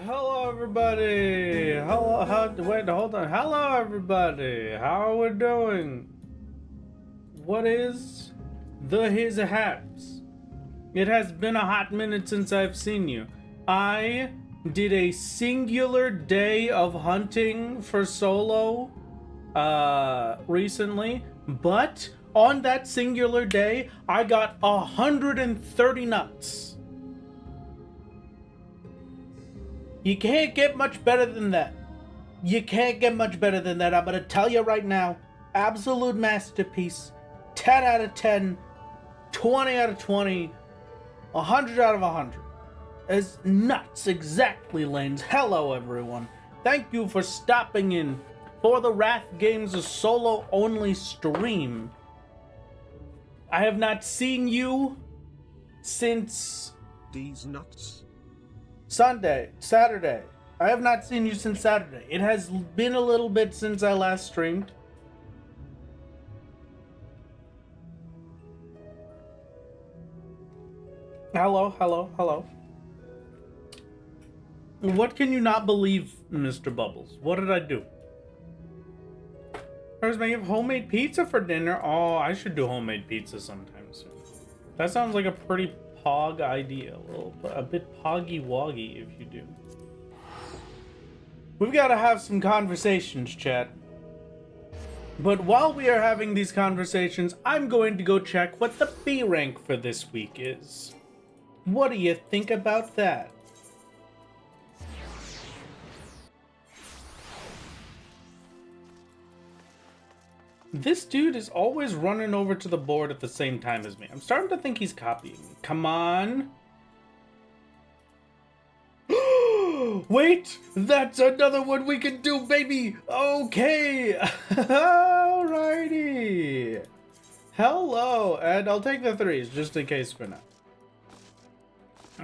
Hello, everybody. Wait, hold on. Hello, everybody. How are we doing? What is the his haps? It has been a hot minute since I've seen you. I did a singular day of hunting for solo recently, but on that singular day, I got 130 nuts. You can't get much better than that. You can't get much better than that. I'm gonna tell you right now. Absolute masterpiece. 10 out of 10. 20 out of 20. 100 out of 100. It's nuts. Exactly, Lanes. Hello, everyone. Thank you for stopping in for the Wrath Games solo-only stream. I have not seen you since These nuts. Saturday. I have not seen you since Saturday. It has been a little bit since I last streamed. Hello, hello, hello. What can you not believe, Mr. Bubbles? What did I do? I was making homemade pizza for dinner. Oh, I should do homemade pizza sometime soon. That sounds like a pretty pog idea. A bit poggy-woggy if you do. We've got to have some conversations, chat. But while we are having these conversations, I'm going to go check what the B rank for this week is. What do you think about that? This dude is always running over to the board at the same time as me. I'm starting to think he's copying me. Come on. Wait, that's another one we can do, baby. Okay. Alrighty. Hello, and I'll take the threes just in case for now.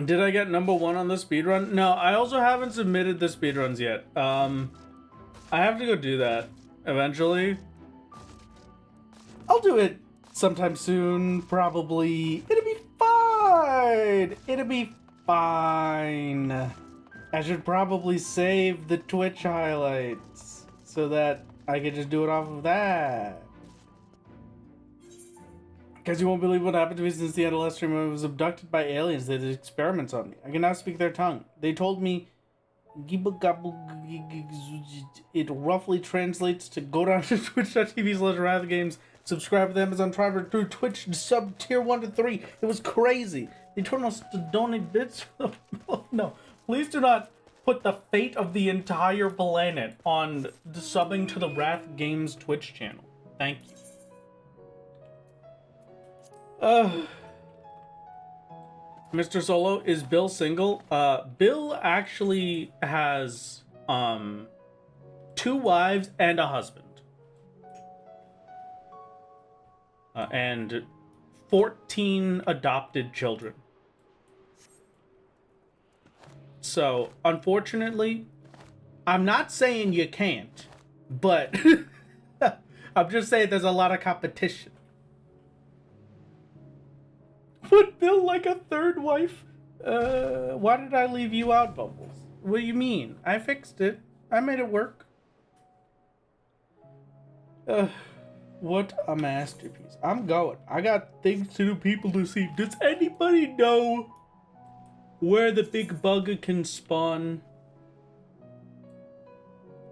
Did I get number one on the speedrun? No, I also haven't submitted the speedruns yet. I have to go do that eventually. I'll do it sometime soon, probably. It'll be fine. It'll be fine. I should probably save the Twitch highlights so that I can just do it off of that. Because you won't believe what happened to me since the end of last stream. I was abducted by aliens. They did experiments on me. I can now speak their tongue. They told me it roughly translates to go down to twitch.tv/wrathgames, subscribe to the Amazon Prime through Twitch sub tier 1 to 3. It was crazy. They told us to donate bits. No, please do not put the fate of the entire planet on the subbing to the Wrath Games Twitch channel. Thank you. Mr. Solo, is Bill single? Bill actually has 2 wives and a husband. And 14 adopted children. So, unfortunately, I'm not saying you can't, but I'm just saying there's a lot of competition. Would Bill like a third wife? Why did I leave you out, Bubbles? What do you mean? I fixed it. I made it work. What a masterpiece. I'm going. I got things to do, people to see. Does anybody know where the big bug can spawn?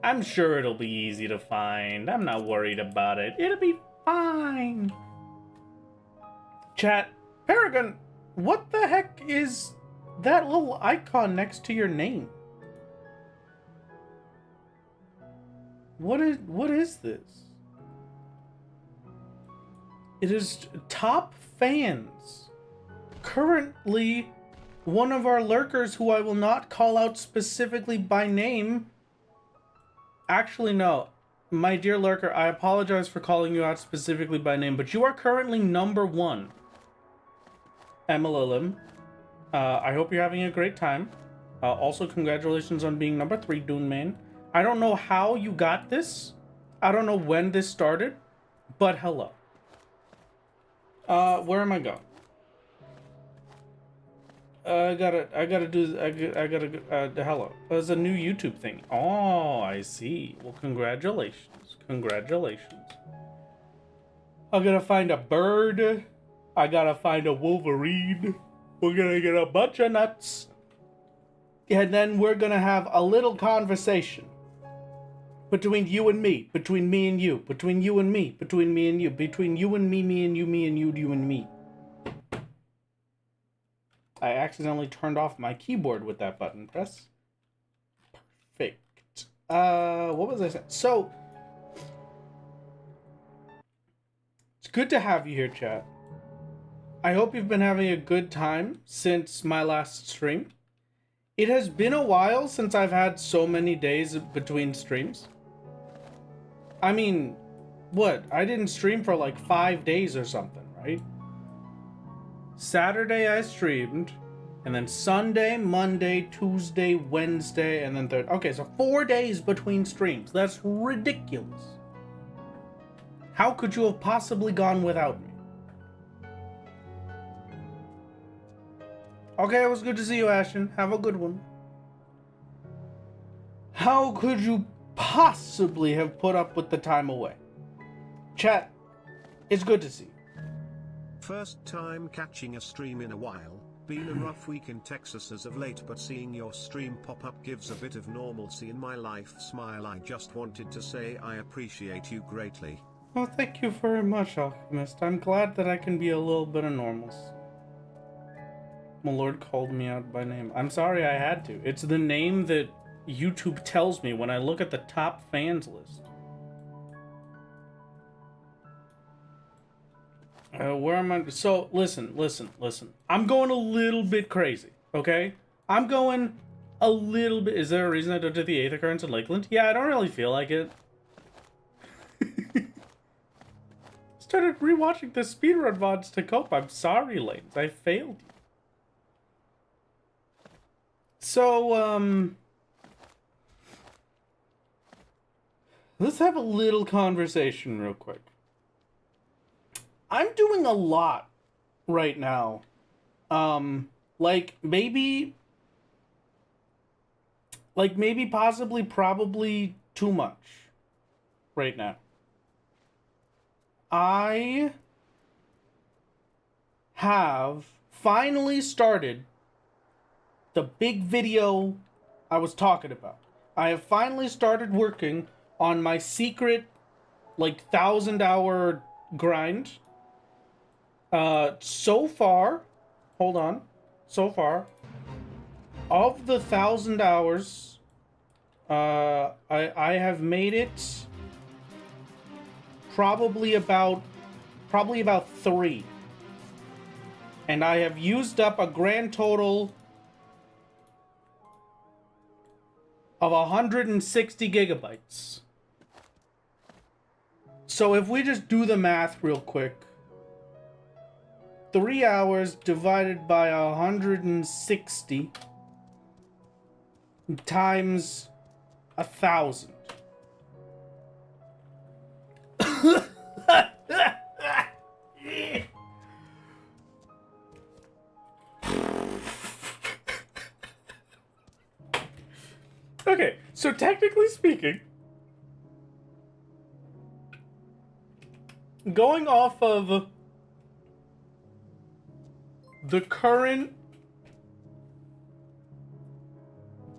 I'm sure it'll be easy to find. I'm not worried about it. It'll be fine. Chat. Paragon, what the heck is that little icon next to your name? What is this? It is top fans. Currently, one of our lurkers who I will not call out specifically by name. Actually, no. My dear lurker, I apologize for calling you out specifically by name, but you are currently number 1. Emma I hope you're having a great time. Also, congratulations on being number 3, Dune Man. I don't know how you got this. I don't know when this started, but hello. Where am I going? Hello. There's a new YouTube thing. Oh, I see. Well, congratulations. Congratulations. I gotta find a bird. I gotta find a wolverine. We're gonna get a bunch of nuts. And then we're gonna have a little conversation. Between you and me. Between me and you. Between you and me. Between me and you. Between you and me, me and you, me and you, you and me. I accidentally turned off my keyboard with that button press. Perfect. What was I saying? So, it's good to have you here, chat. I hope you've been having a good time since my last stream. It has been a while since I've had so many days between streams. I mean, what? I didn't stream for like 5 days or something, right? Saturday I streamed, and then Sunday, Monday, Tuesday, Wednesday, and then Thursday. Okay, so 4 days between streams. That's ridiculous. How could you have possibly gone without me? Okay, it was good to see you, Ashton. Have a good one. How could you possibly have put up with the time away? Chat, it's good to see you. First time catching a stream in a while. Been a rough week in Texas as of late, but seeing your stream pop up gives a bit of normalcy in my life. Smile. I just wanted to say I appreciate you greatly. Well, thank you very much, Alchemist. I'm glad that I can be a little bit of normalcy. My lord called me out by name. I'm sorry I had to. It's the name that YouTube tells me when I look at the top fans list. Where am I? So, listen. I'm going a little bit crazy, okay? I'm going a little bit... Is there a reason I don't do the 8th occurrence in Lakeland? Yeah, I don't really feel like it. Started rewatching the speedrun VODs to cope. I'm sorry, Lanes. I failed you. So, let's have a little conversation real quick. I'm doing a lot right now. Maybe possibly, probably too much right now. I have finally started the big video I was talking about. I have finally started working on my secret, 1,000-hour grind. So far, of the 1,000 hours, I have made it probably about 3. And I have used up a grand total of 160 gigabytes. So if we just do the math real quick, 3 hours divided by 160 times 1,000. Okay, so technically speaking, going off of the current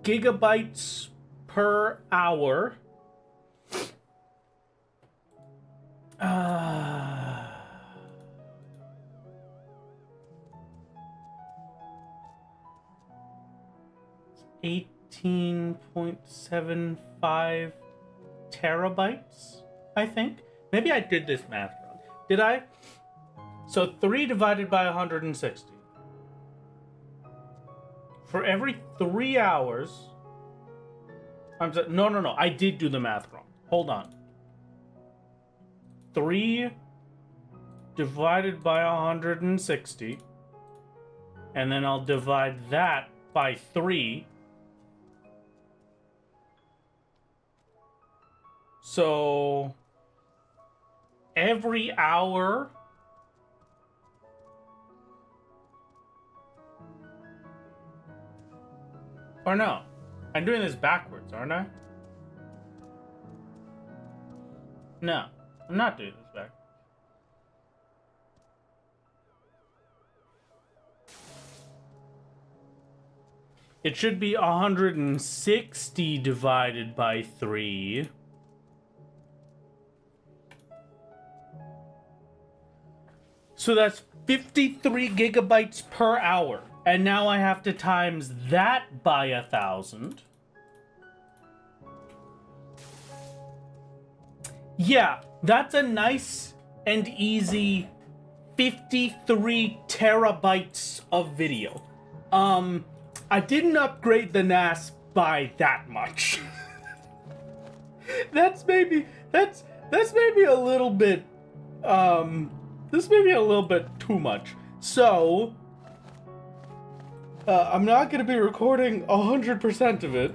gigabytes per hour, 18.75 terabytes, I think. Maybe I did this math wrong. Did I? So 3 divided by 160. For every 3 hours... No. I did do the math wrong. Hold on. 3 divided by 160. And then I'll divide that by 3. So... every hour... Or no? I'm doing this backwards, aren't I? No, I'm not doing this backwards. It should be 160 divided by 3. So that's 53 gigabytes per hour. And now I have to times that by 1,000. Yeah, that's a nice and easy 53 terabytes of video. I didn't upgrade the NAS by that much. that's maybe a little bit this may be a little bit too much. So I'm not gonna be recording 100% of it.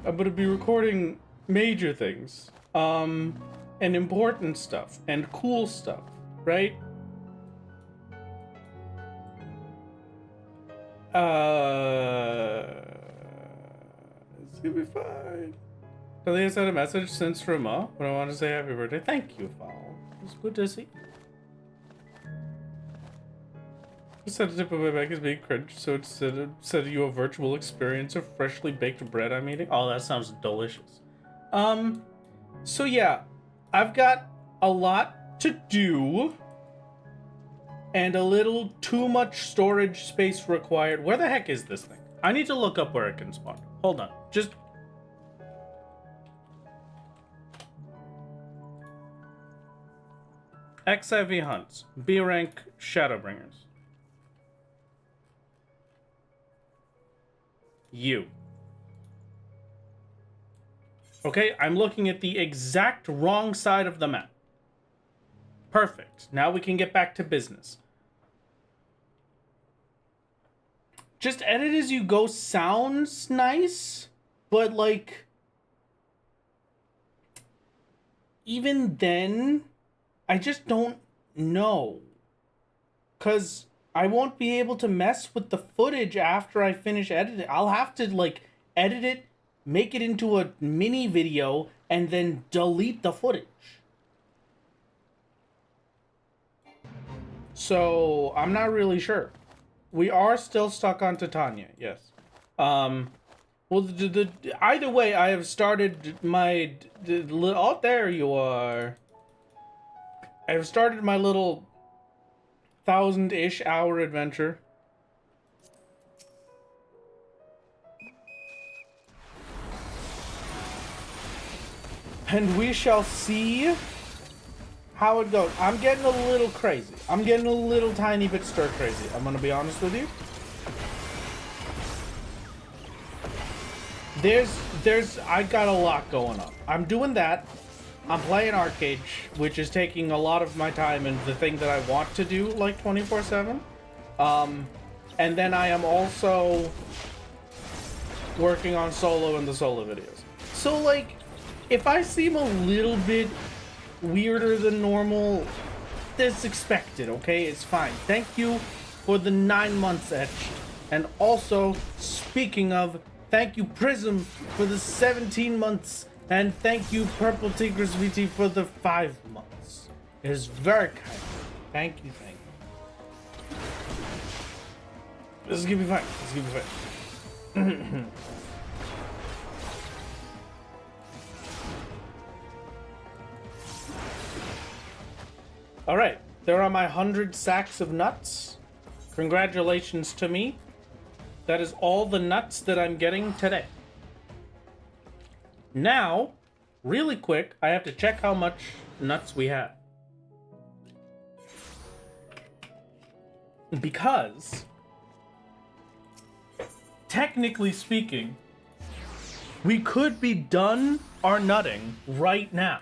I'm gonna be recording major things. And important stuff and cool stuff, right? It's gonna be fine. Talia sent a message since Rama when I wanted to say happy birthday. Thank you, Fowl. It's good to see. I said a tip of my back is being cringe, so it said you a virtual experience of freshly baked bread I'm eating. Oh, that sounds delicious. So yeah, I've got a lot to do. And a little too much storage space required. Where the heck is this thing? I need to look up where it can spawn. Hold on. Just... XIV hunts. B rank Shadowbringers. You. Okay, I'm looking at the exact wrong side of the map. Perfect. Now we can get back to business. Just edit as you go sounds nice, but like, even then, I just don't know. 'Cause I won't be able to mess with the footage after I finish editing. I'll have to like edit it, make it into a mini video, and then delete the footage. So, I'm not really sure. We are still stuck on Titania, yes. Well, either way, I have started my... Oh, there you are. I have started my little 1,000-ish hour adventure. And we shall see how it goes. I'm getting a little crazy. I'm getting a little tiny bit stir crazy. I'm gonna be honest with you. I got a lot going on. I'm doing that. I'm playing Arcade, which is taking a lot of my time and the thing that I want to do like 24/7. And then I am also working on solo and the solo videos. So like, if I seem a little bit weirder than normal, that's expected, okay? It's fine. Thank you for the 9 months etched. And also, speaking of, thank you Prism for the 17 months. And thank you Purple Tigris VT for the 5 months. It is very kind. Thank you, thank you. This is gonna be fine. This is gonna be fine. Alright, there are my 100 sacks of nuts. Congratulations to me. That is all the nuts that I'm getting today. Now, really quick, I have to check how much nuts we have. Because, technically speaking, we could be done our nutting right now.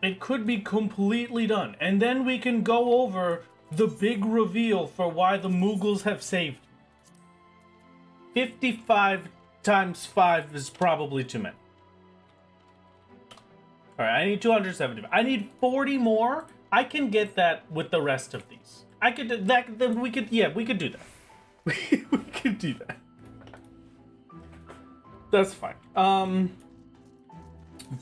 It could be completely done. And then we can go over the big reveal for why the Mughals have saved. 55 times 5 is probably too many. Alright, I need 275. I need 40 more. I can get that with the rest of these. I could, that, then we could, yeah, we could do that. We could do that. That's fine.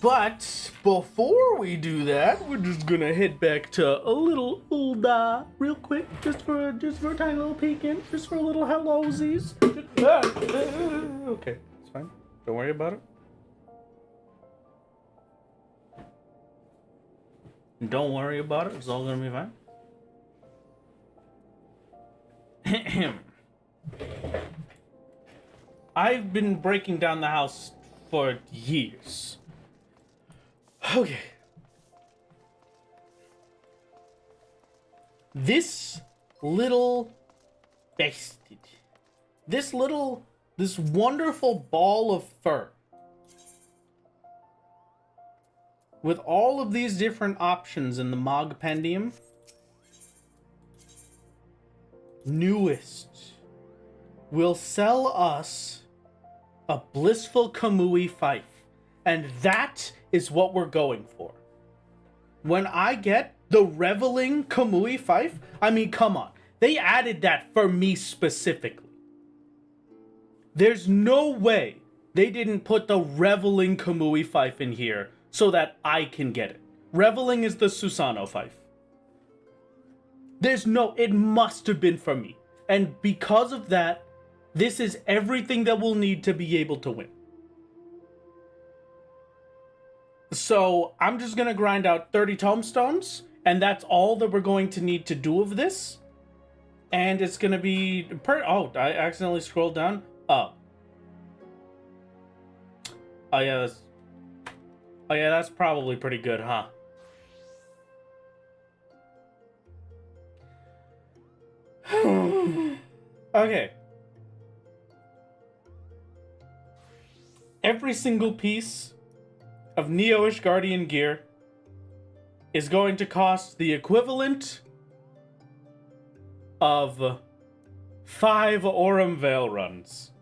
But before we do that, we're just gonna head back to a little Ulda real quick, just for a tiny little peek in, just for a little hello-sies. Okay, it's fine. Don't worry about it. Don't worry about it. It's all gonna be fine. I've been breaking down the house for years. Okay. This little bastard, this wonderful ball of fur, with all of these different options in the Mogpendium, newest, will sell us a blissful Kamui fife. And that is what we're going for. When I get the reveling Kamui fife, I mean, come on. They added that for me specifically. There's no way they didn't put the reveling Kamui fife in here so that I can get it. Reveling is the Susanoo fife. It must have been for me. And because of that, this is everything that we'll need to be able to win. So I'm just going to grind out 30 tomestones, and that's all that we're going to need to do of this. And it's going to be... Oh, I accidentally scrolled down. Oh. Oh, yeah, that's probably pretty good, huh? Okay. Every single piece of Neo-ish Guardian gear is going to cost the equivalent of 5 Aurum Veil runs.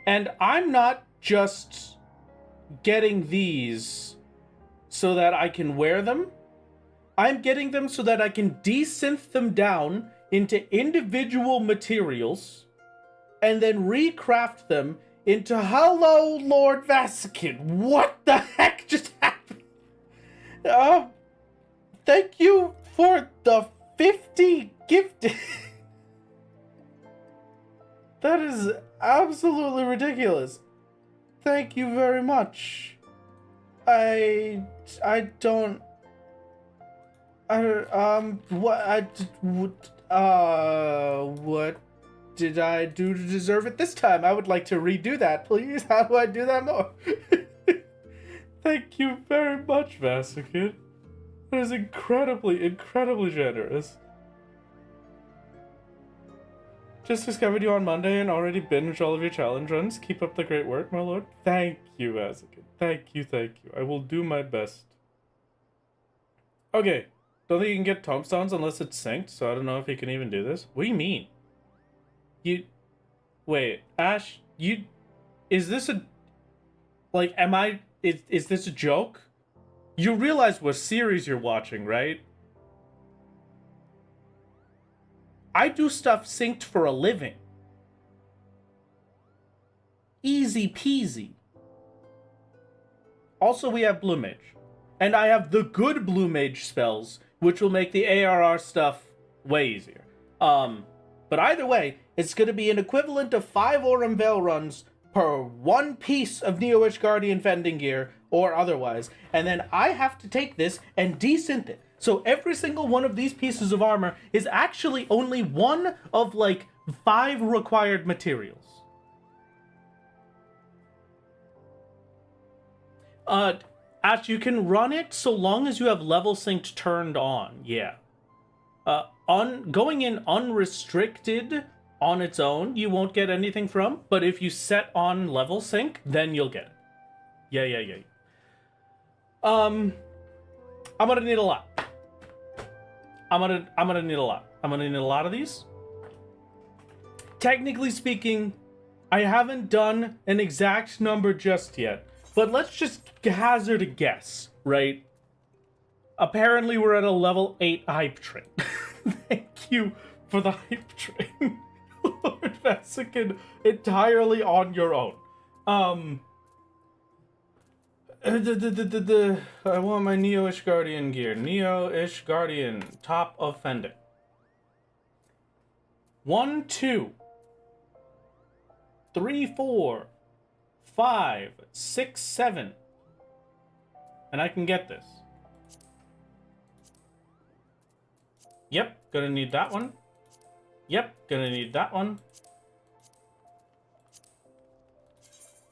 And I'm not just getting these so that I can wear them. I'm getting them so that I can desynth them down into individual materials and then recraft them into... Hello, Lord Vasikin. What the heck just happened? Thank you for the 50 gifted. That is absolutely ridiculous. Thank you very much. What did I do to deserve it this time? I would like to redo that, please. How do I do that more? Thank you very much, Vasikin. That is incredibly, incredibly generous. Just discovered you on Monday and already binged all of your challenge runs. Keep up the great work, my lord. Thank you, Vasikin. Thank you, thank you. I will do my best. Okay. Don't think you can get tomestones unless it's synced, so I don't know if you can even do this. What do you mean? Wait, Ash, is this a... Like, is this a joke? You realize what series you're watching, right? I do stuff synced for a living. Easy peasy. Also, we have Blue Mage. And I have the good Blue Mage spells, which will make the ARR stuff way easier. But either way, it's going to be an equivalent of 5 Aurum Veil runs per one piece of Neo-ish Guardian vending gear, or otherwise. And then I have to take this and desynth it. So every single one of these pieces of armor is actually only one of, like, 5 required materials. Ash, you can run it so long as you have level synced turned on, yeah. Going in unrestricted on its own, you won't get anything from, but if you set on level sync, then you'll get it. Yeah. I'm gonna need a lot. I'm gonna need a lot. I'm gonna need a lot of these. Technically speaking, I haven't done an exact number just yet, but let's just hazard a guess, right? Apparently we're at a level 8 hype train. Thank you for the hype train, Lord Vesican, entirely on your own. I want my Neo-ish Guardian gear. Neo-ish Guardian, top of Fending. 1, 2, 3, 4, 5, 6, 7. And I can get this. Yep, gonna need that one. Yep, gonna need that one.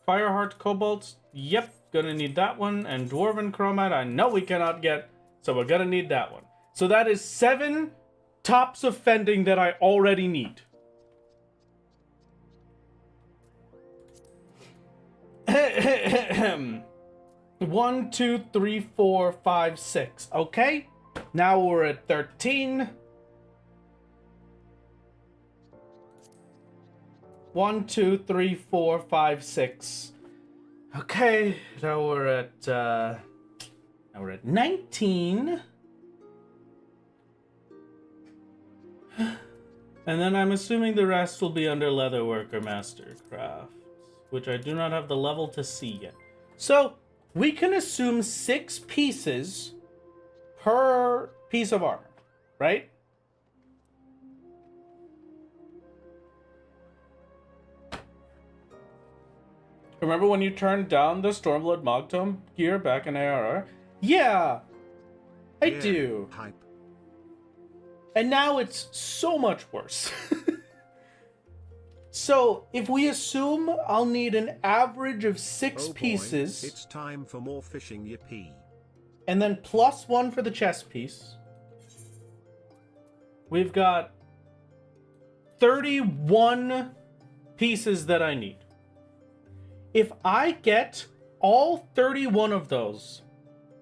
Fireheart Cobalts. Yep, gonna need that one. And Dwarven Chromite, I know we cannot get, so we're gonna need that one. So that is 7 tops of Fending that I already need. One, 2, 3, 4, 5, 6. Okay, now we're at 13. 1, 2, 3, 4, 5, 6. Okay, now we're at 19. And then I'm assuming the rest will be under Leatherwork or Mastercraft, which I do not have the level to see yet. So we can assume 6 pieces per piece of armor, right? Remember when you turned down the Stormblood Mogtome gear back in ARR? Yeah, I do. Hype. And now it's so much worse. So, if we assume I'll need an average of 6 pieces. It's time for more fishing, yippee. And then +1 for the chest piece. We've got 31 pieces that I need. If I get all 31 of those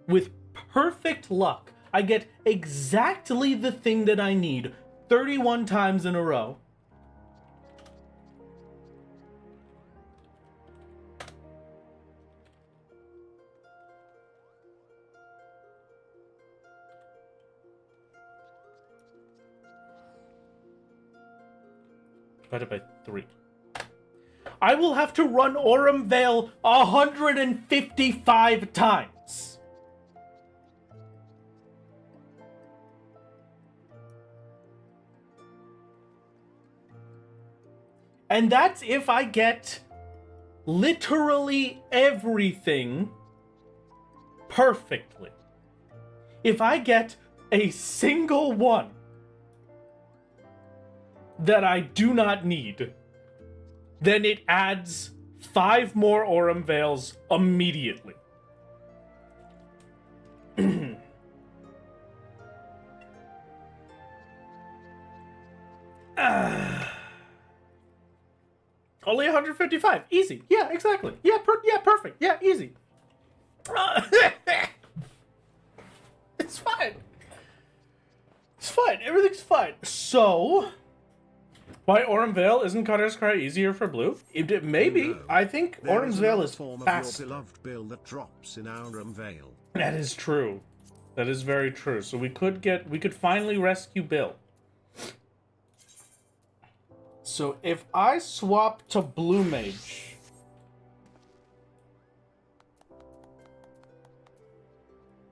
with perfect luck, I get exactly the thing that I need 31 times in a row. Divided by 3. I will have to run Aurum Vale 155 times. And that's if I get literally everything perfectly. If I get a single one that I do not need, then it adds 5 more Aurum Vales immediately. Only 155. Easy. Yeah, exactly. Yeah, perfect. Yeah, easy. It's fine. It's fine. Everything's fine. So, why Aurum Vale isn't Cutter's Cry easier for blue? Maybe. No. I think Aurum Vale is form fast. Of your beloved bill that drops in Aurum Vale. That is true. That is very true. So we could finally rescue Bill. So if I swap to Blue Mage,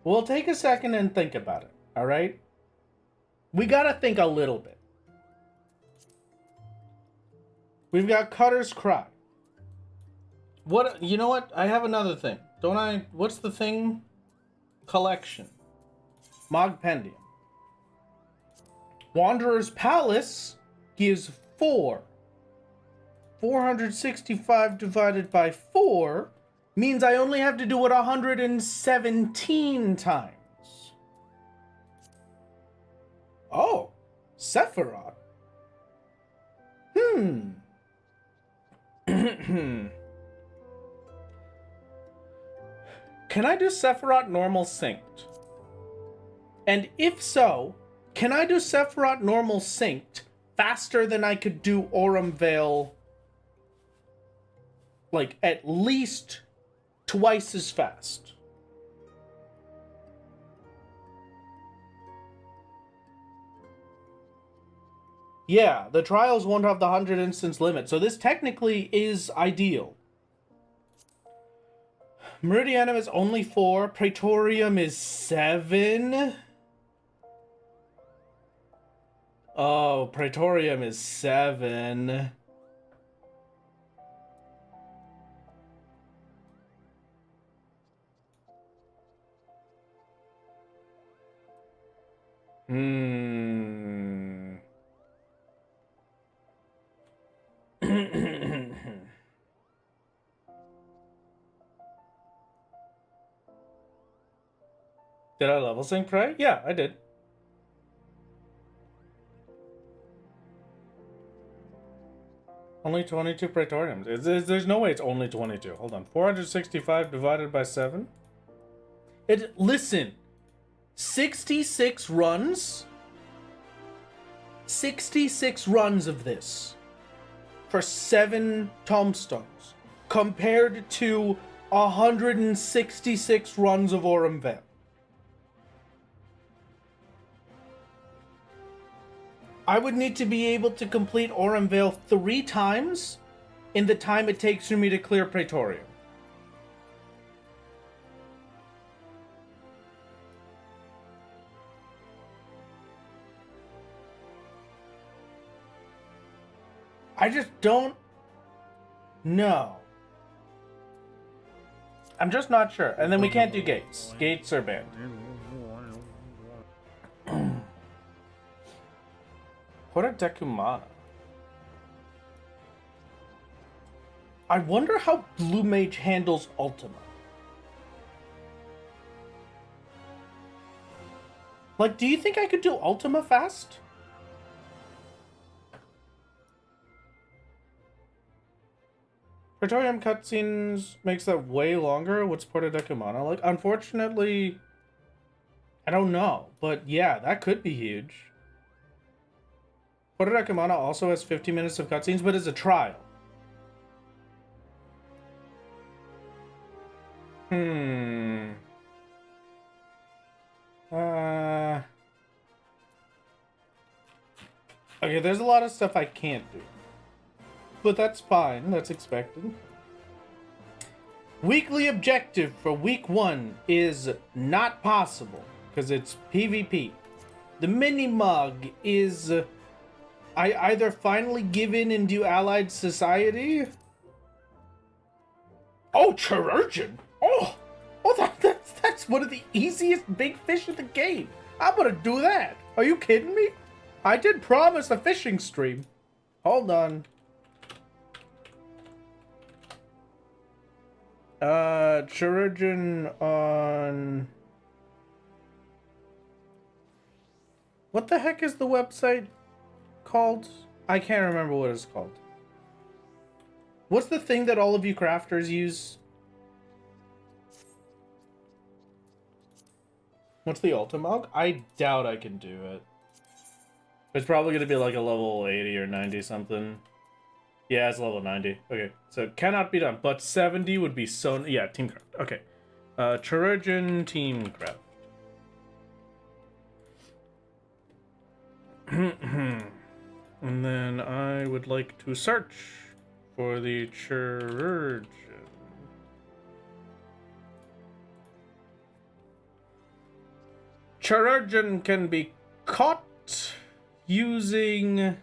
we'll take a second and think about it, all right? We gotta think a little bit. We've got Cutter's Cry. You know what? I have another thing. Don't I? What's the thing? Collection. Mogpendium. Wanderer's Palace gives 4. 465 divided by 4 means I only have to do it 117 times. Oh, Sephiroth. Can I do Sephiroth normal synced? And if so, can I do Sephiroth normal synced faster than I could do Aurum Vale, like at least twice as fast? Yeah, the trials won't have the 100 instance limit, so this technically is ideal. Meridianum is only 4, Praetorium is 7. Oh, Praetorium is 7. Did I level sync Prey? Yeah, I did. Only 22 Praetoriums. There's no way it's only 22. Hold on. 465 divided by 7? Listen. 66 runs? 66 runs of this. For 7 tombstones. Compared to 166 runs of Aurum Vale. I would need to be able to complete Aurum Vale 3 times in the time it takes for me to clear Praetorium. I just don't know. I'm just not sure. And then we can't do gates. Gates are banned. What a Dekumana. I wonder how Blue Mage handles Ultima. Like, do you think I could do Ultima fast? Praetorium cutscenes makes that way longer. What's Porta Dekumana like? Unfortunately, I don't know. But yeah, that could be huge. Porta Dekumana also has 50 minutes of cutscenes, but it's a trial. Okay, there's a lot of stuff I can't do. But that's fine. That's expected. Weekly objective for week 1 is not possible because it's PvP. The mini-mug is I either finally give in and do Allied Society. Oh, Chirurgeon! Oh, that's one of the easiest big fish in the game. I'm gonna do that. Are you kidding me? I did promise a fishing stream. Hold on. Chirurgeon on... What the heck is the website called? I can't remember what it's called. What's the thing that all of you crafters use? What's the Ultimog? I doubt I can do it. It's probably going to be like a level 80 or 90 something. Yeah, it's level 90. Okay, so it cannot be done. But 70 would be so... Yeah, Teamcraft. Okay. Chirurgeon Teamcraft. And then I would like to search for the Chirurgeon. Chirurgeon can be caught using...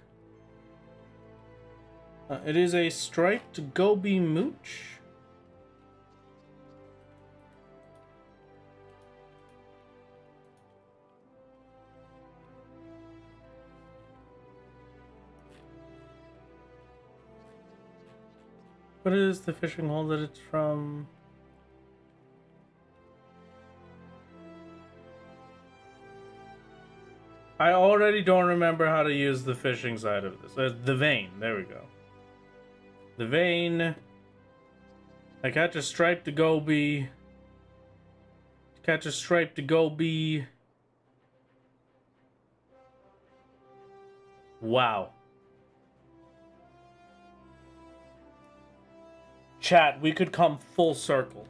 it is a striped goby mooch. What is the fishing hole that it's from? I already don't remember how to use the fishing side of this. The vein. There we go. The vein. I catch a striped goby. Catch a striped goby. Wow. Chat, we could come full circle.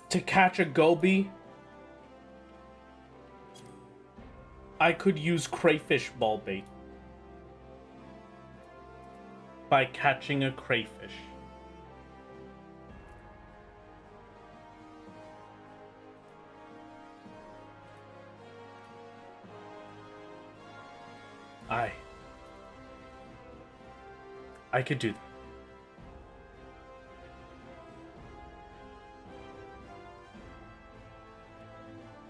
To catch a goby I could use crayfish ball bait by catching a crayfish. I could do that.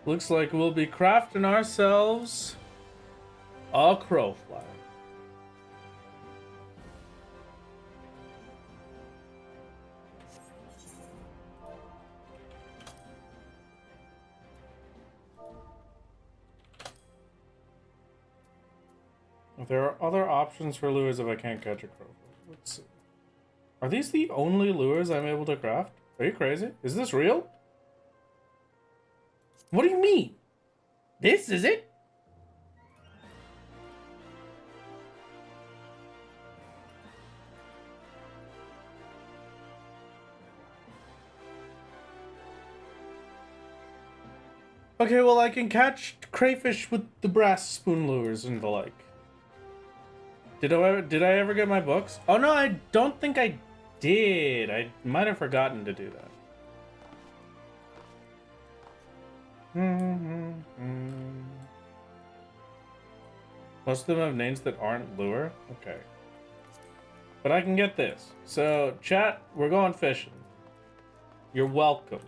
Looks like we'll be crafting ourselves a crowfly. There are other options for lures if I can't catch a crowfly. Let's see. Are these the only lures I'm able to craft? Are you crazy? Is this real? What do you mean? This is it? Okay, well I can catch crayfish with the brass spoon lures and the like. Did I ever get my books? Oh no, I don't think I did. I might have forgotten to do that. Most of them have names that aren't lure? Okay. But I can get this. So, chat, we're going fishing. You're welcome.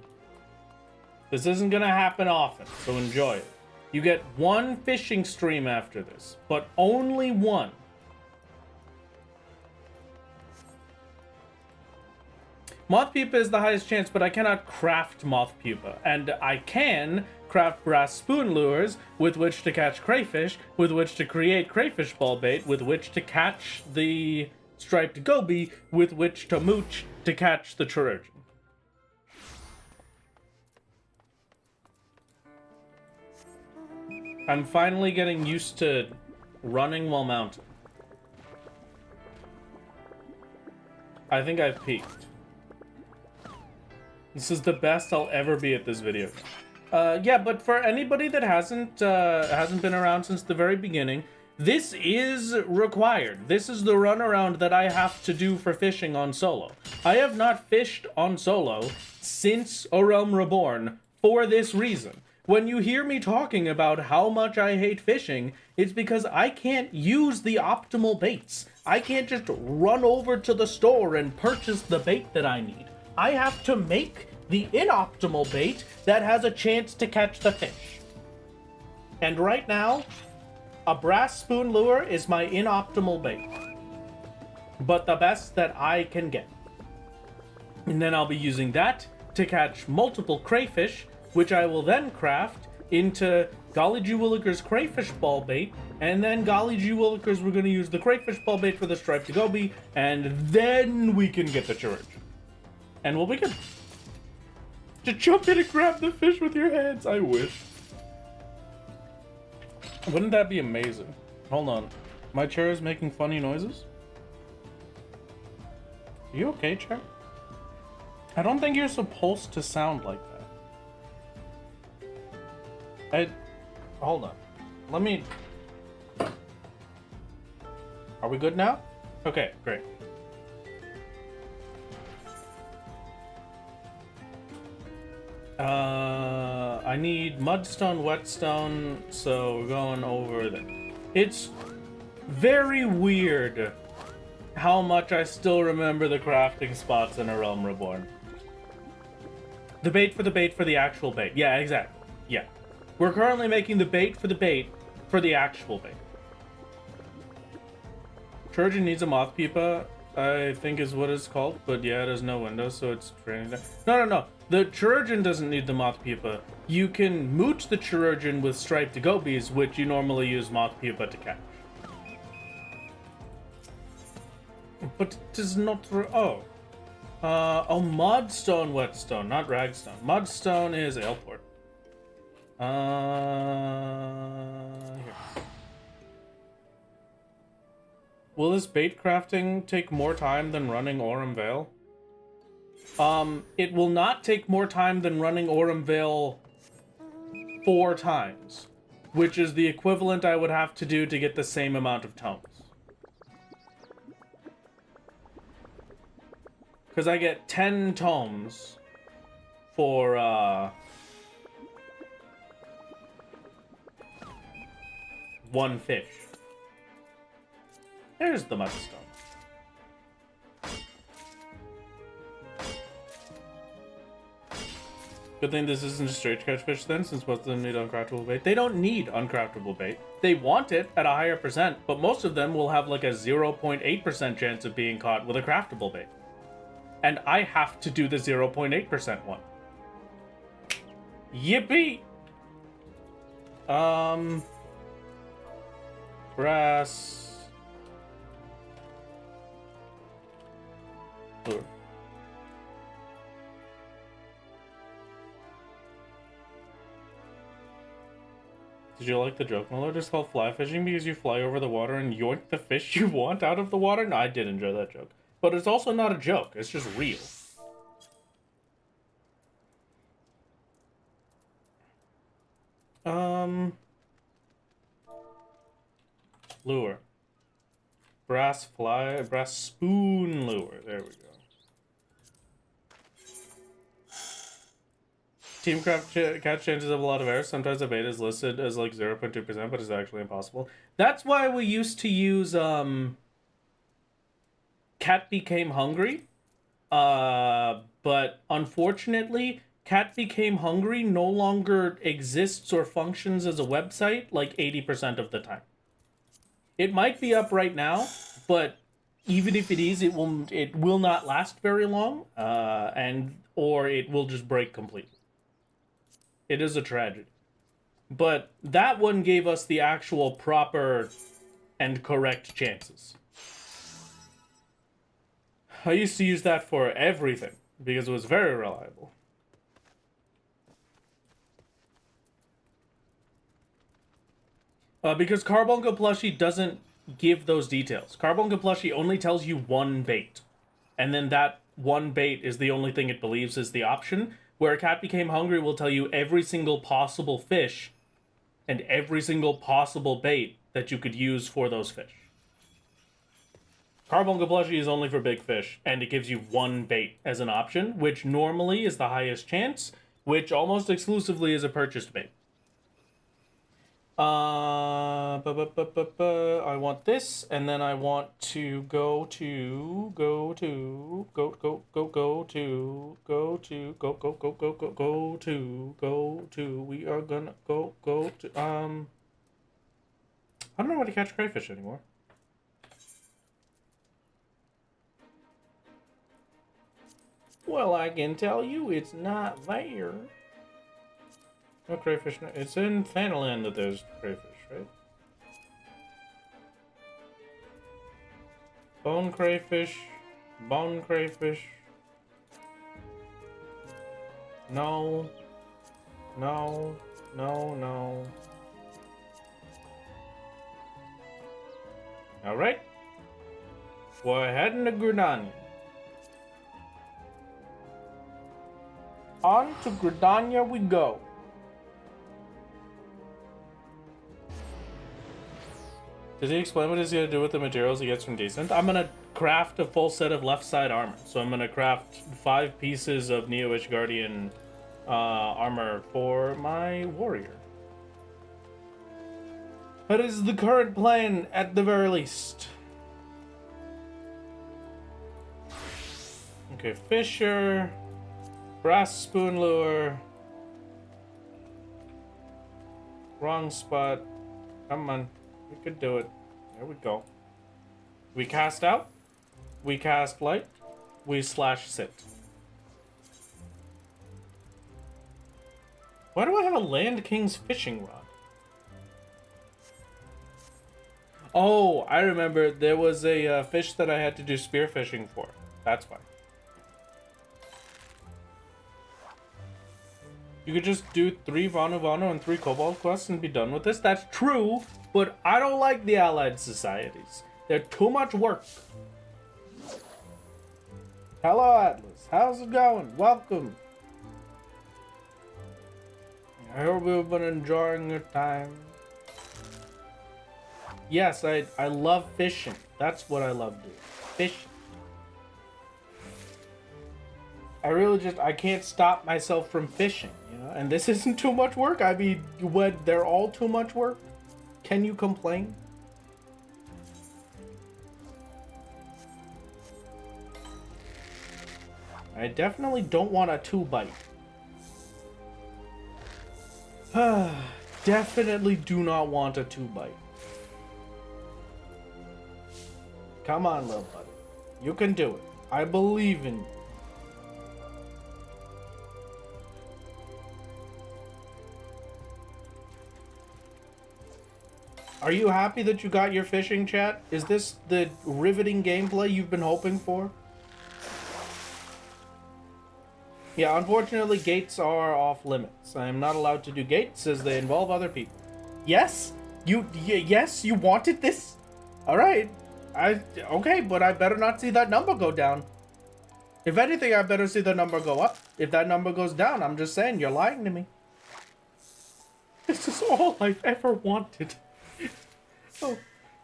This isn't gonna happen often, so enjoy it. You get one fishing stream after this, but only one. Moth pupa is the highest chance, but I cannot craft moth pupa. And I can craft brass spoon lures with which to catch crayfish, with which to create crayfish ball bait, with which to catch the striped goby, with which to mooch to catch the chirurgeon. I'm finally getting used to running while mounted. I think I've peaked. This is the best I'll ever be at this video. Yeah, but for anybody that hasn't been around since the very beginning, this is required. This is the runaround that I have to do for fishing on solo. I have not fished on solo since A Realm Reborn for this reason. When you hear me talking about how much I hate fishing, it's because I can't use the optimal baits. I can't just run over to the store and purchase the bait that I need. I have to make the inoptimal bait that has a chance to catch the fish. And right now, a brass spoon lure is my inoptimal bait. But the best that I can get. And then I'll be using that to catch multiple crayfish, which I will then craft into Golly Gee Willikers crayfish ball bait, and then Golly Gee Willikers, we're going to use the crayfish ball bait for the striped goby, and then we can get the chirurgeon. And we'll be good. Just jump in and grab the fish with your hands. I wish. Wouldn't that be amazing? Hold on. My chair is making funny noises? Are you okay, chair? I don't think you're supposed to sound like that. Hold on. Let me... Are we good now? Okay, great. I need mudstone, whetstone, so we're going over there. It's very weird how much I still remember the crafting spots in A Realm Reborn. The bait for the actual bait. Yeah, exactly. Yeah. We're currently making the bait for the actual bait. Trojan needs a moth pupa, I think is what it's called, but yeah, it has no window, so it's training. No. The chirurgeon doesn't need the moth pupa. You can mooch the chirurgeon with striped gobies, which you normally use moth pupa to catch. But it is not... Oh, mudstone, whetstone, not ragstone. Mudstone is aleport. Here. Will this bait crafting take more time than running Aurum Vale? It will not take more time than running Aurum Vale 4 times. which is the equivalent I would have to do to get the same amount of tomes. Because I get 10 tomes for, one fish. There's the mudstone. Good thing this isn't a straight catch fish then, since most of them need uncraftable bait. They don't need uncraftable bait. They want it at a higher percent, but most of them will have like a 0.8% chance of being caught with a craftable bait. And I have to do the 0.8% one. Yippee! Brass. Lure. Did you like the joke, Miller? It's called fly fishing because you fly over the water and yoink the fish you want out of the water? No, I did enjoy that joke. But it's also not a joke. It's just real. Lure. Brass spoon lure. There we go. Teamcraft catch chances have a lot of errors. Sometimes the bait is listed as like 0.2%, but it's actually impossible. That's why we used to use Cat Became Hungry. But unfortunately, Cat Became Hungry no longer exists or functions as a website like 80% of the time. It might be up right now, but even if it is, it will not last very long, or it will just break completely. It is a tragedy. But that one gave us the actual proper and correct chances. I used to use that for everything because it was very reliable. Because Carbuncle Plushie doesn't give those details. Carbuncle Plushie only tells you one bait. And then that one bait is the only thing it believes is the option. Where Cat Became Hungry will tell you every single possible fish and every single possible bait that you could use for those fish. Carbuncle Plushie is only for big fish, and it gives you one bait as an option, which normally is the highest chance, which almost exclusively is a purchased bait. I want this, and then I want to go to, we are gonna go to, I don't know how to catch crayfish anymore. Well, I can tell you it's not there. No crayfish. No, it's in Fanaland that there's crayfish, right? Bone crayfish. Bone crayfish. No. No. No, no. Alright. We're heading to Gridania. On to Gridania we go. Did he explain what he's going to do with the materials he gets from Decent? I'm going to craft a full set of left side armor. So I'm going to craft 5 pieces of Neo-Ish Guardian armor for my warrior. That is the current plan at the very least. Okay, Fisher. Brass spoon lure. Wrong spot. Come on. We could do it. There we go. We cast out. We cast light. We slash sit. Why do I have a Land King's fishing rod? Oh, I remember. There was a fish that I had to do spearfishing for. That's why. You could just do 3 Vanu and 3 Cobalt quests and be done with this. That's true, but I don't like the allied societies. They're too much work. Hello, Atlas. How's it going? Welcome. I hope you've been enjoying your time. Yes, I love fishing. That's what I love doing. Fishing. I can't stop myself from fishing, you know? And this isn't too much work. I mean, when they're all too much work, can you complain? I definitely don't want a 2-bite. Definitely do not want a 2-bite. Come on, little buddy. You can do it. I believe in you. Are you happy that you got your fishing, chat? Is this the riveting gameplay you've been hoping for? Yeah, unfortunately, gates are off limits. I am not allowed to do gates as they involve other people. Yes? Yes, you wanted this? Alright. Okay, but I better not see that number go down. If anything, I better see the number go up. If that number goes down, I'm just saying, you're lying to me. This is all I've ever wanted. Oh,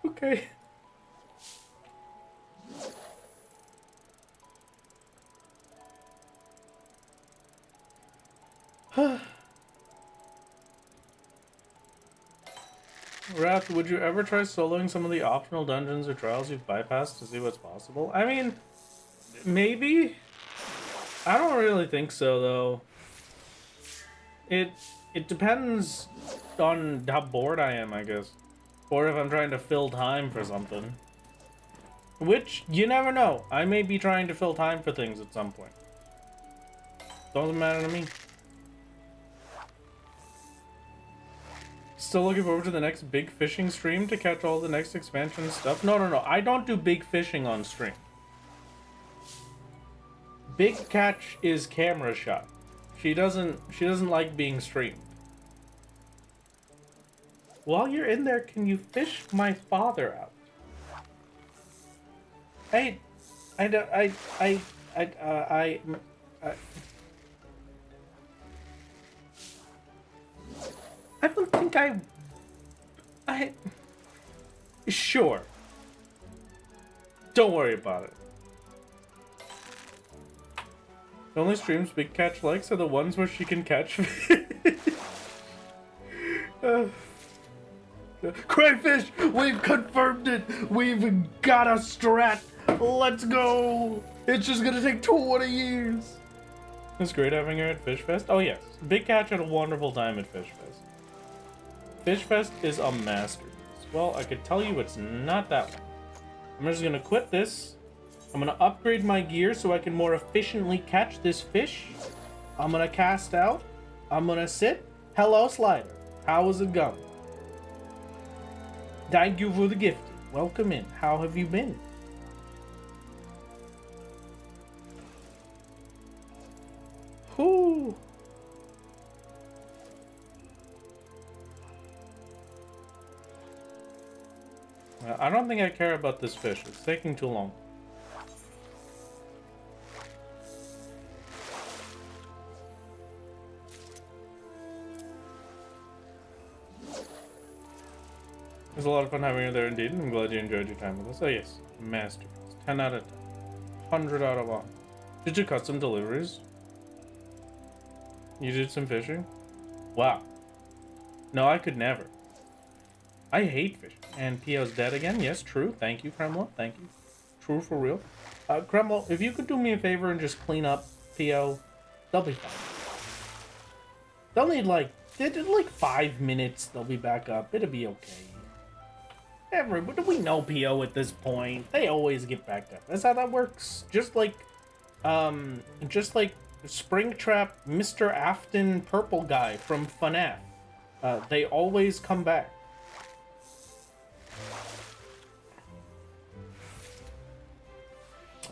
okay. Wrath, would you ever try soloing some of the optional dungeons or trials you've bypassed to see what's possible? I mean, maybe? I don't really think so, though. It depends on how bored I am, I guess. Or if I'm trying to fill time for something. Which, you never know. I may be trying to fill time for things at some point. Doesn't matter to me. Still looking forward to the next big fishing stream to catch all the next expansion stuff? No. I don't do big fishing on stream. Big catch is camera shot. She doesn't like being streamed. While you're in there, can you fish my father out? I don't think Sure. Don't worry about it. The only streams Big Catch likes are the ones where she can catch Crayfish! We've confirmed it! We've got a strat! Let's go! It's just gonna take 20 years! It's great having her at Fish Fest. Oh yes, Big Catch had a wonderful time at Fish Fest. Fish Fest is a masterpiece. Well, I could tell you it's not that one. I'm just gonna quit this. I'm gonna upgrade my gear so I can more efficiently catch this fish. I'm gonna cast out. I'm gonna sit. Hello, Slider. How is it going? Thank you for the gift. Welcome in. How have you been? Whoo! I don't think I care about this fish. It's taking too long. It was a lot of fun having you there indeed, and I'm glad you enjoyed your time with us. Oh yes, masterpiece. 10 out of 10. 100 out of 1. Did you cut some deliveries? You did some fishing? Wow. No, I could never. I hate fishing. And Pio's dead again? Yes, true. Thank you, Kremlo. Thank you. True for real. Kremlo, if you could do me a favor and just clean up Pio, they'll be fine. They'll need like 5 minutes. They'll be back up. It'll be okay. Everybody, we know Pio at this point. They always get back up. That's how that works. Just like Springtrap, Mr. Afton Purple Guy from FNAF. They always come back.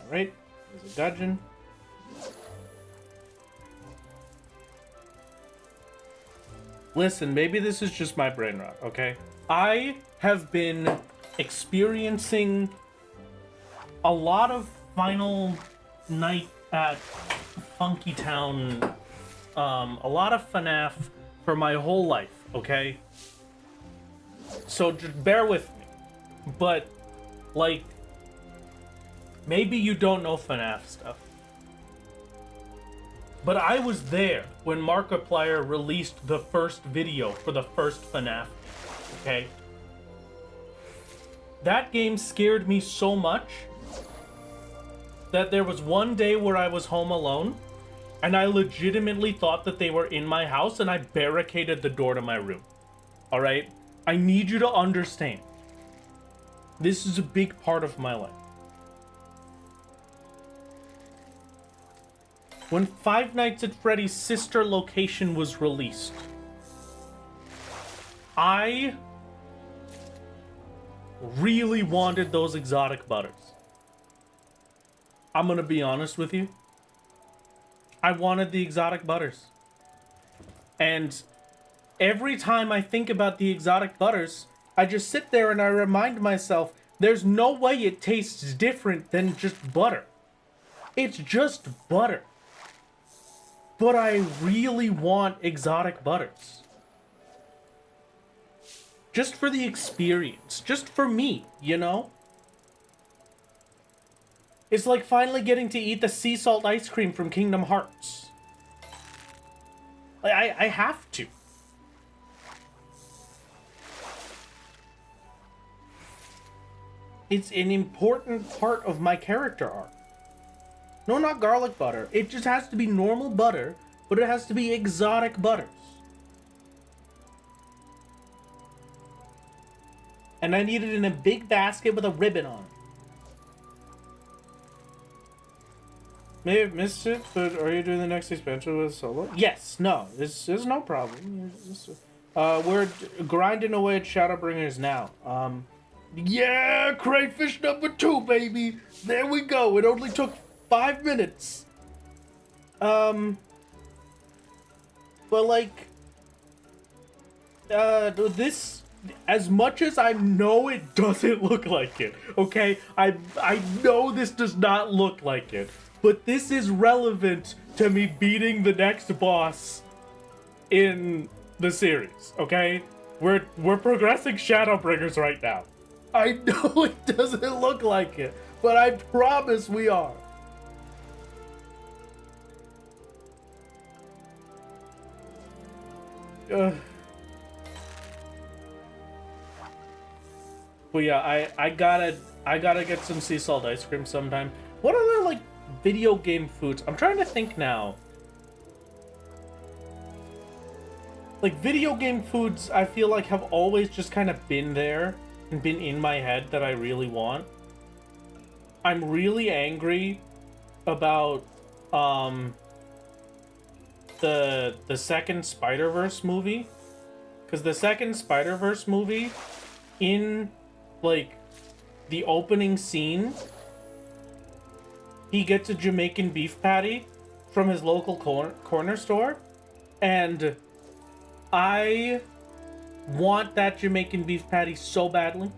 Alright, there's a gudgeon. Listen, maybe this is just my brain rot, okay? I have been experiencing a lot of Final Night at Funky Town, a lot of FNAF for my whole life, okay? So just bear with me. But, like, maybe you don't know FNAF stuff. But I was there when Markiplier released the first video for the first FNAF, okay? That game scared me so much that there was one day where I was home alone, and I legitimately thought that they were in my house, and I barricaded the door to my room. Alright? I need you to understand. This is a big part of my life. When Five Nights at Freddy's sister location was released, I really wanted those exotic butters. I'm gonna be honest with you. I wanted the exotic butters. And every time I think about the exotic butters, I just sit there and I remind myself, there's no way it tastes different than just butter. It's just butter. But I really want exotic butters. Just for the experience. Just for me, you know? It's like finally getting to eat the sea salt ice cream from Kingdom Hearts. I have to. It's an important part of my character arc. No, not garlic butter. It just has to be normal butter, but it has to be exotic butters. And I need it in a big basket with a ribbon on it. May have missed it, but are you doing the next expansion with solo? Yes, no, there's no problem. We're grinding away at Shadowbringers now. Yeah, crayfish number 2, baby. There we go. It only took 5 minutes. But like, this, as much as I know it doesn't look like it, okay? I know this does not look like it, but this is relevant to me beating the next boss in the series, okay? We're progressing Shadowbringers right now. I know it doesn't look like it, but I promise we are. But yeah, I gotta get some sea salt ice cream sometime. What other like video game foods? I'm trying to think now. Like video game foods, I feel like have always just kind of been there and been in my head that I really want. I'm really angry about the second Spider-Verse movie, because the second Spider-Verse movie, in like the opening scene, he gets a Jamaican beef patty from his local corner store, and I want that Jamaican beef patty so badly.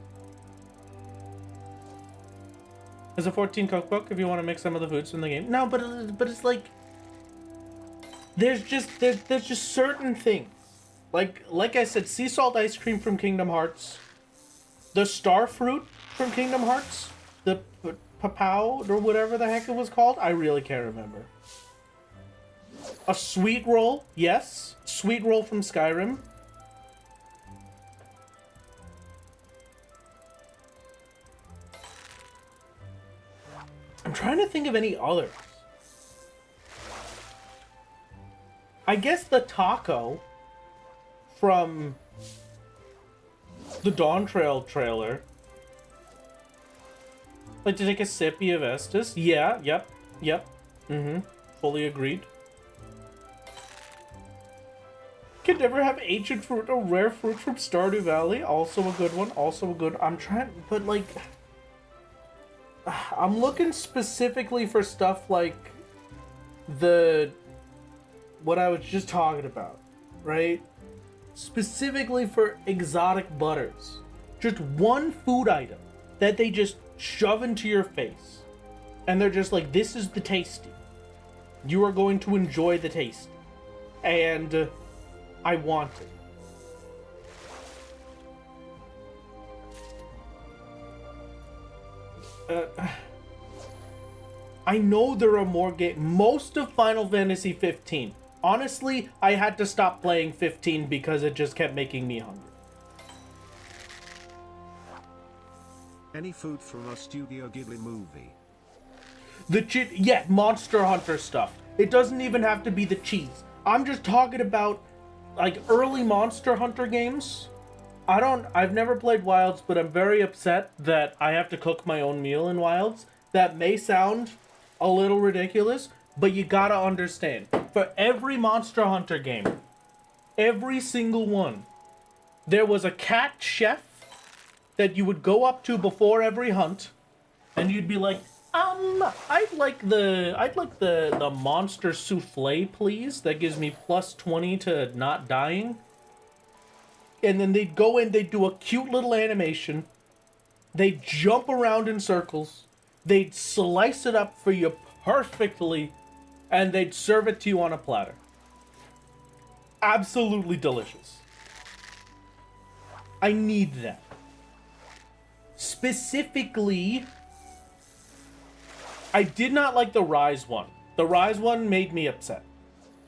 There's a 14 cookbook if you want to mix some of the foods from the game. No, but it's like there's just certain things. Like I said, sea salt ice cream from Kingdom Hearts, the star fruit from Kingdom Hearts, the papao or whatever the heck it was called. I really can't remember. A sweet roll, yes, sweet roll from Skyrim. I'm trying to think of any others. I guess the taco from the Dawn Trail trailer. Like to take a sippy of Estus? Yeah, yep. Fully agreed. Can never have ancient fruit or rare fruit from Stardew Valley. Also a good one. Also a good. I'm trying, but like, I'm looking specifically for stuff like what I was just talking about, right? Specifically for exotic butters. Just one food item that they just shove into your face. And they're just like, this is the tasty. You are going to enjoy the taste. And I want it. I know there are more games. Most of Final Fantasy 15. Honestly, I had to stop playing 15 because it just kept making me hungry. Any food from a Studio Ghibli movie? Yeah, Monster Hunter stuff. It doesn't even have to be the cheese. I'm just talking about, like, early Monster Hunter games. I've never played Wilds, but I'm very upset that I have to cook my own meal in Wilds. That may sound a little ridiculous, but you gotta understand. For every Monster Hunter game, every single one, there was a cat chef that you would go up to before every hunt, and you'd be like, I'd like the monster souffle, please. That gives me plus 20 to not dying. And then they'd go in, they'd do a cute little animation. They'd jump around in circles. They'd slice it up for you perfectly, and they'd serve it to you on a platter. Absolutely delicious. I need that. Specifically, I did not like the Rise one. The Rise one made me upset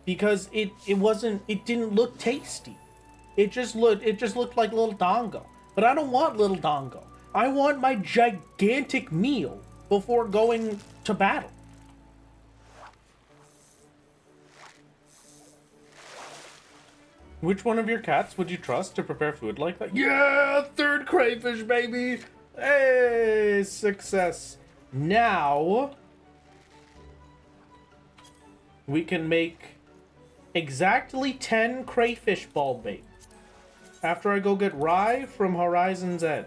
because it didn't look tasty. It just looked like little Dongo. But I don't want little Dongo. I want my gigantic meal before going to battle. Which one of your cats would you trust to prepare food like that? Yeah, third crayfish, baby. Hey, success. Now we can make exactly 10 crayfish ball bait after I go get rye from Horizon's Edge.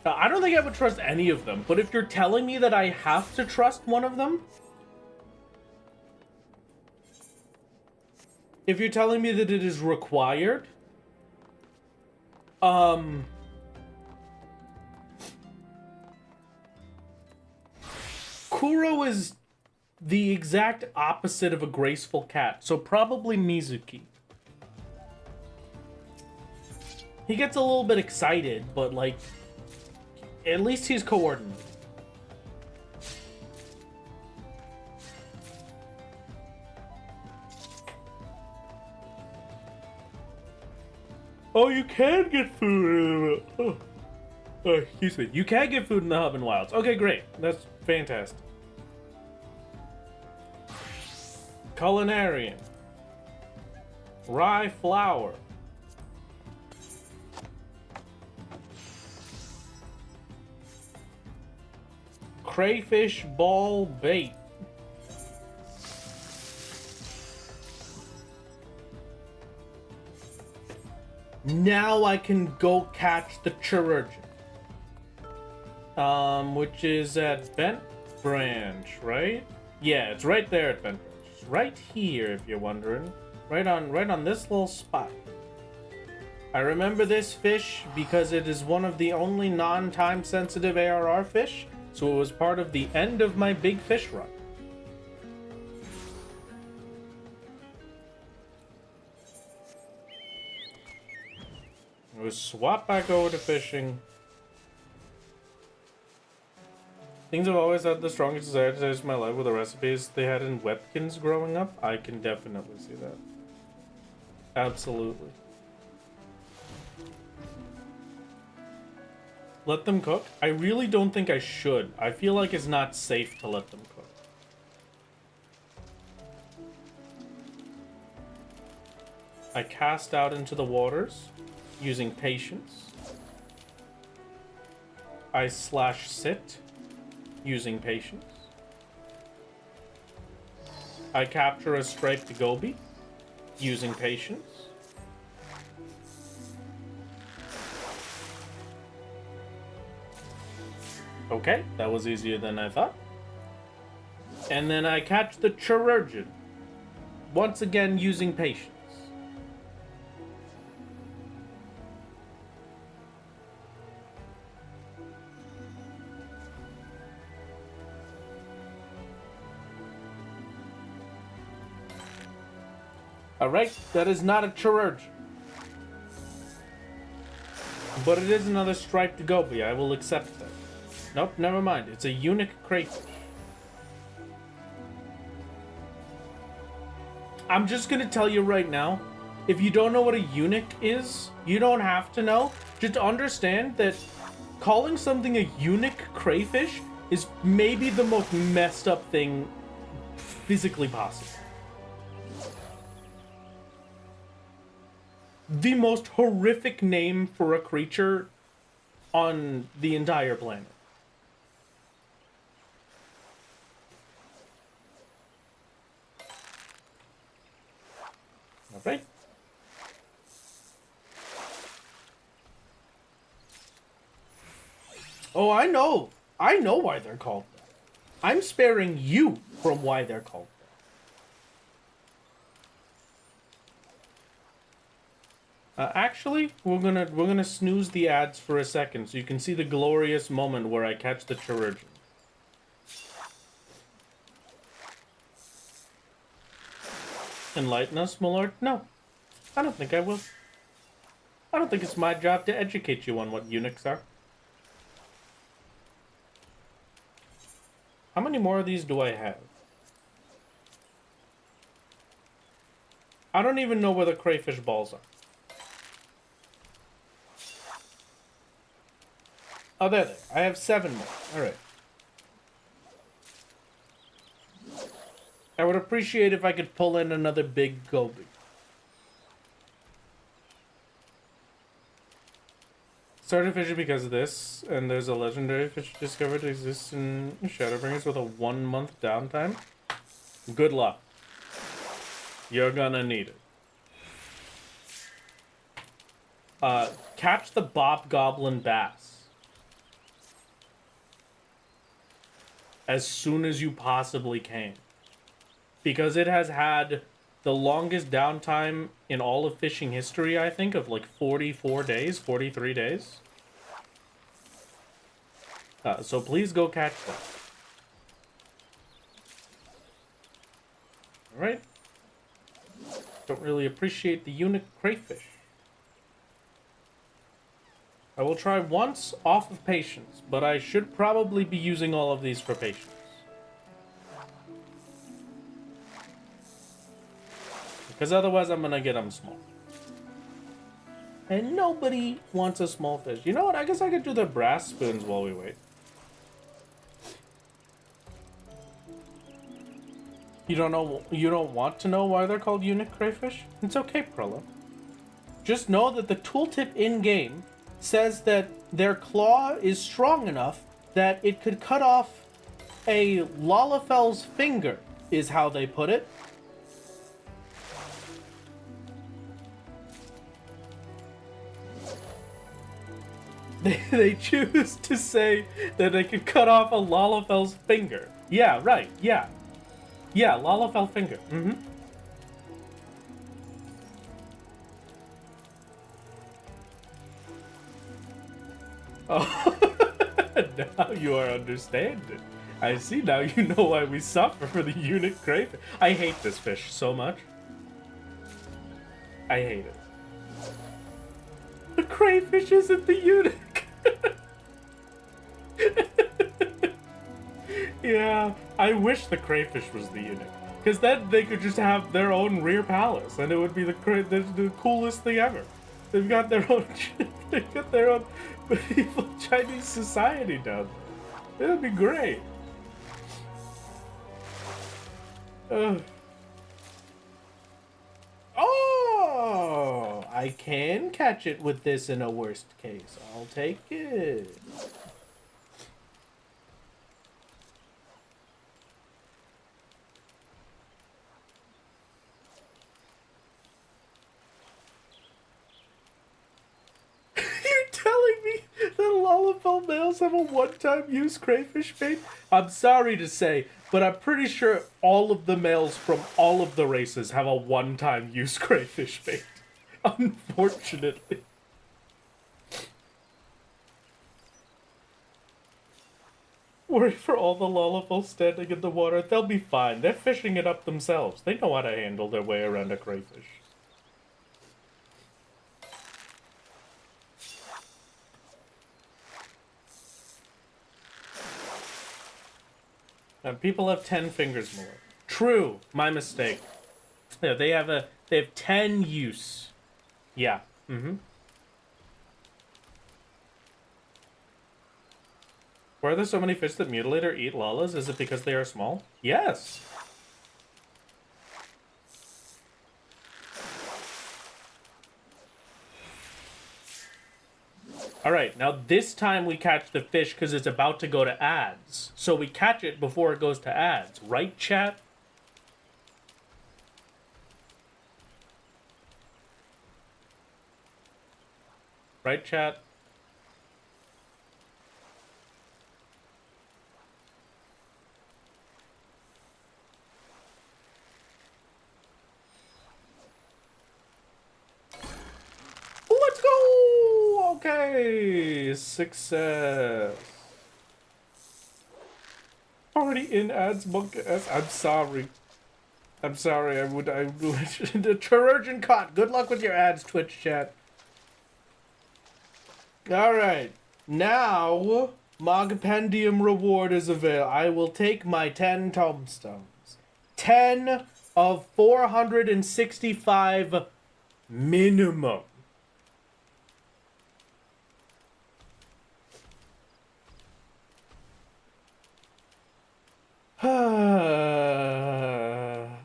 I don't think I would trust any of them, but if you're telling me that I have to trust one of them, if you're telling me that it is required, Kuro is the exact opposite of a graceful cat, so probably Mizuki. He gets a little bit excited, but like, at least he's coordinated. Oh, you can get food. Excuse me. You can get food in the Hub and Wilds. Okay, great. That's fantastic. Culinarian. Rye flour. Crayfish ball bait. Now I can go catch the Chirurgeon. Which is at Bent Branch, right? Yeah, it's right there at Bent Branch. It's right here, if you're wondering. Right on this little spot. I remember this fish because it is one of the only non-time sensitive ARR fish, so it was part of the end of my big fish run. We'll swap back over to fishing. Things I've always had the strongest desire to taste my life with the recipes they had in Webkins growing up. I can definitely see that. Absolutely. Let them cook? I really don't think I should. I feel like it's not safe to let them cook. I cast out into the waters using patience. I slash sit using patience. I capture a striped goby using patience. Okay, that was easier than I thought. And then I catch the Chirurgeon, once again using patience. Alright, that is not a Chirurgeon. But it is another striped goby. I will accept that. Nope, never mind. It's a eunuch crayfish. I'm just gonna tell you right now, if you don't know what a eunuch is, you don't have to know. Just understand that calling something a eunuch crayfish is maybe the most messed up thing physically possible. The most horrific name for a creature on the entire planet. Okay. Oh, I know. I know why they're called that. I'm sparing you from why they're called that. Actually, we're gonna snooze the ads for a second so you can see the glorious moment where I catch the chirurgeon. Enlighten us, my lord? No. I don't think I will. I don't think it's my job to educate you on what eunuchs are. How many more of these do I have? I don't even know where the crayfish balls are. Oh, there. I have 7 more. Alright. I would appreciate if I could pull in another big goby. Started fishing because of this, and there's a legendary fish discovered that exists in Shadowbringers with a 1-month downtime. Good luck. You're gonna need it. Catch the Bobgoblin bass as soon as you possibly can. Because it has had the longest downtime in all of fishing history, I think, of like 44 days, 43 days. So please go catch that. Alright. Don't really appreciate the eunuch crayfish. I will try once off of patience, but I should probably be using all of these for patience. Because otherwise I'm gonna get them small. And nobody wants a small fish. You know what? I guess I could do the brass spoons while we wait. You don't want to know why they're called eunuch crayfish? It's okay, Prella. Just know that the tooltip in-game says that their claw is strong enough that it could cut off a Lalafel's finger, is how they put it. They choose to say that they could cut off a Lalafel's finger. Yeah, right, yeah. Yeah, Lalafell finger. Mm-hmm. Oh, now you are understanding. I see, now you know why we suffer for the eunuch crayfish. I hate this fish so much. I hate it. The crayfish isn't the eunuch. Yeah, I wish the crayfish was the eunuch. Because then they could just have their own rear palace, and it would be the coolest thing ever. They've got their own medieval Chinese society down there. It'd be great. Oh, I can catch it with this in a worst case. I'll take it. Lalafell males have a one-time use crayfish bait? I'm sorry to say, but I'm pretty sure all of the males from all of the races have a one-time use crayfish bait. Unfortunately. Worry for all the Lalafells standing in the water. They'll be fine. They're fishing it up themselves. They know how to handle their way around a crayfish. People have 10 fingers more. True, my mistake. Yeah, they have 10 use. Yeah. Mm-hmm. Why are there so many fish that mutilate or eat llamas? Is it because they are small? Yes. Alright, now this time we catch the fish because it's about to go to ads. So we catch it before it goes to ads. Right, chat? Right, chat? Let's go! Okay, success. Already in ads, monk S. I'm sorry. I'm sorry, I would the Trojan caught. Good luck with your ads, Twitch chat. Alright. Now, Mogpendium reward is available. I will take my 10 tombstones. 10 of 465 minimum. A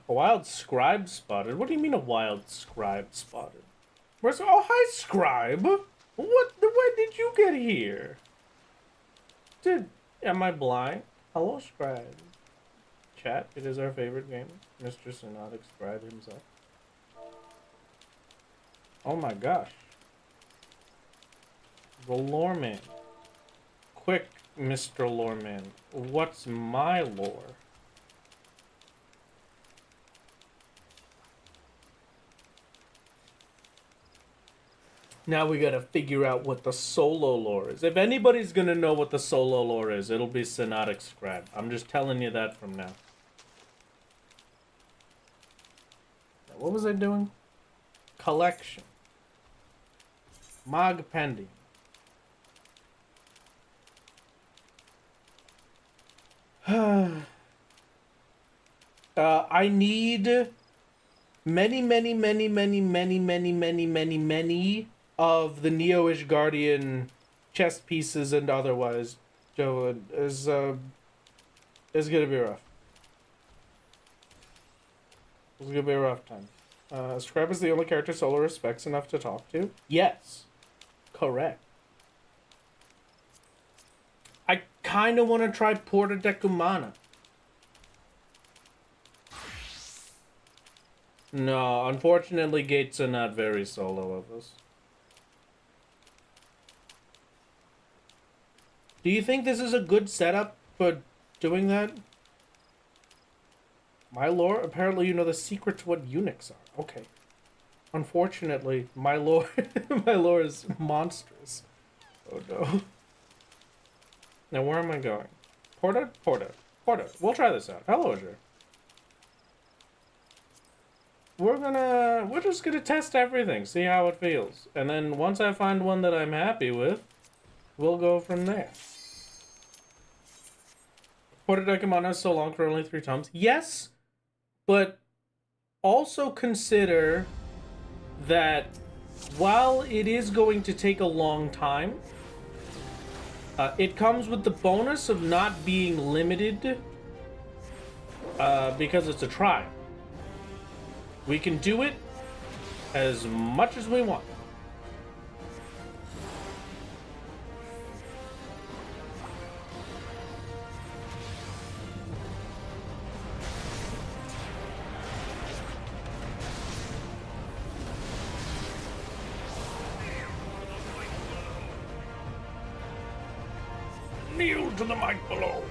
wild scribe spotted? What do you mean a wild scribe spotted? Where's... Oh, hi, scribe! What? When did you get here? Am I blind? Hello, scribe. Chat, it is our favorite game. Mr. Synotic Scribe himself. Oh my gosh. The Loreman. Quick, Mr. Loreman. What's my lore? Now we gotta figure out what the solo lore is. If anybody's gonna know what the solo lore is, it'll be Synotic Scribe. I'm just telling you that from now. What was I doing? Collection. Mogpendium. I need many of the Neo-ish Guardian chest pieces and otherwise. Joe is gonna be rough. It's gonna be a rough time. Scribe is the only character Solo respects enough to talk to? Yes. Correct. I kinda wanna try Porta Decumana. No, unfortunately gates are not very solo of us. Do you think this is a good setup for doing that? My lore? Apparently you know the secret to what eunuchs are. Okay. Unfortunately, my lore my lore is monstrous. Oh no. Now where am I going? Porta? We'll try this out. Hello, Azure. We're just gonna test everything, see how it feels. And then once I find one that I'm happy with, we'll go from there. Porta Decumana is so long for only 3 tomes. Yes, but also consider that while it is going to take a long time, it comes with the bonus of not being limited because it's a trial. We can do it as much as we want. Kneel to the mic below.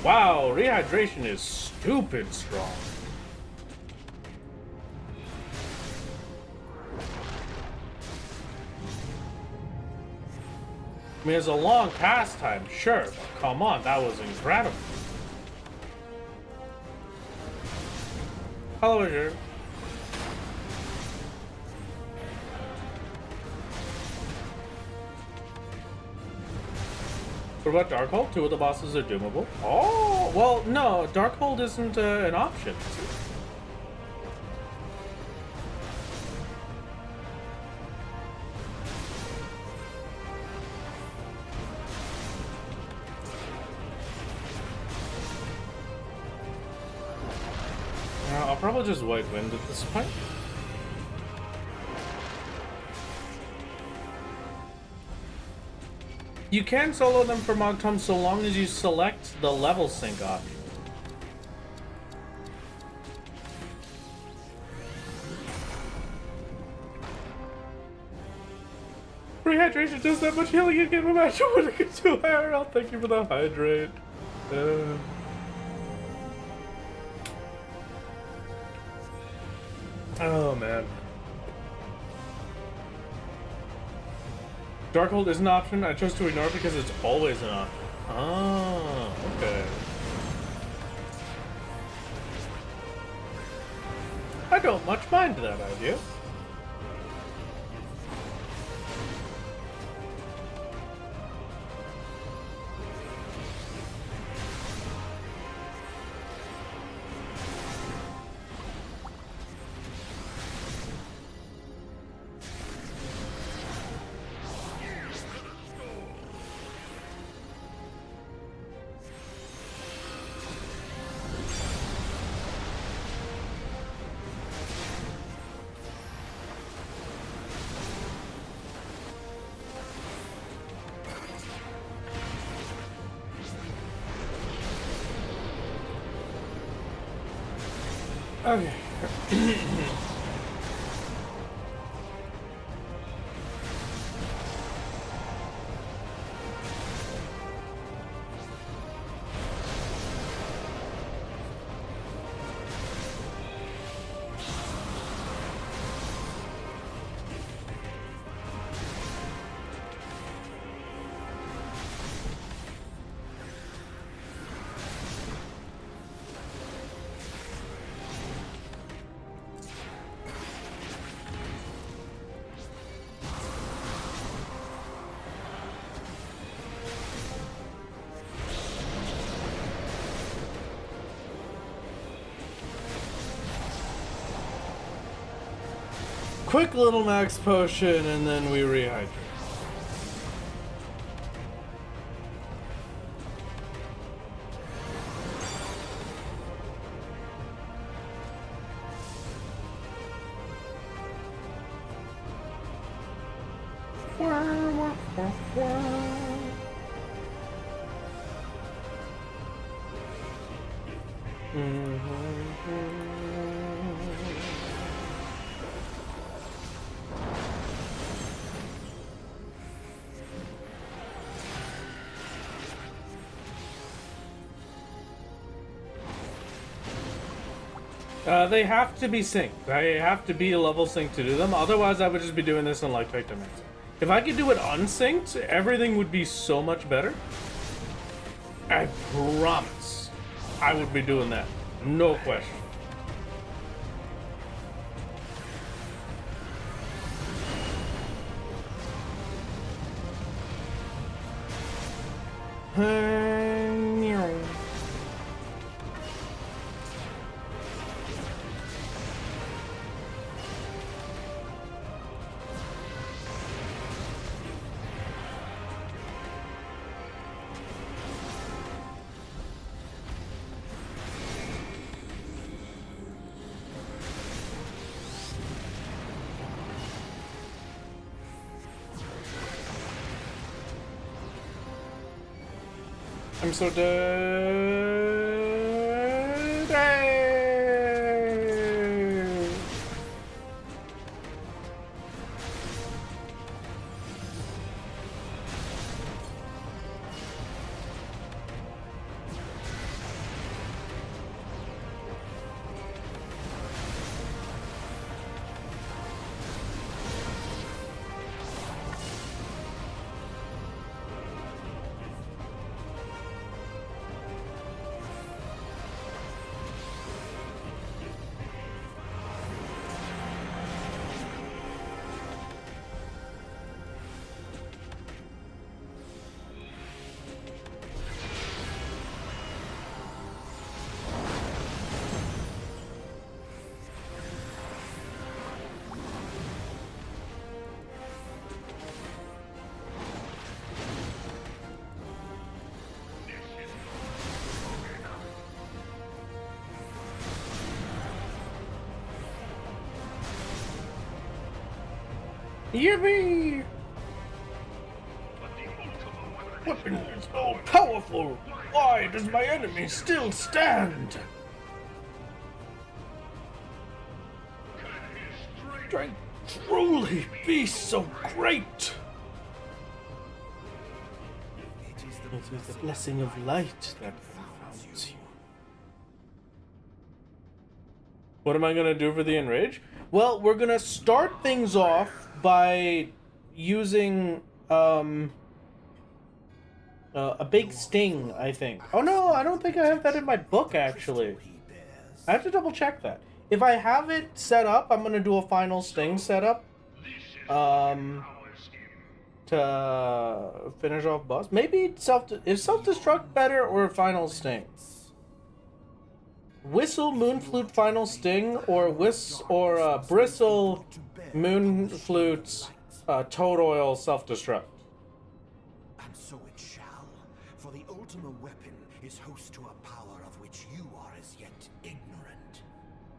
Wow, rehydration is stupid strong. I mean, it's a long pastime, sure, but come on, that was incredible. Hello, Azure. What about Darkhold? Two of the bosses are doomable. Oh, well, no, Darkhold isn't an option. I'll probably just White Wind at this point. You can solo them for Mogtom so long as you select the level sync option. Rehydration does that much healing in game. Imagine when it gets too higher. I'll thank you for the hydrate. Oh man. Darkhold is an option. I chose to ignore it because it's always an option. Oh, okay. I don't much mind that idea. Okay. Quick little max potion and then we rehydrate. They have to be synced. They have to be a level sync to do them. Otherwise, I would just be doing this in like Tight Dimensions. If I could do it unsynced, everything would be so much better. I promise I would be doing that. No question. I'm so dead. Hey! Yippee! Weapon is all powerful. Why does my enemy still stand? Strength truly be so great. It is the blessing of light that confounds you. What am I gonna do for the enrage? Well, we're gonna start things off by using a big sting, I think. Oh no, I don't think I have that in my book actually. I have to double check that. If I have it set up, I'm gonna do a final sting setup. To finish off boss. Maybe is self-destruct better or final sting? Whistle, moon flute, final sting, or bristle, moon flutes, toad oil, self-destruct. And so it shall, for the ultimate weapon is host to a power of which you are as yet ignorant.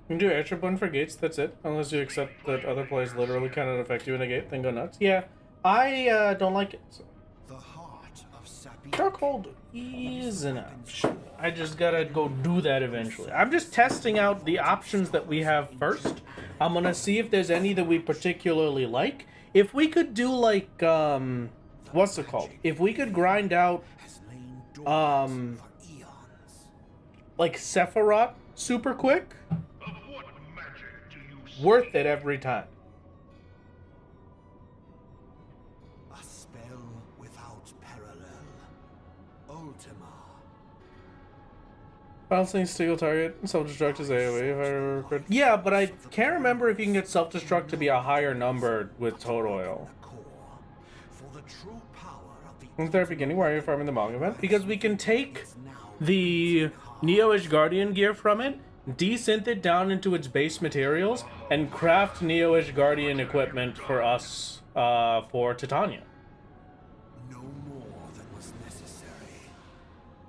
You can do extra button for gates, that's it. Unless you accept that other plays literally cannot affect you in a gate, then go nuts. Yeah, I don't like it. So. The heart of Sabi. Darkhold is an option. I just gotta go do that eventually. I'm just testing out the options that we have first. I'm gonna see if there's any that we particularly like. If we could do like, what's it called? If we could grind out, like Sephiroth super quick, worth it every time. A spell without parallel. Ultima. Balancing single target, self-destruct is AoE if I remember. Yeah, but I can't remember if you can get self-destruct to be a higher number with toad oil. From the very beginning, why are you farming the Mong event? Because we can take the Neo-ish Guardian gear from it, desynth it down into its base materials, and craft Neo-ish Guardian equipment for us for Titania. No more than was necessary.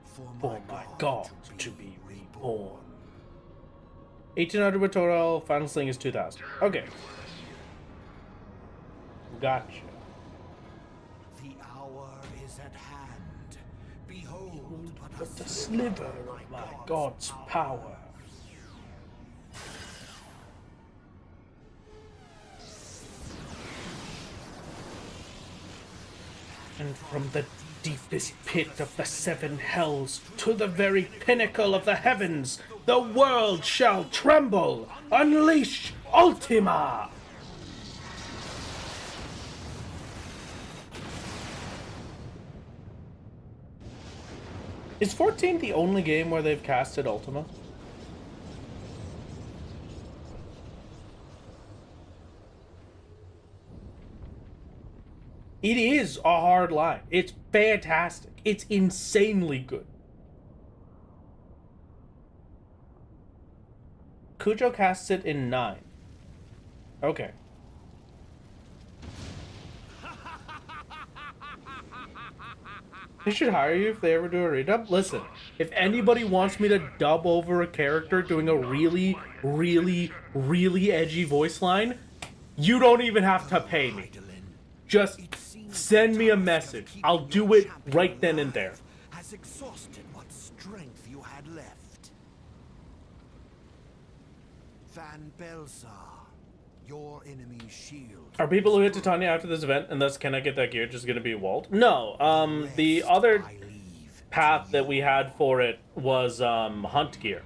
For my God to be reborn. 1800 with total, final sling is 2000. Okay. Gotcha. The hour is at hand. Behold, But the sliver of my God's power. And from the deepest pit of the seven hells to the very pinnacle of the heavens, the world shall tremble. Unleash Ultima! Is 14 the only game where they've casted Ultima? It is a hard line. It's fantastic. It's insanely good. Cujo casts it in 9. Okay. They should hire you if they ever do a redub. Listen, if anybody wants me to dub over a character doing a really, really, really edgy voice line, you don't even have to pay me. Just send me a message. I'll do it right then and there. has exhausted what strength you had left. Van Belsar, your enemy's shield. Are people who hit Titania after this event, and thus can I get that gear, just gonna be walled? No, the other path that we had for it was hunt gear.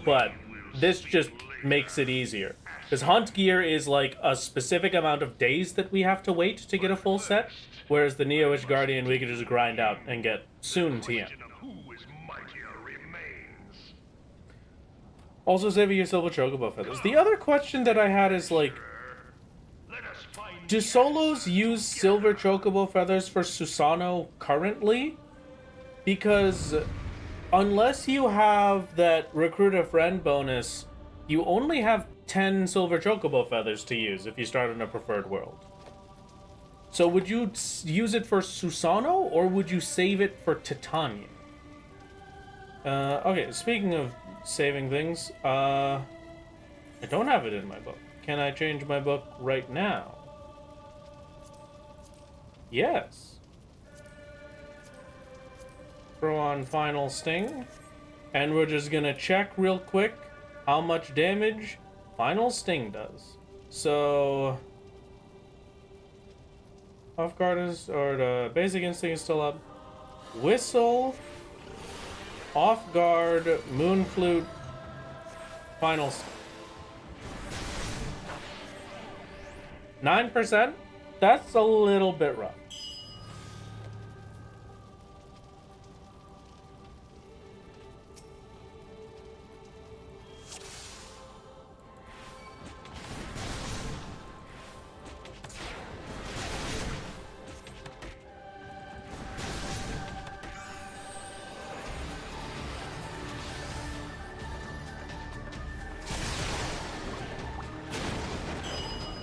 But this just makes it easier. Because hunt gear is like a specific amount of days that we have to wait to get a full set, whereas the Neo-ish Guardian we can just grind out and get soon TM. Also saving your silver chocobo feathers. The other question that I had is like, do solos use silver chocobo feathers for Susano currently? Because unless you have that recruit a friend bonus, you only have 10 silver chocobo feathers to use if you start in a preferred world. So would you use it for Susano or would you save it for Titania? Okay, speaking of saving things, I don't have it in my book. Can I change my book right now? Yes. Throw on final sting. And we're just gonna check real quick how much damage final sting does. So off guard is, or the basic instinct is still up. Whistle, off guard, moon flute, final sting. 9%? That's a little bit rough.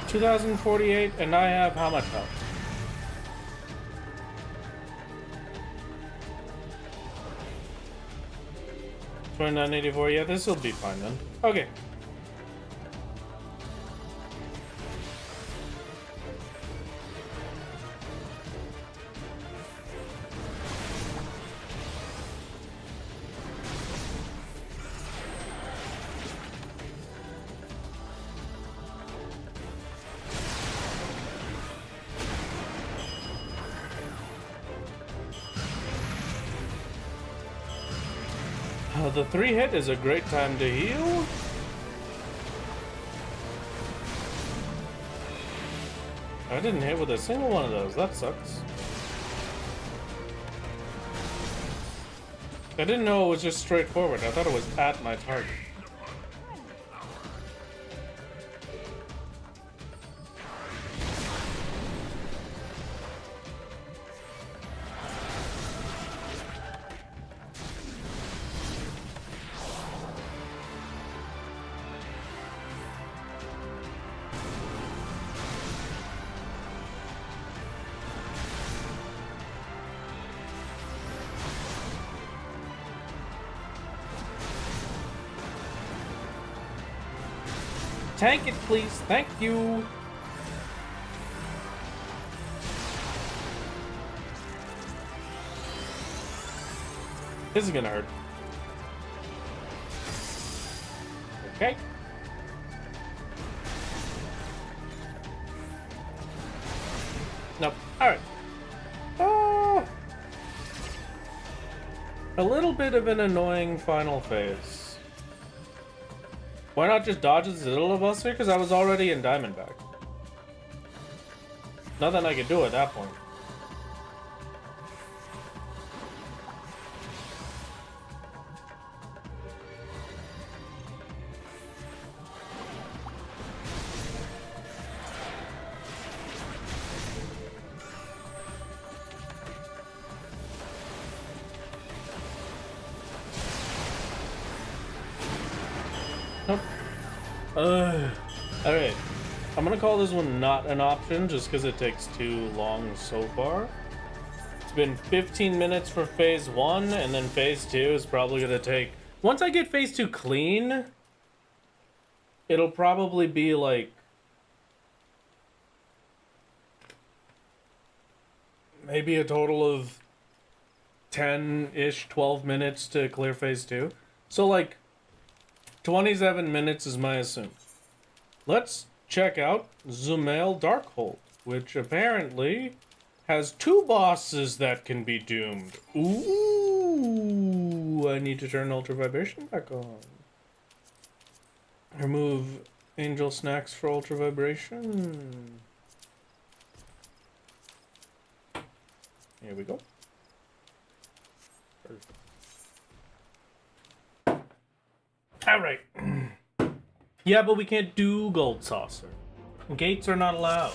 $2,048, and I have how much health? $29.84. Yeah, this will be fine then. Okay. The 3 hit is a great time to heal. I didn't hit with a single one of those. That sucks. I didn't know it was just straightforward. I thought it was at my target. Tank it, please. Thank you. This is gonna hurt. Okay. Nope. Alright. A little bit of an annoying final phase. Why not just dodge the Citadel Buster? Because I was already in Diamondback. Nothing I could do at that point. Alright. I'm gonna call this one not an option just because it takes too long so far. It's been 15 minutes for phase 1, and then phase 2 is probably gonna take... Once I get phase 2 clean, it'll probably be like... maybe a total of 10-ish, 12 minutes to clear phase 2. So like... 27 minutes is my assume. Let's check out Zumail Darkhold, which apparently has 2 bosses that can be doomed. Ooh, I need to turn Ultra Vibration back on. Remove Angel Snacks for Ultra Vibration. Here we go. Perfect. Alright. Yeah, but we can't do Gold Saucer. Gates are not allowed.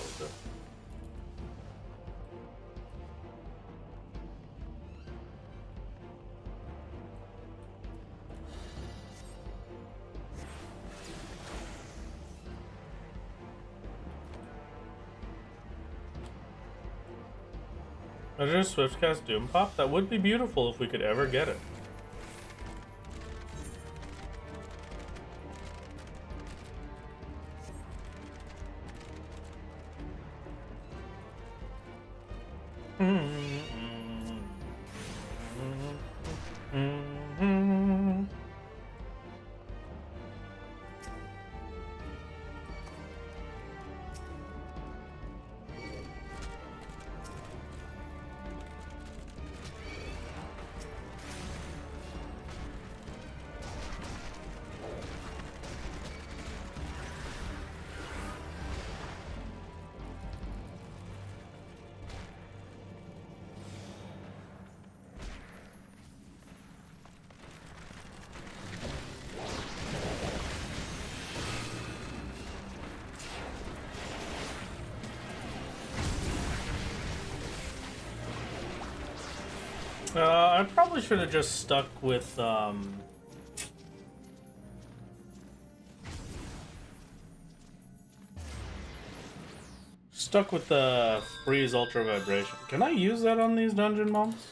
Is there a Swiftcast Doom Pop? That would be beautiful if we could ever get it. I probably should have just stuck with the freeze ultra vibration. Can I use that on these dungeon mobs?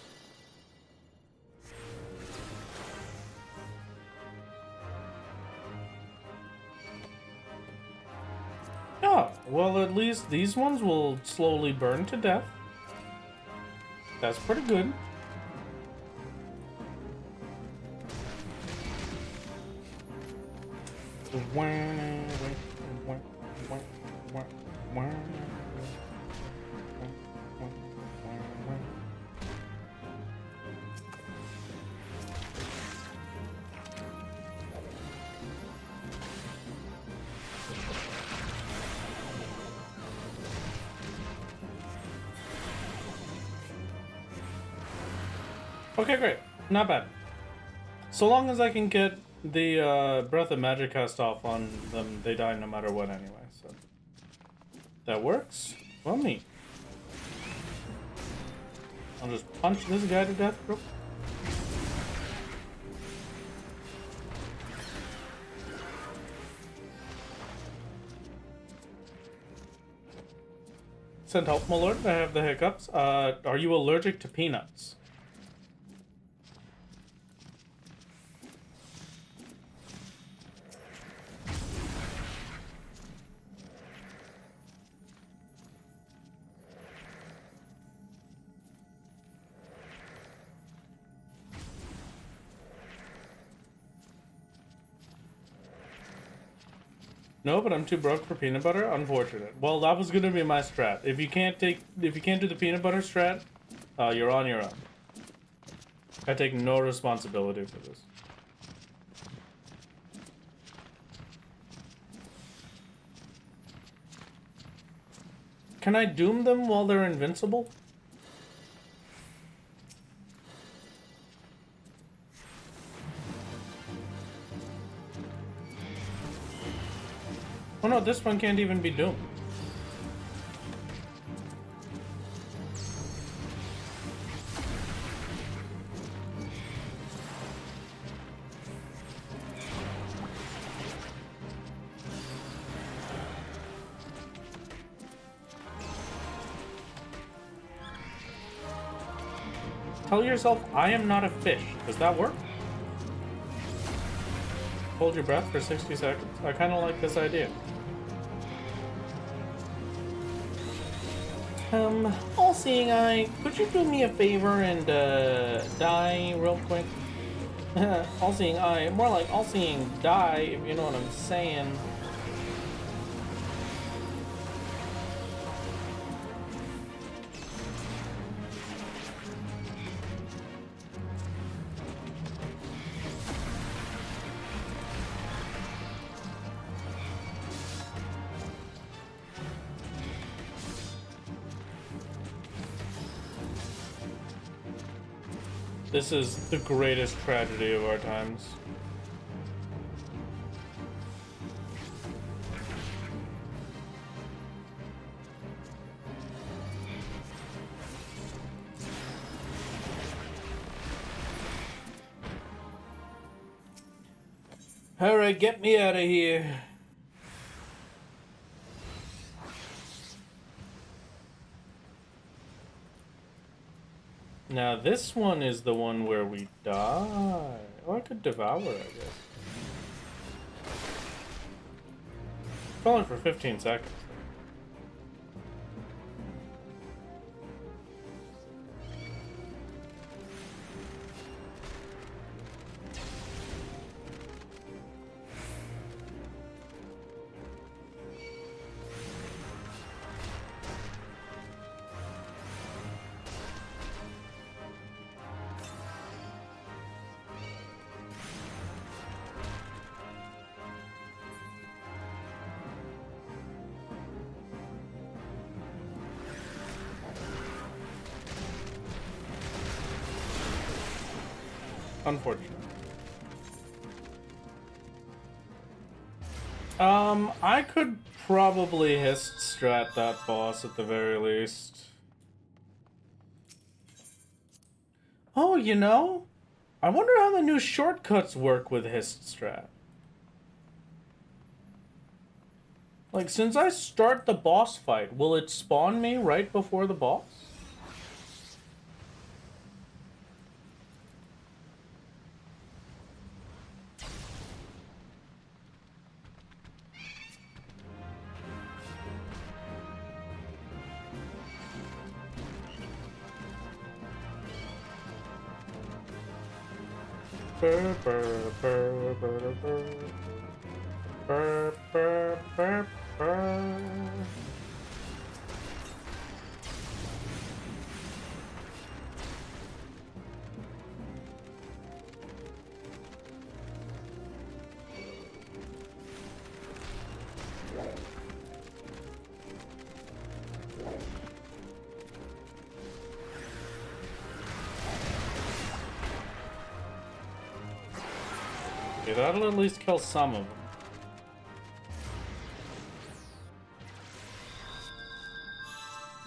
Yeah, well, at least these ones will slowly burn to death. That's pretty good. Okay, great. Not bad. So long as I can get the Breath of Magic cast off on them, they die no matter what anyway, so... That works? Well, neat. I'll just punch this guy to death, bro. Send help alert, I have the hiccups. Are you allergic to peanuts? No, but I'm too broke for peanut butter. Unfortunate. Well, that was gonna be my strat. If you can't do the peanut butter strat, you're on your own. I take no responsibility for this. Can I doom them while they're invincible? Oh no, this one can't even be doomed. Tell yourself, I am not a fish. Does that work? Hold your breath for 60 seconds. I kind of like this idea. All-seeing eye, could you do me a favor and die real quick? All-seeing eye, more like all-seeing die, if you know what I'm saying. This is the greatest tragedy of our times. Alright, get me out of here. Now this one is the one where we die. Oh, I could devour, I guess. Only for 15 seconds. Unfortunate. I could probably hist strat that boss at the very least. Oh, you know, I wonder how the new shortcuts work with hist strat. Like, since I start the boss fight, will it spawn me right before the boss? Burr, burr, burr, burr, burr. Burr, burr, burr, burr. Okay, that'll at least kill some of them.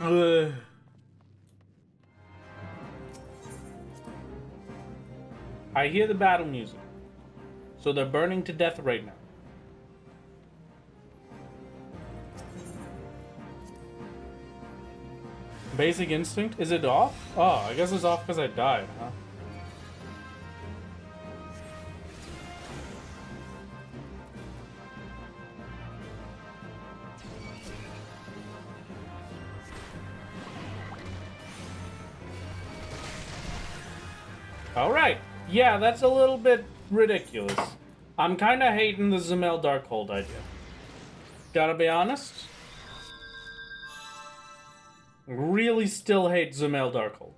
Ugh. I hear the battle music. So they're burning to death right now. Basic instinct? Is it off? Oh, I guess it's off because I died, huh? Alright, yeah, that's a little bit ridiculous. I'm kind of hating the Zemel Darkhold idea. Gotta be honest. Really still hate Zemel Darkhold.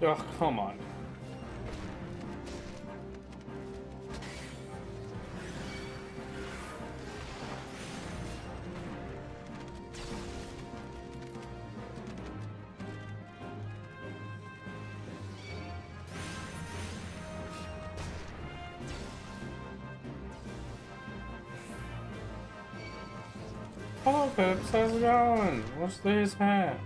Oh, come on. Hello, Pips. How's it going? What's these hats?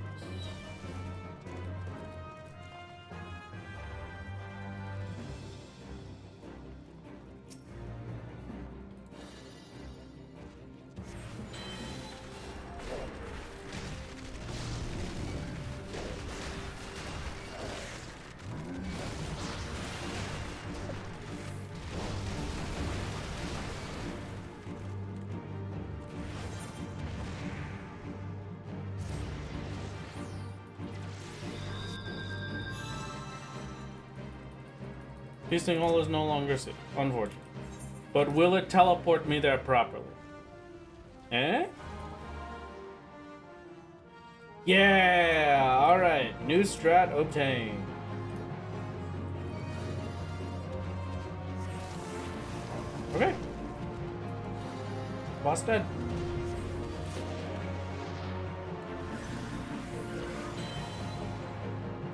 Feasting hole is no longer safe, unfortunately. But will it teleport me there properly? Eh? Yeah! Alright, new strat obtained. Okay. Boss dead.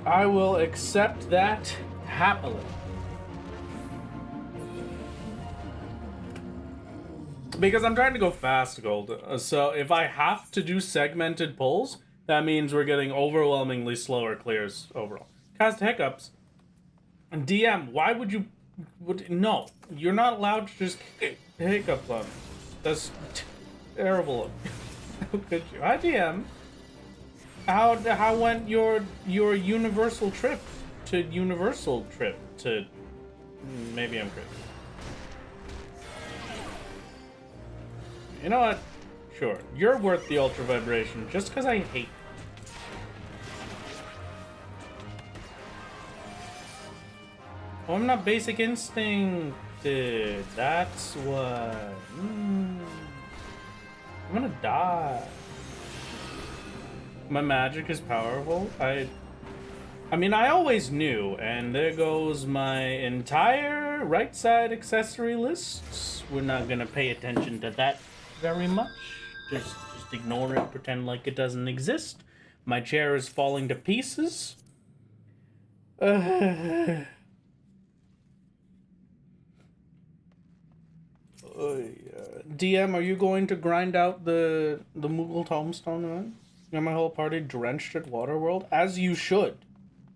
I will accept that happily. Because I'm trying to go fast, Gold. So if I have to do segmented pulls, that means we're getting overwhelmingly slower clears overall. Cast hiccups. DM, why would you... no, you're not allowed to just hiccups on. That's terrible. How could you? Hi, DM. How went your Universal trip to Universal trip to... maybe I'm crazy. You know what? Sure. You're worth the ultra vibration just because I hate Oh, I'm not basic instinct. That's what. I'm gonna die. My magic is powerful. I mean, I always knew, and there goes my entire right side accessory list. We're not gonna pay attention to that very much. Just ignore it, pretend like it doesn't exist. My chair is falling to pieces. DM, are you going to grind out the Moogle Tombstone run? You got my whole party drenched at Waterworld? As you should.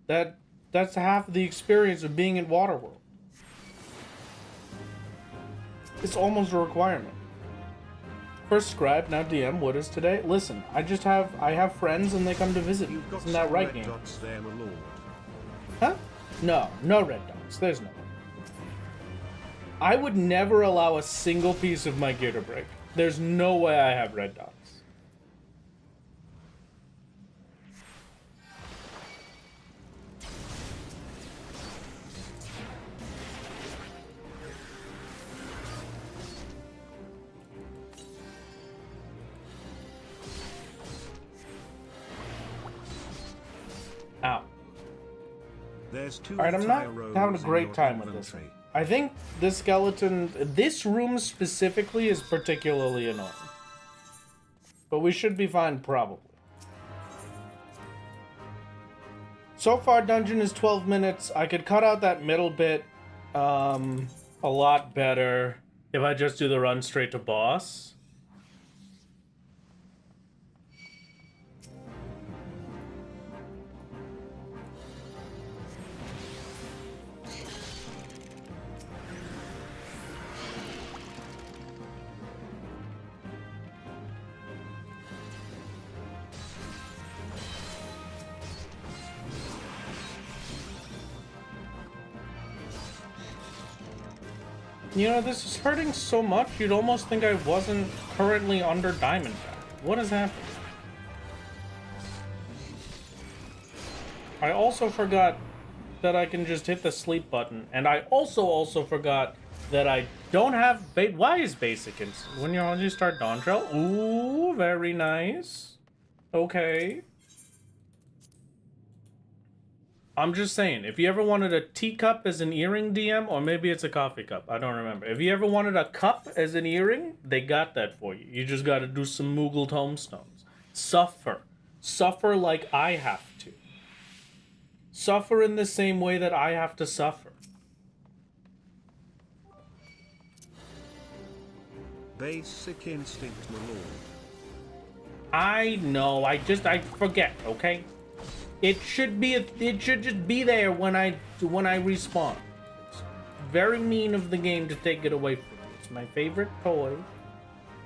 That's half the experience of being in Waterworld. It's almost a requirement. First scribe, now DM, what is today? Listen, I have friends and they come to visit. Isn't that right, game? There, my lord. Huh? No red dots. There's no. I would never allow a single piece of my gear to break. There's no way I have red dots. Ow. There's two Alright, I'm not entire having a rows great in time your with this. inventory. I think this skeleton, this room specifically, is particularly annoying. But we should be fine, probably. So far, dungeon is 12 minutes. I could cut out that middle bit a lot better if I just do the run straight to boss. You know, this is hurting so much, you'd almost think I wasn't currently under Diamond Back. What has happened? I also forgot that I can just hit the sleep button, and I also forgot that I don't have why is basic instant? When you start Dawn Trail? Ooh, very nice. Okay. I'm just saying, if you ever wanted a teacup as an earring, DM, or maybe it's a coffee cup, I don't remember. If you ever wanted a cup as an earring, they got that for you. You just gotta do some Moogle tombstones. Suffer. Suffer like I have to. Suffer in the same way that I have to suffer. Basic instinct, my lord. I know, I forget, okay? It should just be there when I respawn. It's very mean of the game to take it away from me. It's my favorite toy,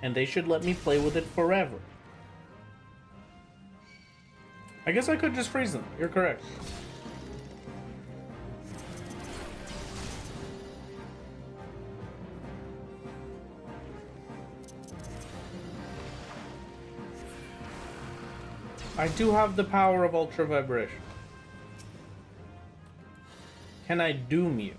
and they should let me play with it forever. I guess I could just freeze them. You're correct. I do have the power of Ultra Vibration. Can I doom you?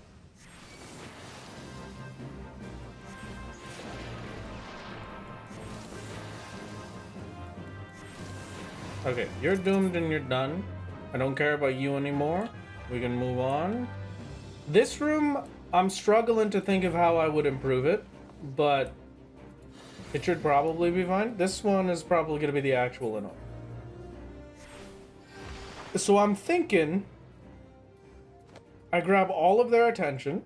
Okay, you're doomed and you're done. I don't care about you anymore. We can move on. This room, I'm struggling to think of how I would improve it, but it should probably be fine. This one is probably going to be the actual annoying. So I'm thinking I grab all of their attention,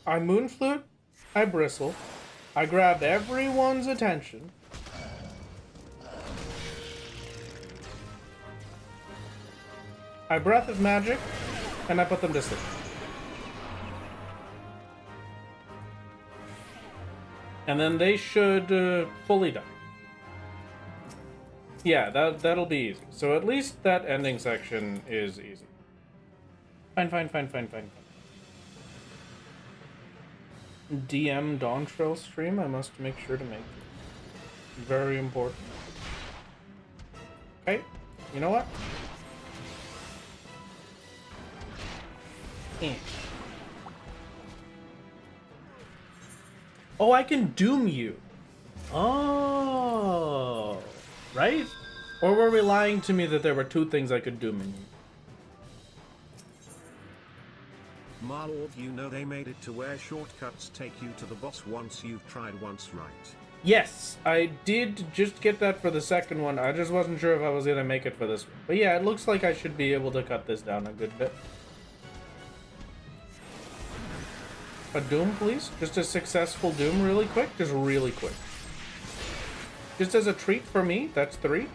I moon flute, I bristle, I grab everyone's attention, I breath of magic, and I put them to sleep. And then they should fully die. Yeah, that'll be easy. So at least that ending section is easy. Fine. DM Dawn Trail stream, I must make sure to make it. Very important. Okay, you know what? Oh, I can doom you. Oh, right? Or were we lying to me that there were two things I could doom in you? My lord, you know they made it to where shortcuts take you to the boss once you've tried once, right? Yes, I did just get that for the second one. I just wasn't sure if I was gonna make it for this one. But yeah, it looks like I should be able to cut this down a good bit. A doom, please? Just a successful doom really quick? Just really quick. Just as a treat for me, that's 3.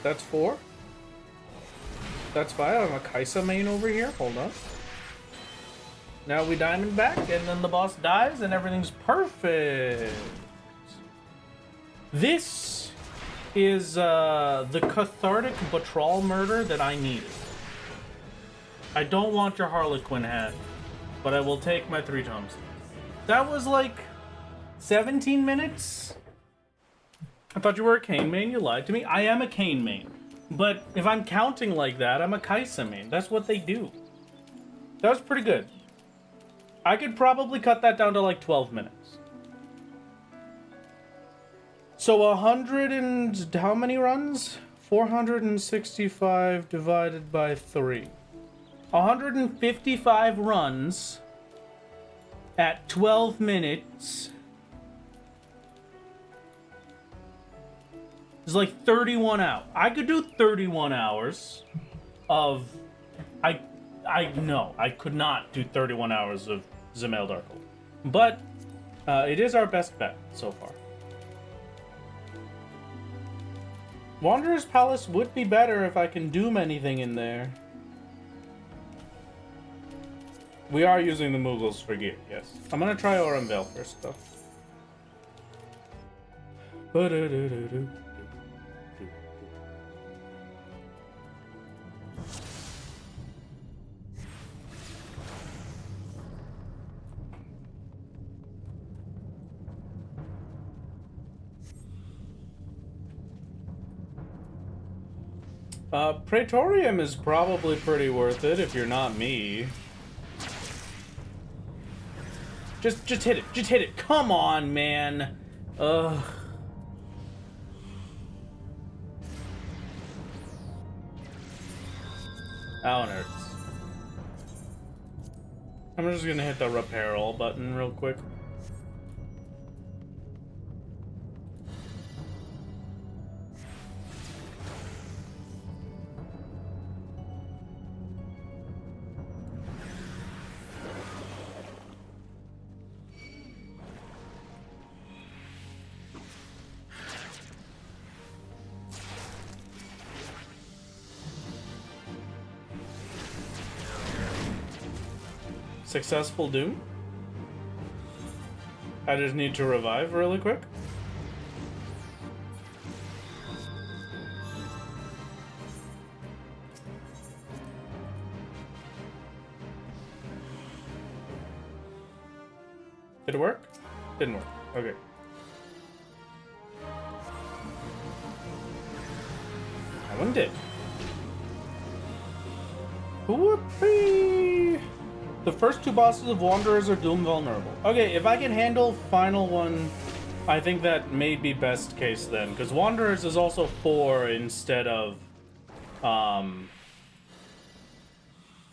That's 4. That's 5. I'm a Kaisa main over here. Hold on. Now we diamond back, and then the boss dies, and everything's perfect. This is the cathartic Batrawl murder that I needed. I don't want your Harlequin hat, but I will take my 3 tomes. That was like 17 minutes? I thought you were a Kain main, you lied to me. I am a Kain main, but if I'm counting like that, I'm a Kaisa main. That's what they do. That was pretty good. I could probably cut that down to like 12 minutes. So 100 and how many runs? 465 divided by 3. 155 runs at 12 minutes. It's like 31 hours. I could do 31 hours of... No, I could not do 31 hours of Zemail Darkhold. But it is our best bet so far. Wanderer's Palace would be better if I can doom anything in there. We are using the Mughals for gear, yes. I'm gonna try Aurum Vale first, though. Praetorium is probably pretty worth it if you're not me. Just hit it. Just hit it. Come on, man. Ugh. That one hurts. I'm just gonna hit the repair all button real quick. Successful doom. I just need to revive really quick. Did it work? Didn't work. Okay. That one did. Whoopee! The first 2 bosses of Wanderers are Doom vulnerable. Okay, if I can handle final one, I think that may be best case then, because Wanderers is also 4 instead of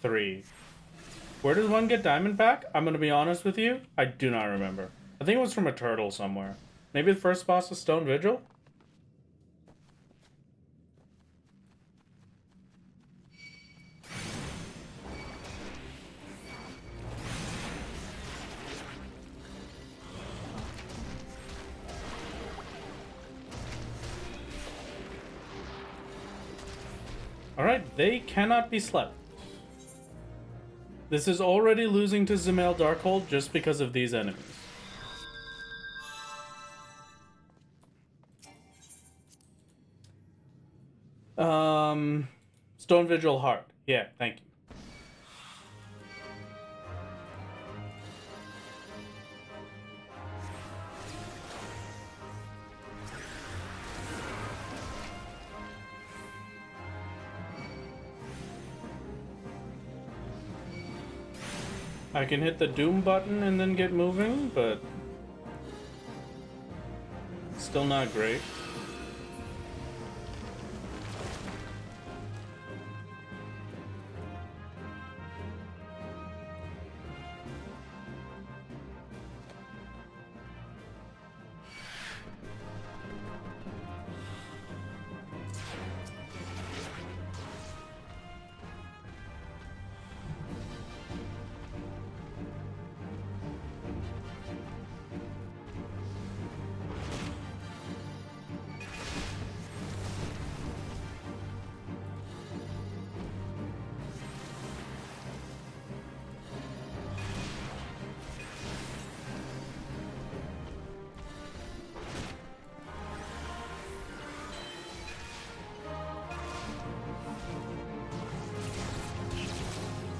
3. Where does one get diamond back? I'm gonna be honest with you, I do not remember. I think it was from a turtle somewhere. Maybe the first boss was Stone Vigil? Alright, they cannot be slept. This is already losing to Zemail Darkhold just because of these enemies. Stone Vigil Heart. Yeah, thank you. I can hit the Doom button and then get moving, but still not great.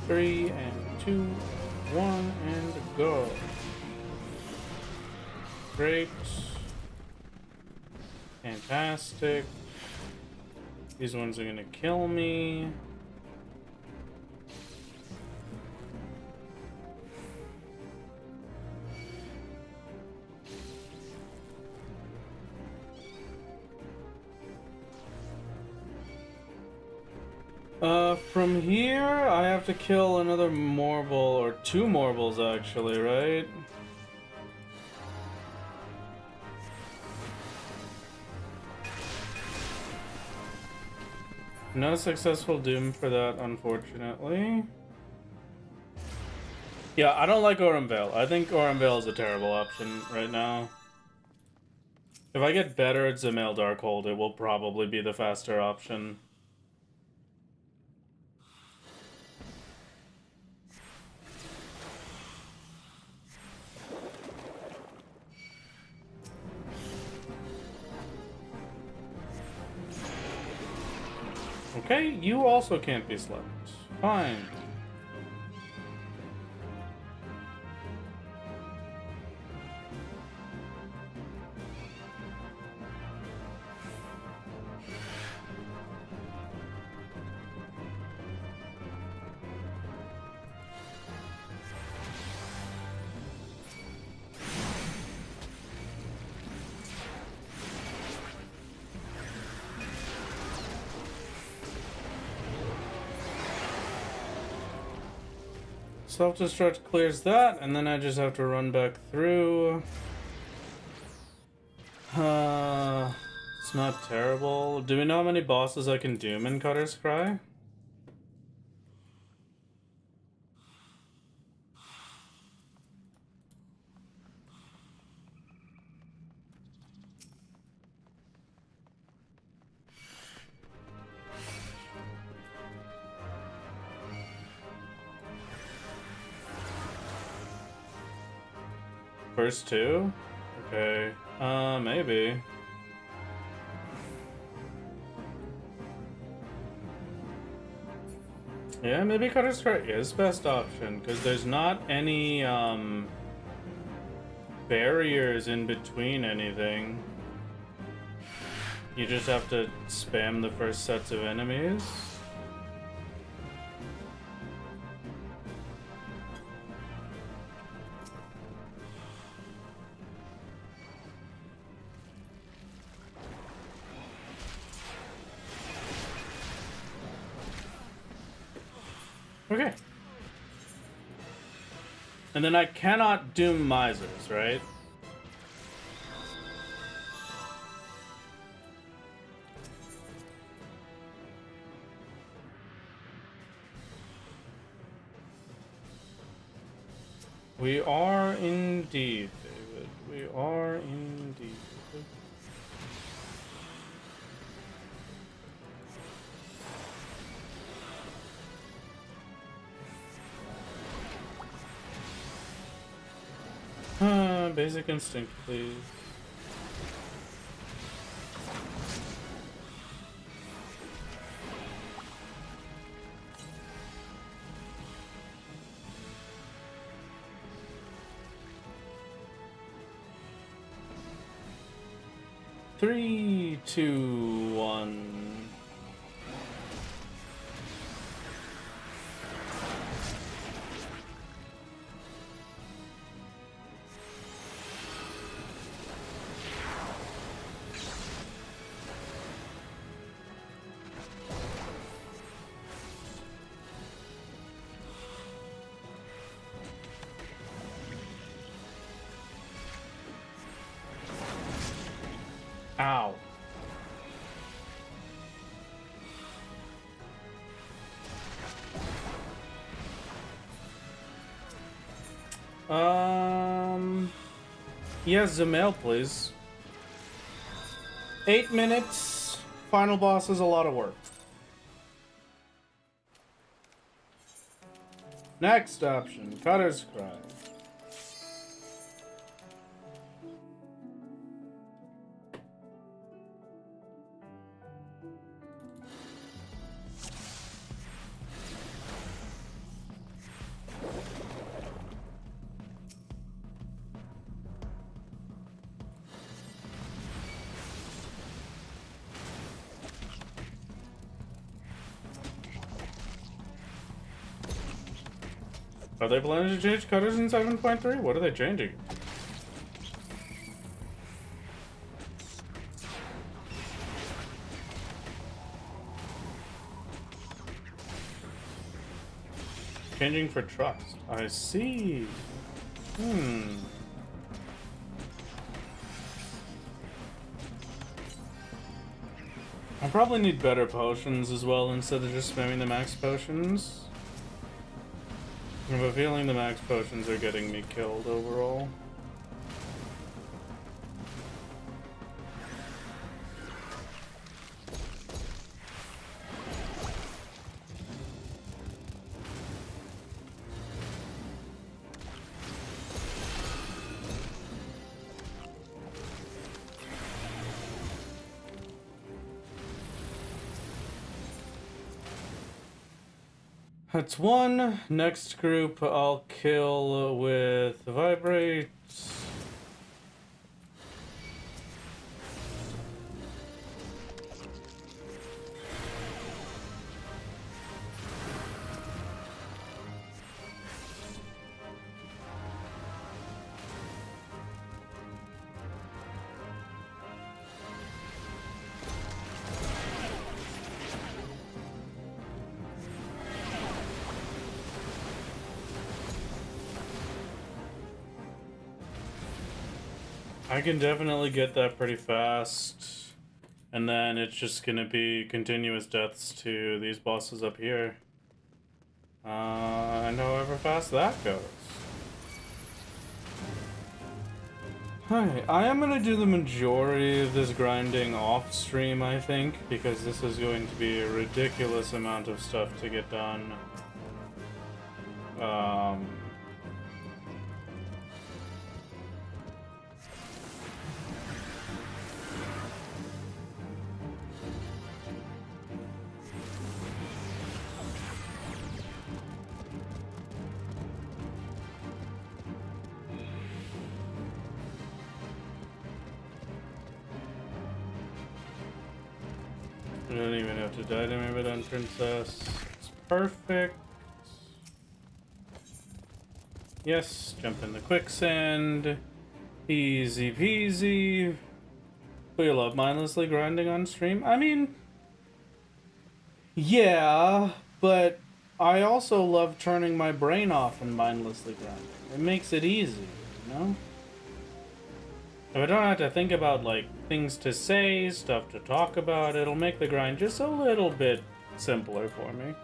Three and 2, 1, and go. Great. Fantastic. These ones are gonna kill me. From here, I have to kill another Morble, or 2 Morbles actually, right? No successful Doom for that, unfortunately. Yeah, I don't like Aurum Vale. I think Aurum Vale is a terrible option right now. If I get better at Zemail Darkhold, it will probably be the faster option. Okay, you also can't be slept. Fine. Self-destruct clears that, and then I just have to run back through. It's not terrible. Do we know how many bosses I can doom in Cutter's Cry? First 2? Okay. Maybe. Yeah, maybe Cutter's Cry is best option, because there's not any, barriers in between anything. You just have to spam the first sets of enemies. Okay. And then I cannot doom misers, right? We are indeed, David. We are indeed. Basic instinct, please. Three, 2, 1. Ow. Yes, Zamail, please. 8 minutes. Final boss is a lot of work. Next option, Cutter's Cry. Are they planning to change cutters in 7.3? What are they changing? Changing for trust. I see. I probably need better potions as well instead of just spamming the max potions. I have a feeling the max potions are getting me killed overall. That's one. Next group I'll kill with Vibrate. I can definitely get that pretty fast. And then it's just gonna be continuous deaths to these bosses up here. And however fast that goes. Alright, I am gonna do the majority of this grinding off stream, I think, because this is going to be a ridiculous amount of stuff to get done. You don't even have to die to me, but then princess. It's perfect. Yes, jump in the quicksand. Easy peasy. But you love mindlessly grinding on stream? I mean, yeah, but I also love turning my brain off and mindlessly grinding. It makes it easy, you know? If I don't have to think about, like, things to say, stuff to talk about, it'll make the grind just a little bit simpler for me.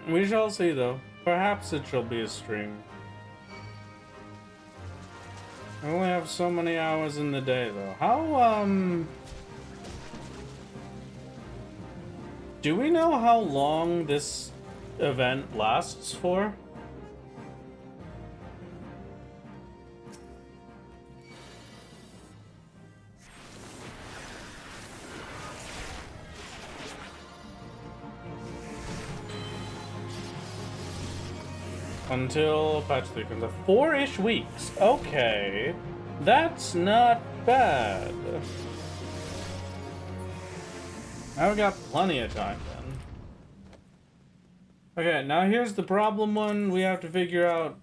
We shall see, though. Perhaps it shall be a stream. I only have so many hours in the day, though. How, do we know how long this event lasts for? Until patch 3 comes out. 4-ish weeks. Okay. That's not bad. Now we got plenty of time then. Okay, now here's the problem one. We have to figure out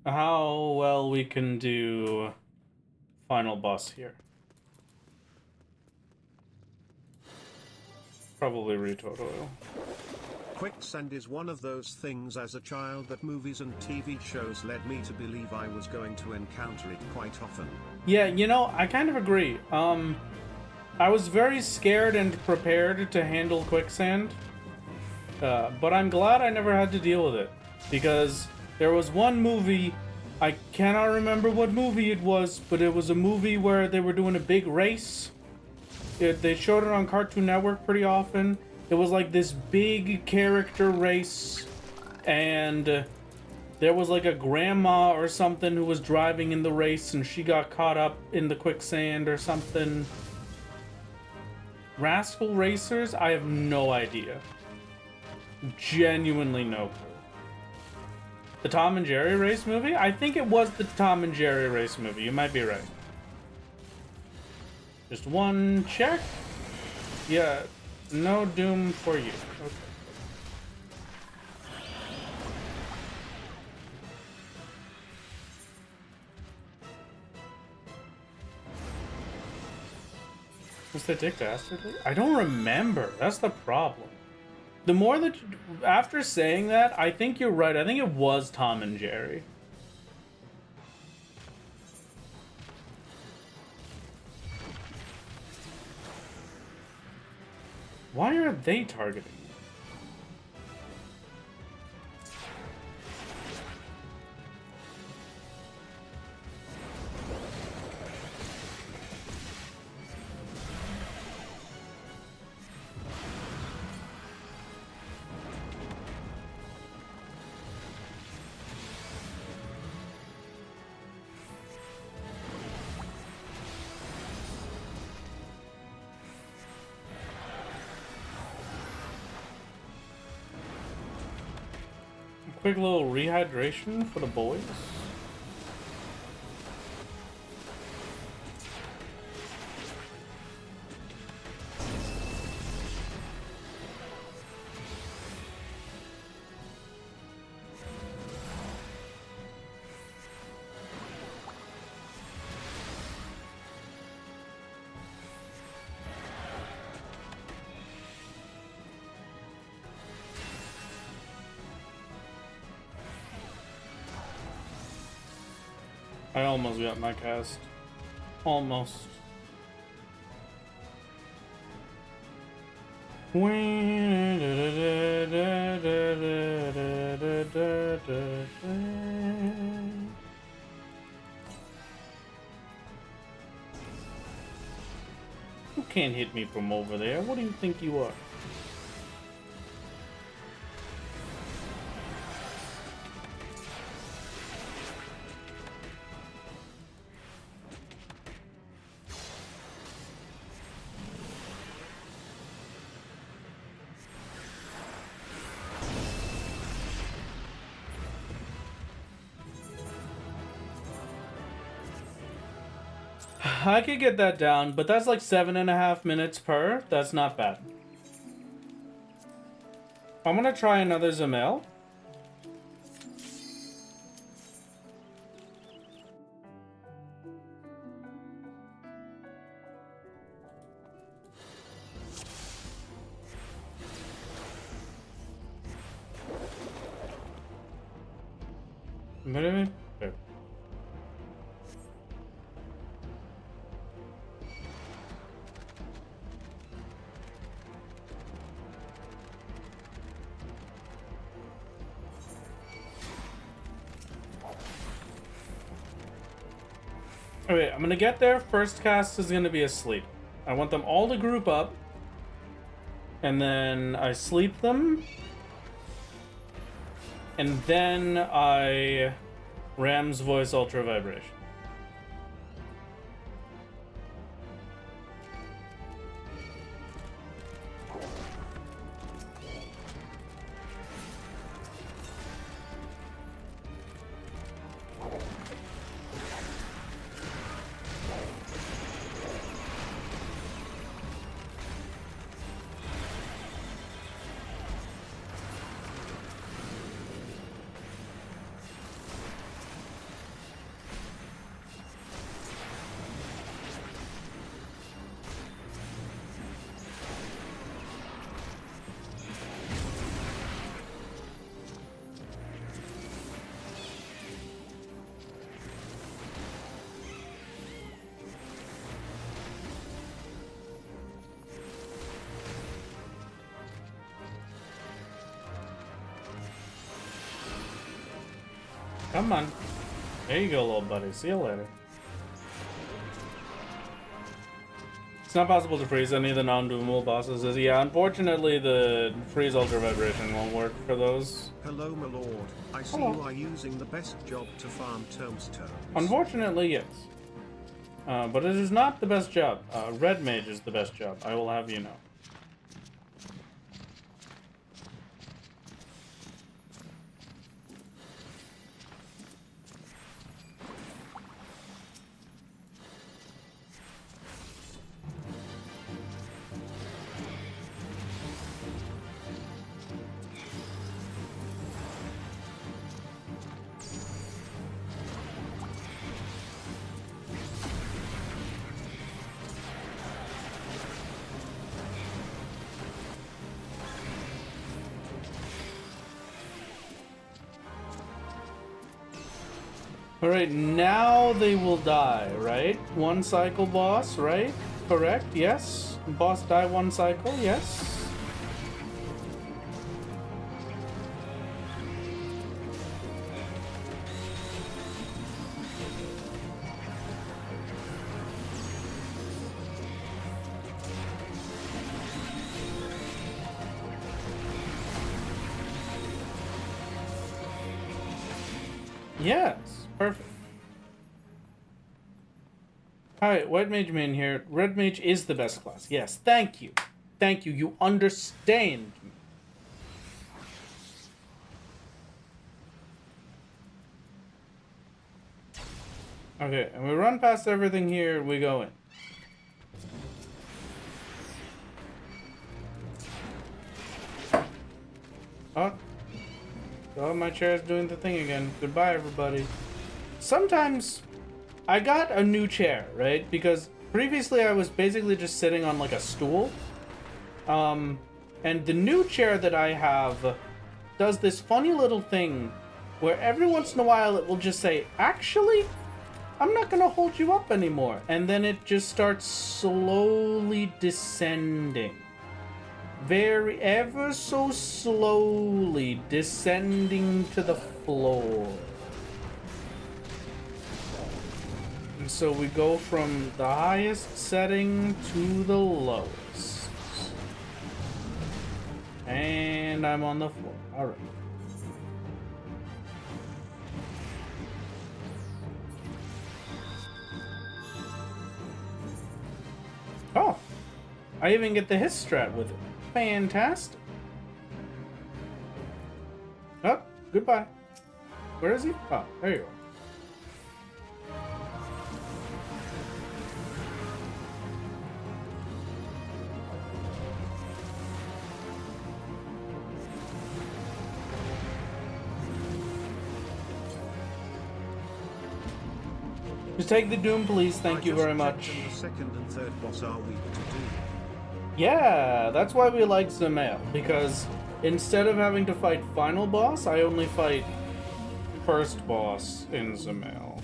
how well we can do final boss here. Probably retort oil. Quicksand is one of those things as a child that movies and TV shows led me to believe I was going to encounter it quite often. Yeah, you know, I kind of agree. I was very scared and prepared to handle quicksand, but I'm glad I never had to deal with it, because there was one movie, I cannot remember what movie it was, but it was a movie where they were doing a big race. They showed it on Cartoon Network pretty often. It was like this big character race, and there was like a grandma or something who was driving in the race, and she got caught up in the quicksand or something. Rascal Racers? I have no idea. Genuinely no clue. The Tom and Jerry race movie? I think it was the Tom and Jerry race movie. You might be right. Just one check? Yeah, no doom for you. Okay. Does they take dastardly? I don't remember. That's the problem. The more that after saying that, I think you're right. I think it was Tom and Jerry. Why are they targeting me? Quick little rehydration for the boys. I almost got my cast. Almost. You can't hit me from over there. What do you think you are? I could get that down, but that's like 7.5 minutes per. That's not bad. I'm gonna try another Zamel. Okay. Okay, I'm gonna get there. First cast is gonna be a sleep. I want them all to group up, and then I sleep them, and then I Ram's voice ultra vibration. Come on. There you go, little buddy. See you later. It's not possible to freeze any of the non-doomable bosses. Yeah, unfortunately, the freeze ultra vibration won't work for those. Hello, my lord. I see Hello. you are using the best job to farm tombstones. Unfortunately, yes. But it is not the best job. Red Mage is the best job. I will have you know. Alright, now they will die, right? One cycle boss, right? Correct, yes. Boss die one cycle, yes. Yes, perfect. Alright, White Mage main here. Red Mage is the best class. Yes, thank you. Thank you. You understand me. Okay, and we run past everything here, we go in. Oh, my chair's doing the thing again. Goodbye, everybody. Sometimes I got a new chair, right? Because previously I was basically just sitting on like a stool. And the new chair that I have does this funny little thing where every once in a while it will just say, actually, I'm not gonna hold you up anymore. And then it just starts slowly descending. Ever so slowly descending to the floor. And so we go from the highest setting to the lowest. And I'm on the floor. Alright. Oh! I even get the hit strat with it. Fantastic. Oh, goodbye. Where is he? Oh, there you are. Just take the Doom, please. Thank you very much. The second and third boss are weak to do. Yeah, that's why we like Zamail, because instead of having to fight final boss, I only fight first boss in Zamail.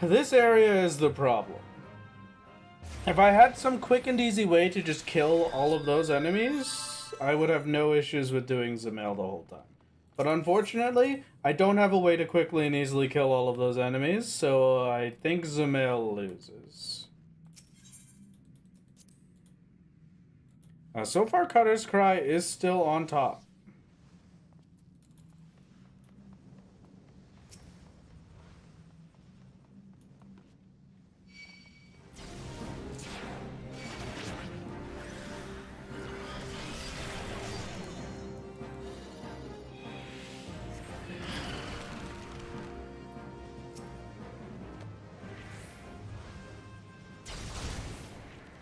This area is the problem. If I had some quick and easy way to just kill all of those enemies, I would have no issues with doing Zamail the whole time. But unfortunately, I don't have a way to quickly and easily kill all of those enemies, so I think Zamail loses. So far, Cutter's Cry is still on top.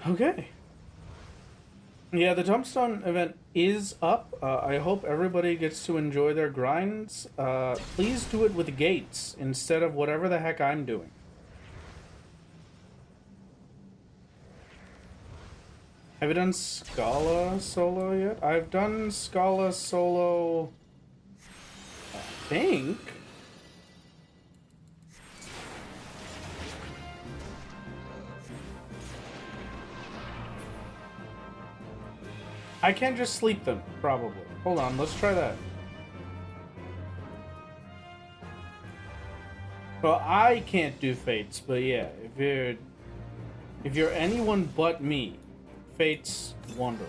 Okay. Yeah, the Tombstone event is up. I hope everybody gets to enjoy their grinds. Please do it with gates instead of whatever the heck I'm doing. Have you done Scala solo yet? I've done Scala solo, I think. I can't just sleep them, probably. Hold on, let's try that. Well, I can't do Fates, but yeah, if you're anyone but me, Fates wonderful.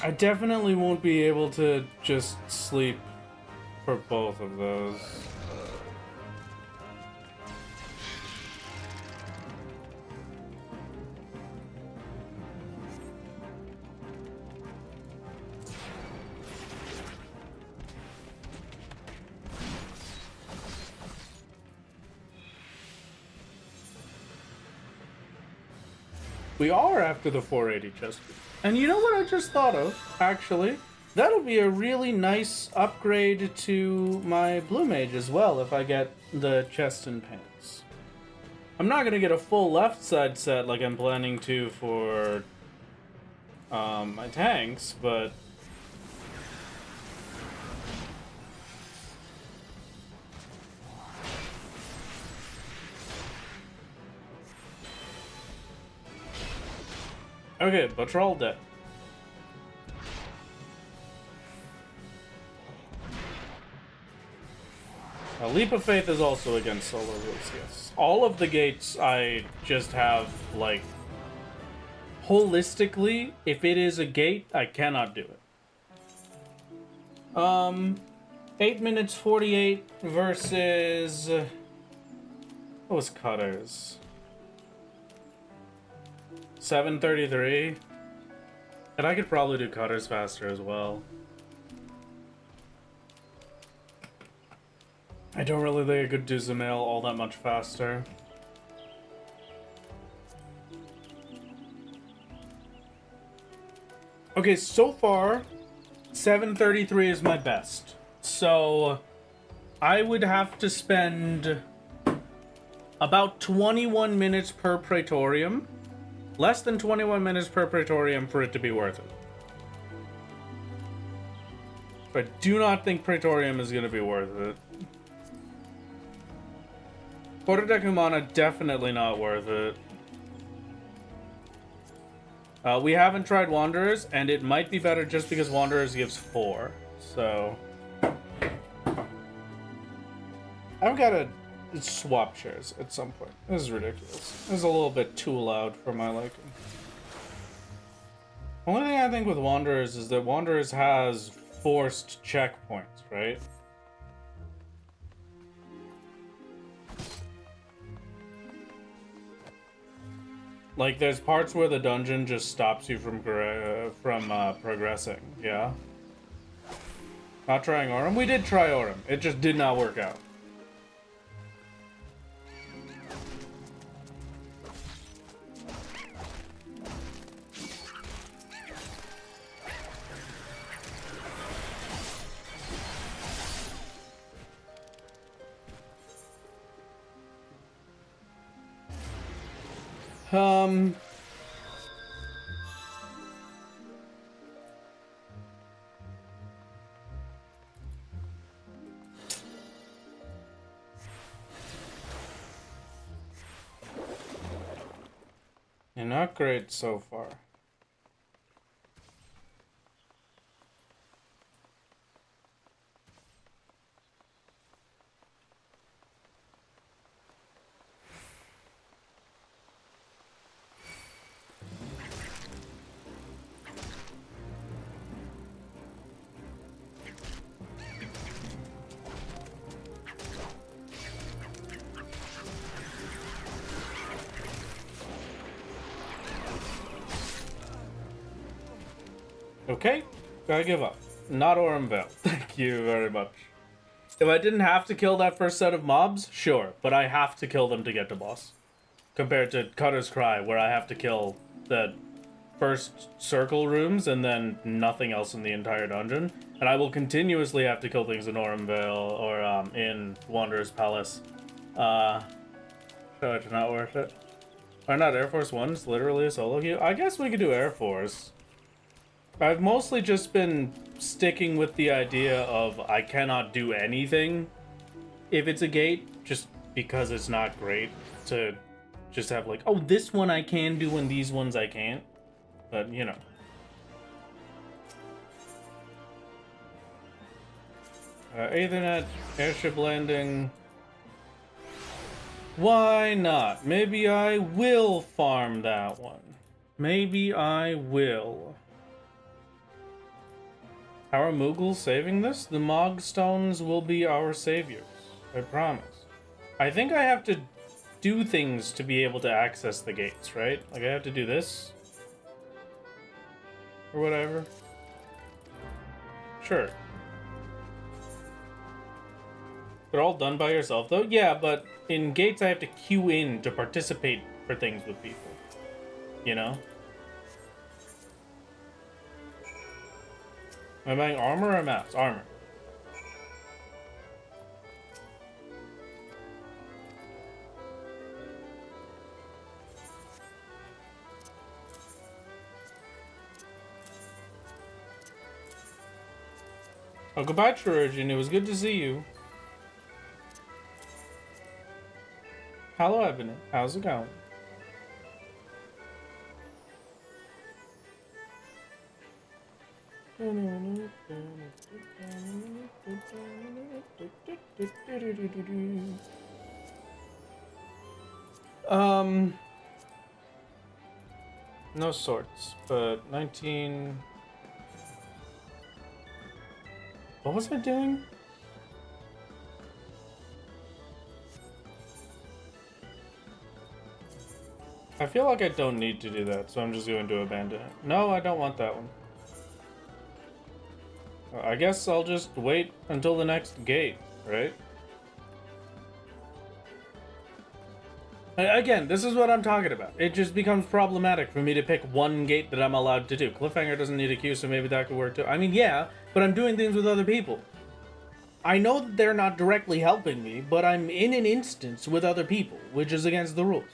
I definitely won't be able to just sleep for both of those. We are after the 480 chest. And you know what I just thought of, actually? That'll be a really nice upgrade to my Blue Mage as well if I get the chest and pants. I'm not gonna get a full left side set like I'm planning to for my tanks, but okay, but we're all dead. A Leap of Faith is also against solo rules, yes. All of the gates I just have, like, holistically, if it is a gate, I cannot do it. 8 minutes 48 versus... what was Cutters? 7:33. And I could probably do Cutters faster as well. I don't really think I could do Zamail all that much faster. Okay, so far, 7:33 is my best. So, I would have to spend about 21 minutes per Praetorium. Less than 21 minutes per Praetorium for it to be worth it. But I do not think Praetorium is going to be worth it. Quarterdeck Humana, definitely not worth it. We haven't tried Wanderers, and it might be better just because Wanderers gives 4. So... I've got to swap shares at some point. This is ridiculous. This is a little bit too loud for my liking. Only thing I think with Wanderers is that Wanderers has forced checkpoints, right? Like, there's parts where the dungeon just stops you from progressing, yeah? Not trying Orem? We did try Orem. It just did not work out. You're not great so far. Okay, gotta give up. Not Orimvale. Thank you very much. If I didn't have to kill that first set of mobs, sure, but I have to kill them to get to boss. Compared to Cutter's Cry, where I have to kill the first circle rooms and then nothing else in the entire dungeon. And I will continuously have to kill things in Orimvale or in Wanderer's Palace. So it's not worth it. Why not Air Force One? It's literally a solo queue. I guess we could do Air Force. I've mostly just been sticking with the idea of I cannot do anything if it's a gate, just because it's not great to just have like, oh, this one I can do and these ones I can't. But, you know. Aethernet, airship landing. Why not? Maybe I will farm that one. Maybe I will. How are Mughals saving this? The Mogstones will be our saviors. I promise. I think I have to do things to be able to access the gates, right? Like I have to do this. Or whatever. Sure. They're all done by yourself though? Yeah, but in gates I have to queue in to participate for things with people. You know? Am I buying armor or maps? Armor. Oh, goodbye, Trojan. It was good to see you. Hello, Ebony. How's it going? No sorts, but 19... What was I doing? I feel like I don't need to do that, so I'm just going to abandon it. No, I don't want that one. I guess I'll just wait until the next gate, right? Again, this is what I'm talking about. It just becomes problematic for me to pick one gate that I'm allowed to do. Cliffhanger doesn't need a queue, so maybe that could work too. I mean, yeah, but I'm doing things with other people. I know that they're not directly helping me, but I'm in an instance with other people, which is against the rules.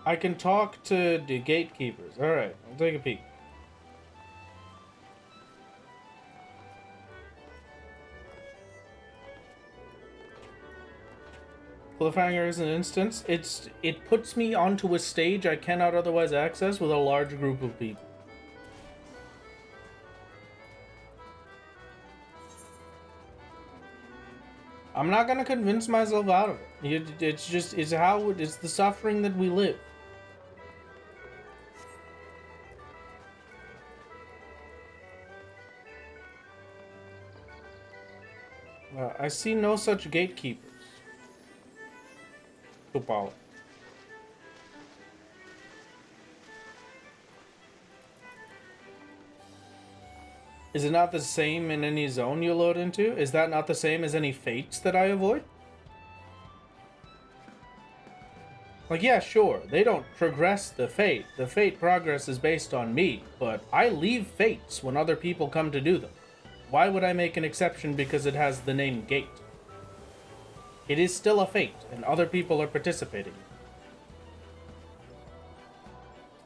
I can talk to the gatekeepers. Alright, I'll take a peek. Cliffhanger is an instance. It puts me onto a stage I cannot otherwise access with a large group of people. I'm not gonna convince myself out of it. It's the suffering that we live. I see no such gatekeepers. Tupal. Is it not the same in any zone you load into? Is that not the same as any fates that I avoid? Like, yeah, sure, they don't progress the fate. The fate progress is based on me, but I leave fates when other people come to do them. Why would I make an exception because it has the name gate? It is still a fate, and other people are participating.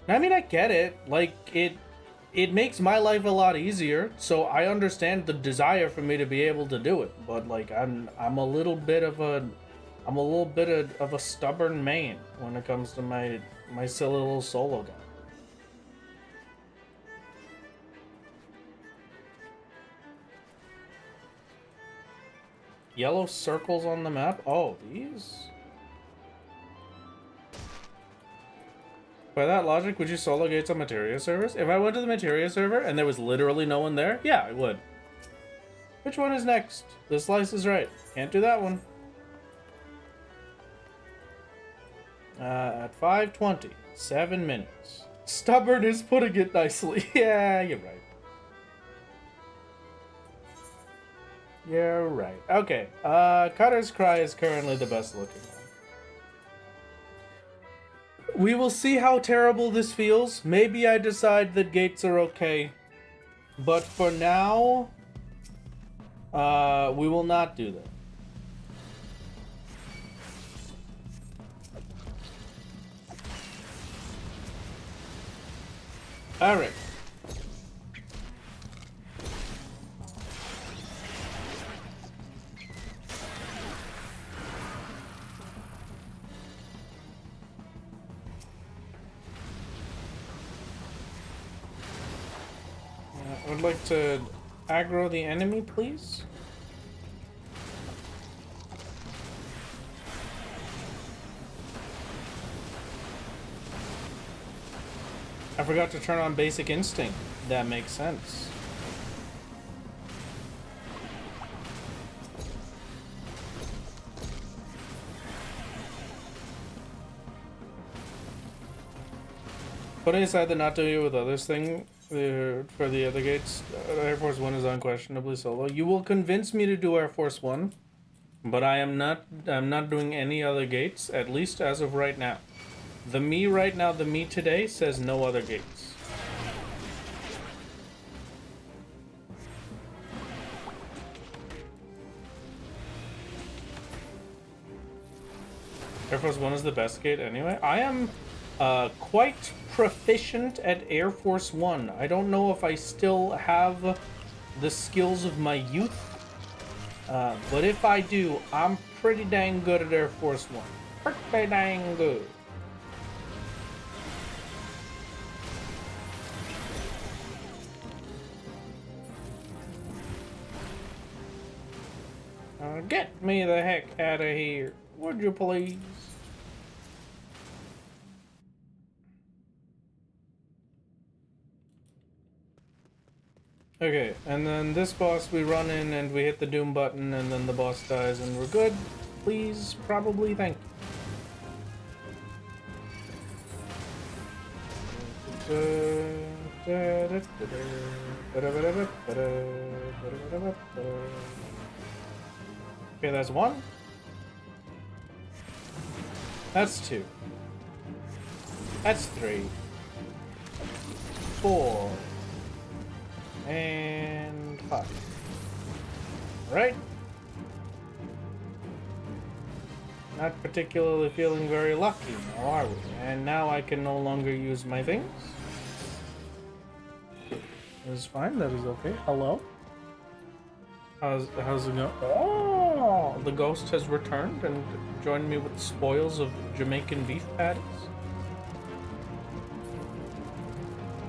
I mean, I get it. Like, it makes my life a lot easier, so I understand the desire for me to be able to do it. But like, I'm a little bit of a stubborn man when it comes to my silly little solo guy. Yellow circles on the map? Oh, these? By that logic, would you solo gates on Materia servers? If I went to the Materia server and there was literally no one there, yeah, I would. Which one is next? The slice is right. Can't do that one. At 5:20, 7 minutes. Stubborn is putting it nicely. Yeah, you're right. You're right. Okay, Cutter's Cry is currently the best looking one. We will see how terrible this feels. Maybe I decide that gates are okay. But for now, we will not do that. Alright. I would like to aggro the enemy, please. I forgot to turn on Basic Instinct. That makes sense. But I decided not to do it with others thing for the other gates. Air Force 1 is unquestionably solo. You will convince me to do Air Force 1, but I'm not doing any other gates, at least as of right now. The me right now, the me today, says no other gates. Air Force 1 is the best gate anyway. I am quite proficient at Air Force 1. I don't know if I still have the skills of my youth, but if I do, I'm pretty dang good at Air Force 1. Pretty dang good. Get me the heck out of here, would you please? Okay, and then this boss we run in and we hit the doom button and then the boss dies and we're good. Please, probably, thank you. Okay, that's 1. That's 2. That's 3. 4. And 5. Right? Not particularly feeling very lucky now, are we? And now I can no longer use my things. That is fine, that is okay. Hello? How's it going? Oh, the ghost has returned and joined me with spoils of Jamaican beef patties.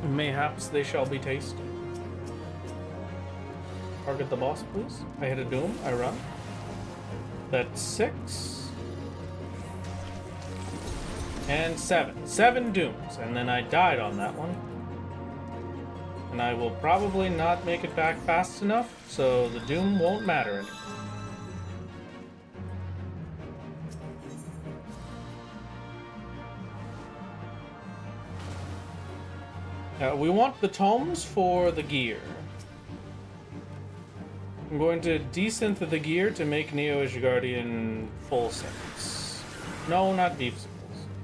Mayhaps they shall be tasted. Target the boss, please. I hit a doom, I run. That's 6. And 7. 7 dooms, and then I died on that one. And I will probably not make it back fast enough, so the doom won't matter anymore. We want the tomes for the gear. I'm going to desynth the gear to make Neo Ishgardian full sense. No, not beefsicles.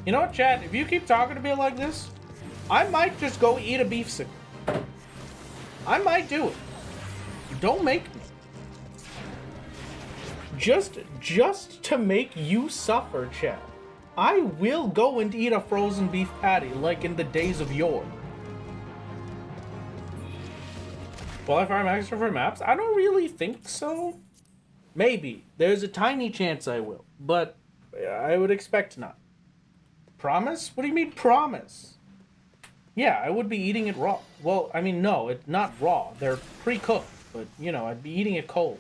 You know what, chat? If you keep talking to me like this, I might just go eat a beefsicle. I might do it. Don't make me. Just to make you suffer, chat. I will go and eat a frozen beef patty like in the days of yore. Will I farm extra for maps? I don't really think so. Maybe. There's a tiny chance I will, but I would expect not. Promise? What do you mean promise? Yeah, I would be eating it raw. Well, I mean, no, it's not raw. They're pre-cooked, but, you know, I'd be eating it cold.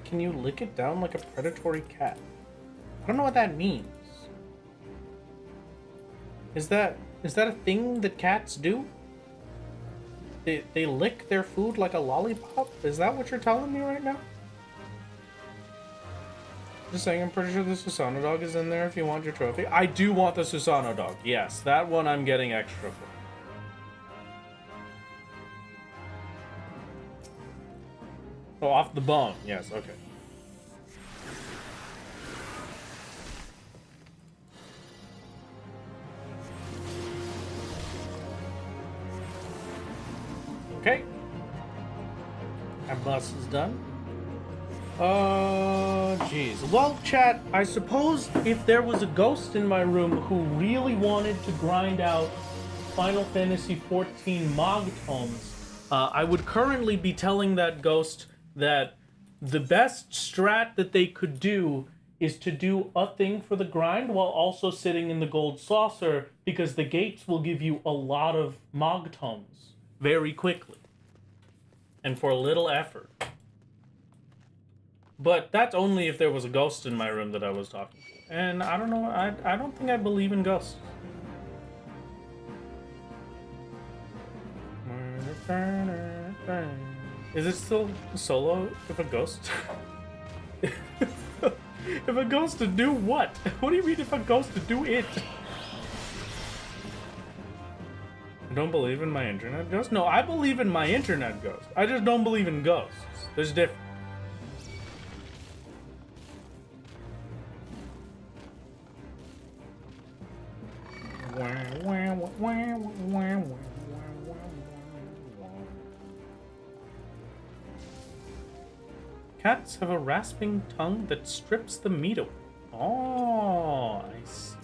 Can you lick it down like a predatory cat? I don't know what that means. Is that a thing that cats do? they lick their food like a lollipop? Is that what you're telling me right now? Just saying, I'm pretty sure the Susano dog is in there if you want your trophy. I do want the Susano dog. Yes, that one I'm getting extra for. Oh, off the bone. Yes, okay. Okay. Our bus is done. Jeez. Well, chat, I suppose if there was a ghost in my room who really wanted to grind out Final Fantasy XIV Mog tomes, I would currently be telling that ghost that the best strat that they could do is to do a thing for the grind while also sitting in the gold saucer, because the gates will give you a lot of Mog tomes very quickly and for little effort. But that's only if there was a ghost in my room that I was talking to. And I don't know, I don't think I believe in ghosts. Is it still solo if a ghost? If a ghost to do what? What do you mean if a ghost to do it? I don't believe in my internet ghost? No, I believe in my internet ghost. I just don't believe in ghosts. There's different. Cats have a rasping tongue that strips the meat away. Oh, I see.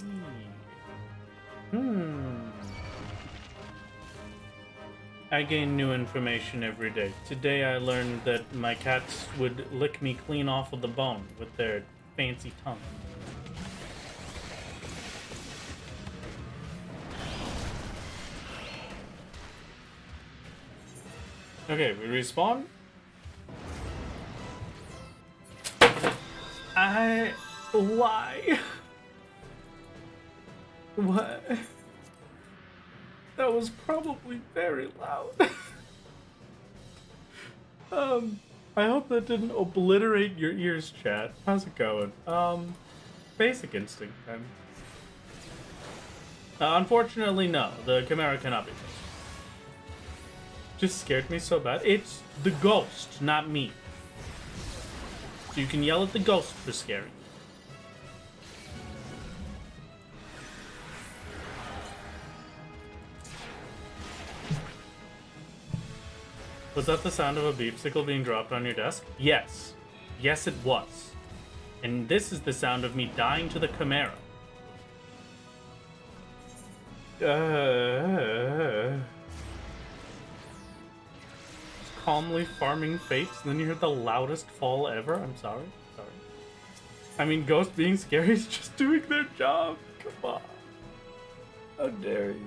I gain new information every day. Today I learned that my cats would lick me clean off of the bone with their fancy tongue. Okay, we respawn. Why? What? That was probably very loud. I hope that didn't obliterate your ears, chat. How's it going? Basic Instinct, then. Unfortunately, no. The Chimera cannot be fixed. Just scared me so bad. It's the ghost, not me. So you can yell at the ghost for scaring. Was that the sound of a beepsicle being dropped on your desk? Yes. Yes, it was. And this is the sound of me dying to the Chimera. Calmly farming fates, and then you heard the loudest fall ever. I'm sorry. I mean, ghosts being scary is just doing their job. Come on. How dare you?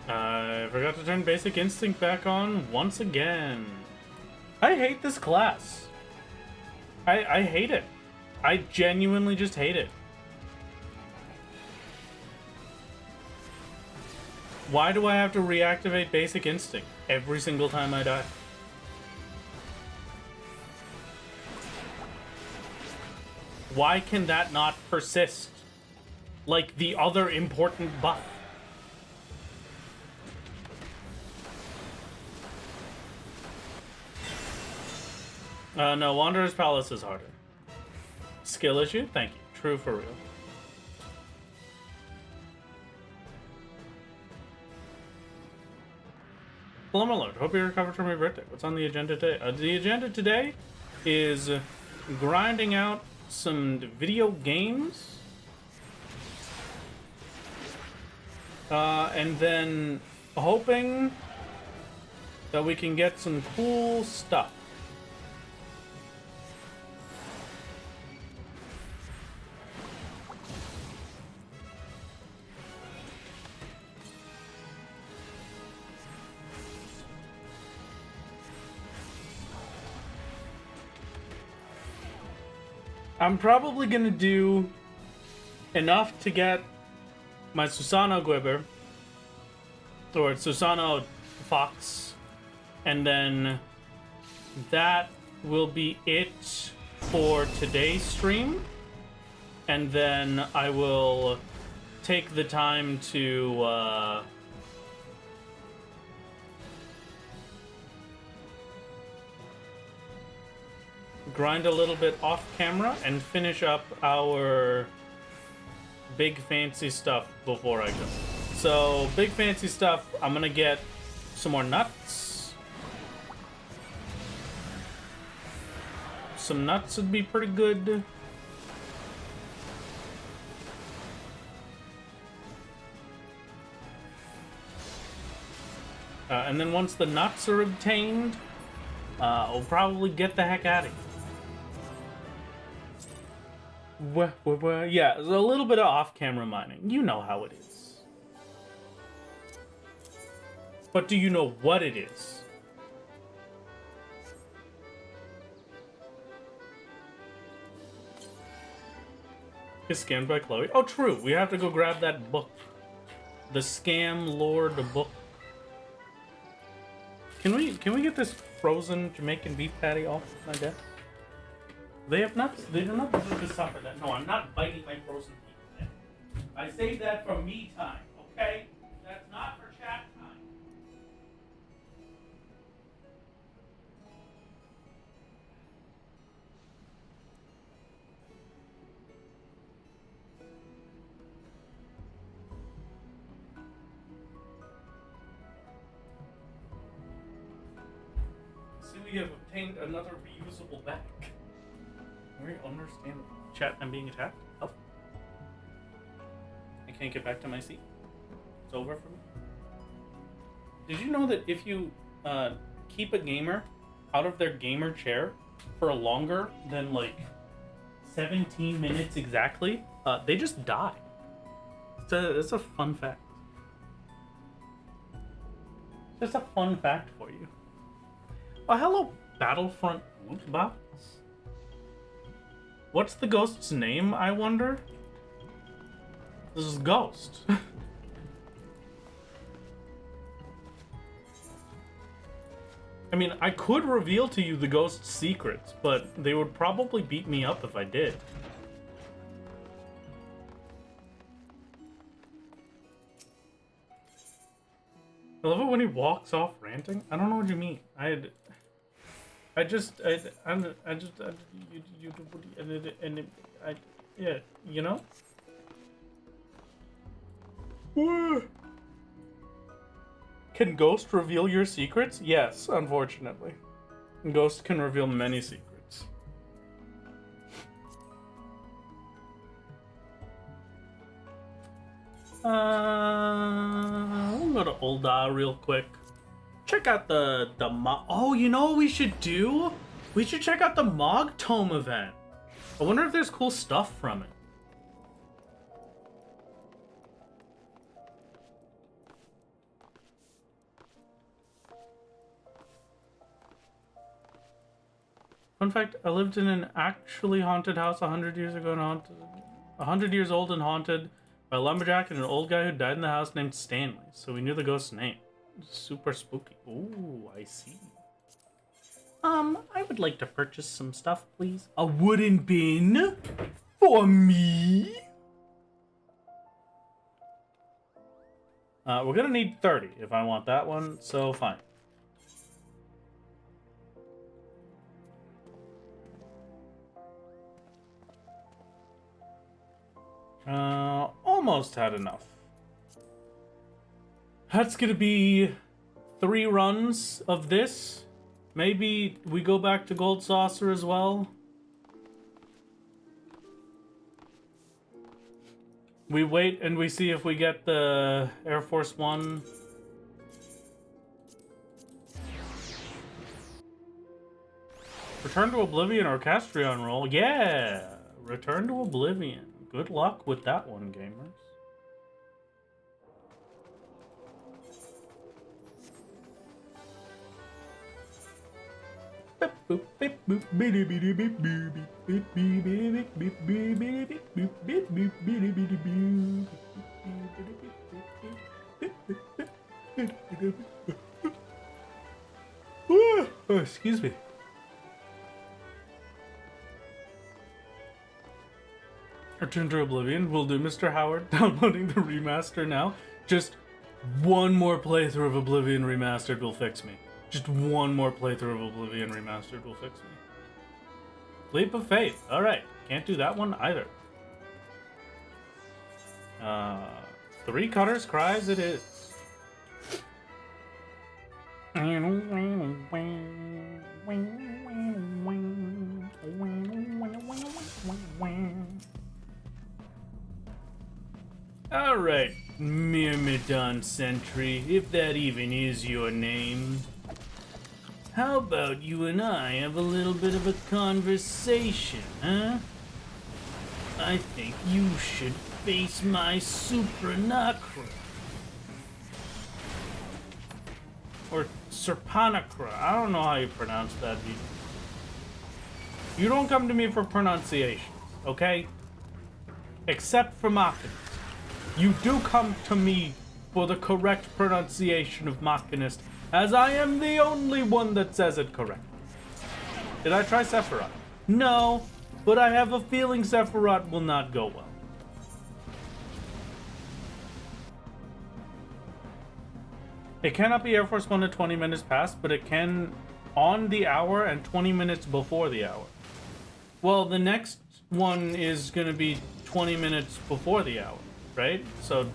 I forgot to turn Basic Instinct back on once again. I hate this class. I hate it. I genuinely just hate it. Why do I have to reactivate Basic Instinct every single time I die? Why can that not persist? Like the other important buff. No, Wanderer's Palace is harder. Skill issue? Thank you. True for real. Plum alert. Hope you recovered from your birthday. What's on the agenda today? The agenda today is grinding out some video games. And then hoping that we can get some cool stuff. I'm probably gonna do enough to get my Susano Gwibber, or Susano Fox, and then that will be it for today's stream. And then I will take the time to grind a little bit off camera and finish up our big fancy stuff before I go. So, big fancy stuff, I'm gonna get some more nuts. Some nuts would be pretty good. And then once the nuts are obtained, I'll probably get the heck out of here. Yeah, there's a little bit of off-camera mining. You know how it is. But do you know what it is? Is scammed by Chloe. Oh, true. We have to go grab that book. The Scam Lord book. Can we get this frozen Jamaican beef patty off my desk? They have nuts? They do not deserve to suffer that. No, I'm not biting my frozen beef. I saved that for me time, okay? That's not for chat time. So we have obtained another reusable bag. Very understandable. Chat, I'm being attacked. Oh. I can't get back to my seat. It's over for me. Did you know that if you keep a gamer out of their gamer chair for longer than like 17 minutes exactly, they just die? It's a fun fact. Just a fun fact for you. Oh, hello, Battlefront loot box. What's the ghost's name, I wonder? This is Ghost. I mean, I could reveal to you the ghost's secrets, but they would probably beat me up if I did. I love it when he walks off ranting. I don't know what you mean. Yeah, you know? Can Ghost reveal your secrets? Yes, unfortunately. Ghost can reveal many secrets. We'll go to Ulda real quick. Check out the Mog. Oh, you know what we should do? We should check out the Mog Tome event. I wonder if there's cool stuff from it. Fun fact, I lived in an actually haunted house 100 years ago, 100 years old and haunted by a lumberjack and an old guy who died in the house named Stanley. So we knew the ghost's name. Super spooky. Ooh, I see. I would like to purchase some stuff, please. A wooden bin? For me? We're gonna need 30 if I want that one, so fine. Almost had enough. That's gonna be 3 runs of this. Maybe we go back to Gold Saucer as well. We wait and we see if we get the Air Force One. Return to Oblivion or Castrion roll. Yeah! Return to Oblivion. Good luck with that one, gamers. Oh, excuse me. Return to Oblivion. Will do, Mr. Howard. Downloading the remaster now. Just one more playthrough of Oblivion Remastered will fix me. Just one more playthrough of Oblivion Remastered will fix me. Leap of Faith. Alright. Can't do that one either. 3 Cutters Cries it is. Alright, Myrmidon Sentry, if that even is your name. How about you and I have a little bit of a conversation, huh? I think you should face my Supranacra. Or Serpanacra, I don't know how you pronounce that. You don't come to me for pronunciations, okay? Except for Machinist. You do come to me for the correct pronunciation of Machinist, as I am the only one that says it correct. Did I try Sephiroth? No, but I have a feeling Sephiroth will not go well. It cannot be Air Force 1 at 20 minutes past, but it can on the hour and 20 minutes before the hour. Well, the next one is going to be 20 minutes before the hour, right? So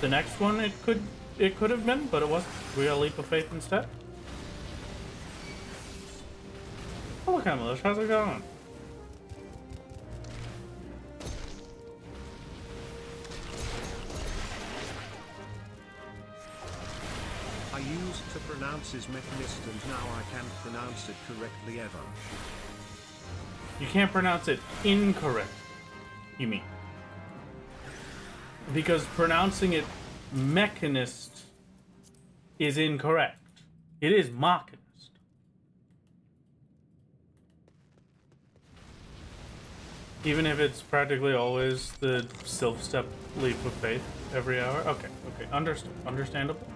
the next one it could have been, but it wasn't. We got a Leap of Faith instead. Hello, Camilish. How's it going? I used to pronounce his Mechanist and now I can't pronounce it correctly ever. You can't pronounce it incorrect, you mean? Because pronouncing it Mechanist is incorrect. It is Machinist. Even if it's practically always the self-step Leap of Faith every hour. Okay, understandable.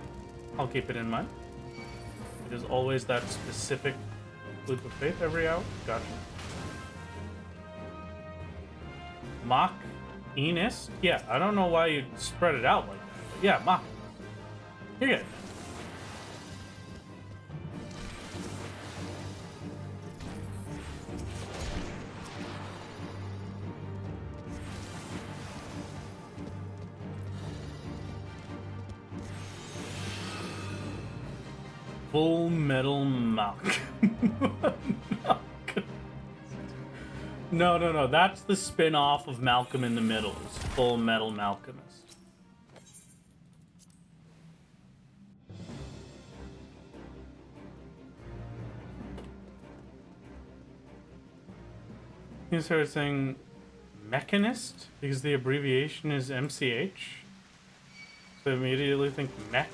I'll keep it in mind. It is always that specific Leap of Faith every hour. Gotcha. Machinist? Yeah, I don't know why you spread it out like that. But yeah, Mach. You're good. Full Metal Malcolm. No. That's the spin-off of Malcolm in the Middle. It's Full Metal Malcolmist. You started saying Mechanist because the abbreviation is MCH. So I immediately think mech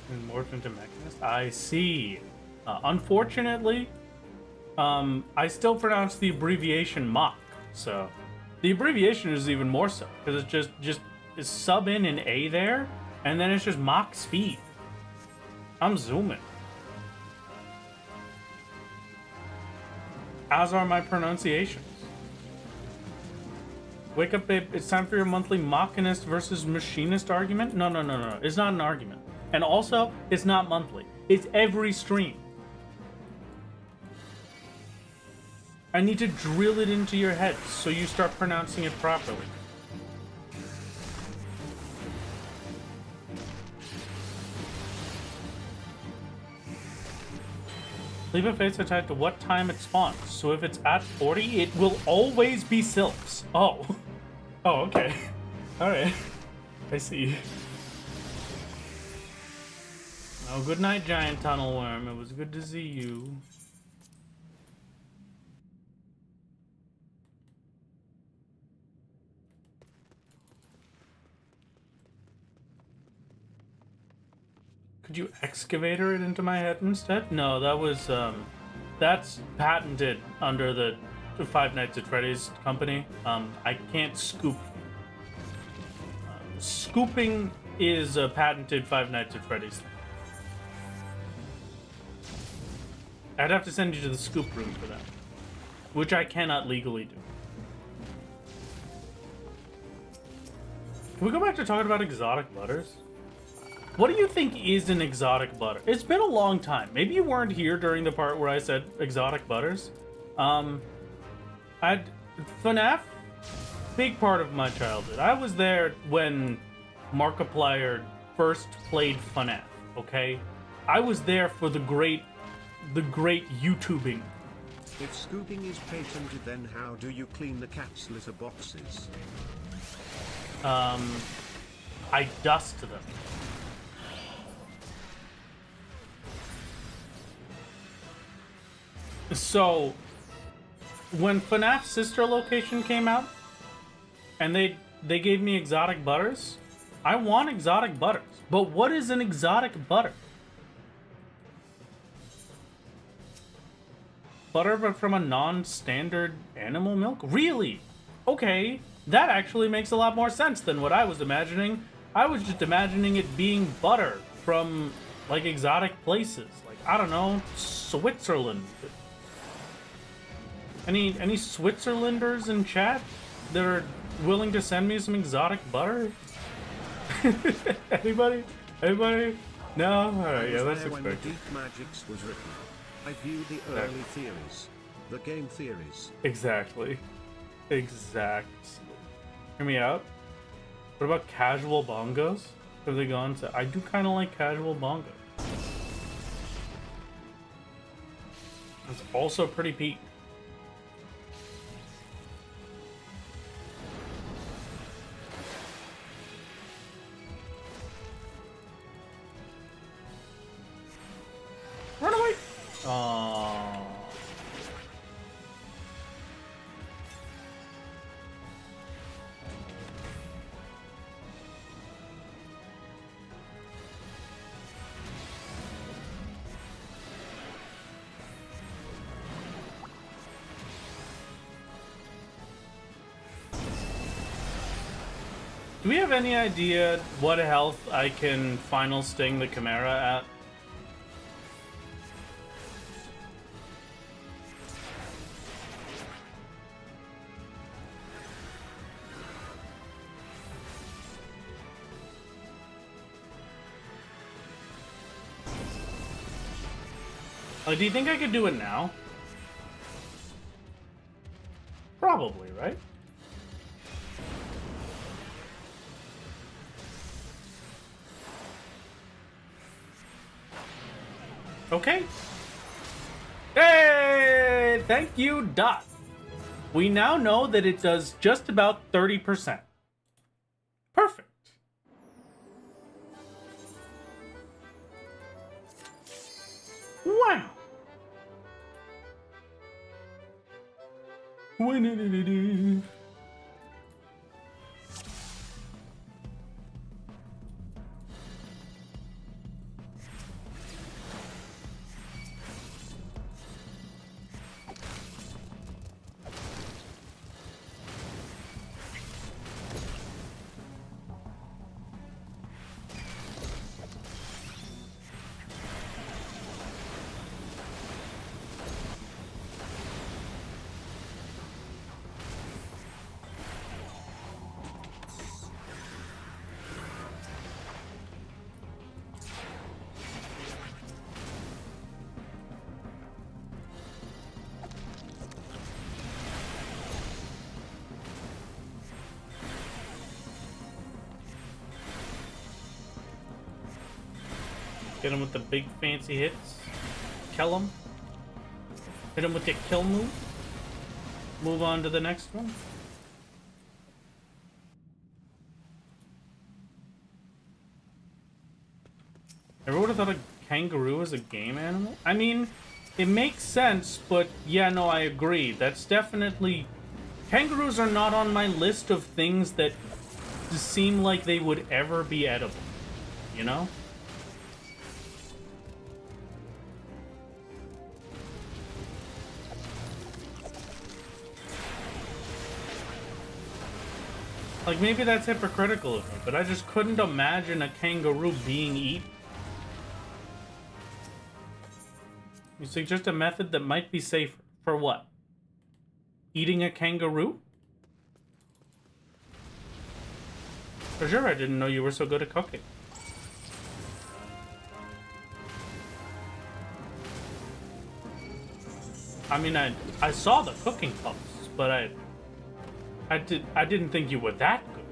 and morphed into Mechanist. I see. Unfortunately, I still pronounce the abbreviation Mach. So the abbreviation is even more so because it's just is sub in an A there, and then it's just Mach speed. I'm zooming. As are my pronunciations. Wake up, babe. It's time for your monthly Machinist versus Machinist argument. No. It's not an argument. And also, it's not monthly. It's every stream. I need to drill it into your head so you start pronouncing it properly. Leap of Faith are tied to what time it spawns. So if it's at 40, it will always be Sylphs. Oh. Oh, okay. Alright. I see. Oh, good night, giant tunnel worm. It was good to see you. Could you excavator it into my head instead? No, that was, that's patented under the Five Nights at Freddy's company. I can't scoop. Scooping is a patented Five Nights at Freddy's thing. I'd have to send you to the scoop room for that, which I cannot legally do. Can we go back to talking about exotic butters? What do you think is an exotic butter? It's been a long time. Maybe you weren't here during the part where I said exotic butters. FNAF, big part of my childhood. I was there when Markiplier first played FNAF, okay? I was there for the great YouTubing. If scooping is patented, then how do you clean the cat's litter boxes? I dust them. So, when FNAF Sister Location came out, and they gave me exotic butters, I want exotic butters. But what is an exotic butter? Butter but from a non-standard animal milk? Really? Okay, that actually makes a lot more sense than what I was imagining. I was just imagining it being butter from, like, exotic places. Like, I don't know, Switzerland. Any Switzerlanders in chat that are willing to send me some exotic butter? Anybody? No? Alright, yeah, that's when the expected. Deep Magics was written. I view the early theories. The game theories. Exactly. Hear me out. What about casual bongos? Have they gone to... I do kind of like casual bongos. It's also pretty peak. Run away! Aww. Do we have any idea what health I can final sting the Chimera at? Do you think I could do it now? Probably, right? Okay. Hey! Thank you, Dot. We now know that it does just about 30%. Perfect. Wow. Get him with the big fancy hits. Kill him. Hit him with the kill move. Move on to the next one. Ever would have thought a kangaroo was a game animal? I mean, it makes sense, but yeah, no, I agree. That's definitely... Kangaroos are not on my list of things that seem like they would ever be edible. You know? Like, maybe that's hypocritical of me, but I just couldn't imagine a kangaroo being eaten. You suggest a method that might be safer. For what? Eating a kangaroo? For sure, I didn't know you were so good at cooking. I mean, I saw the cooking posts, but I didn't think you were that good.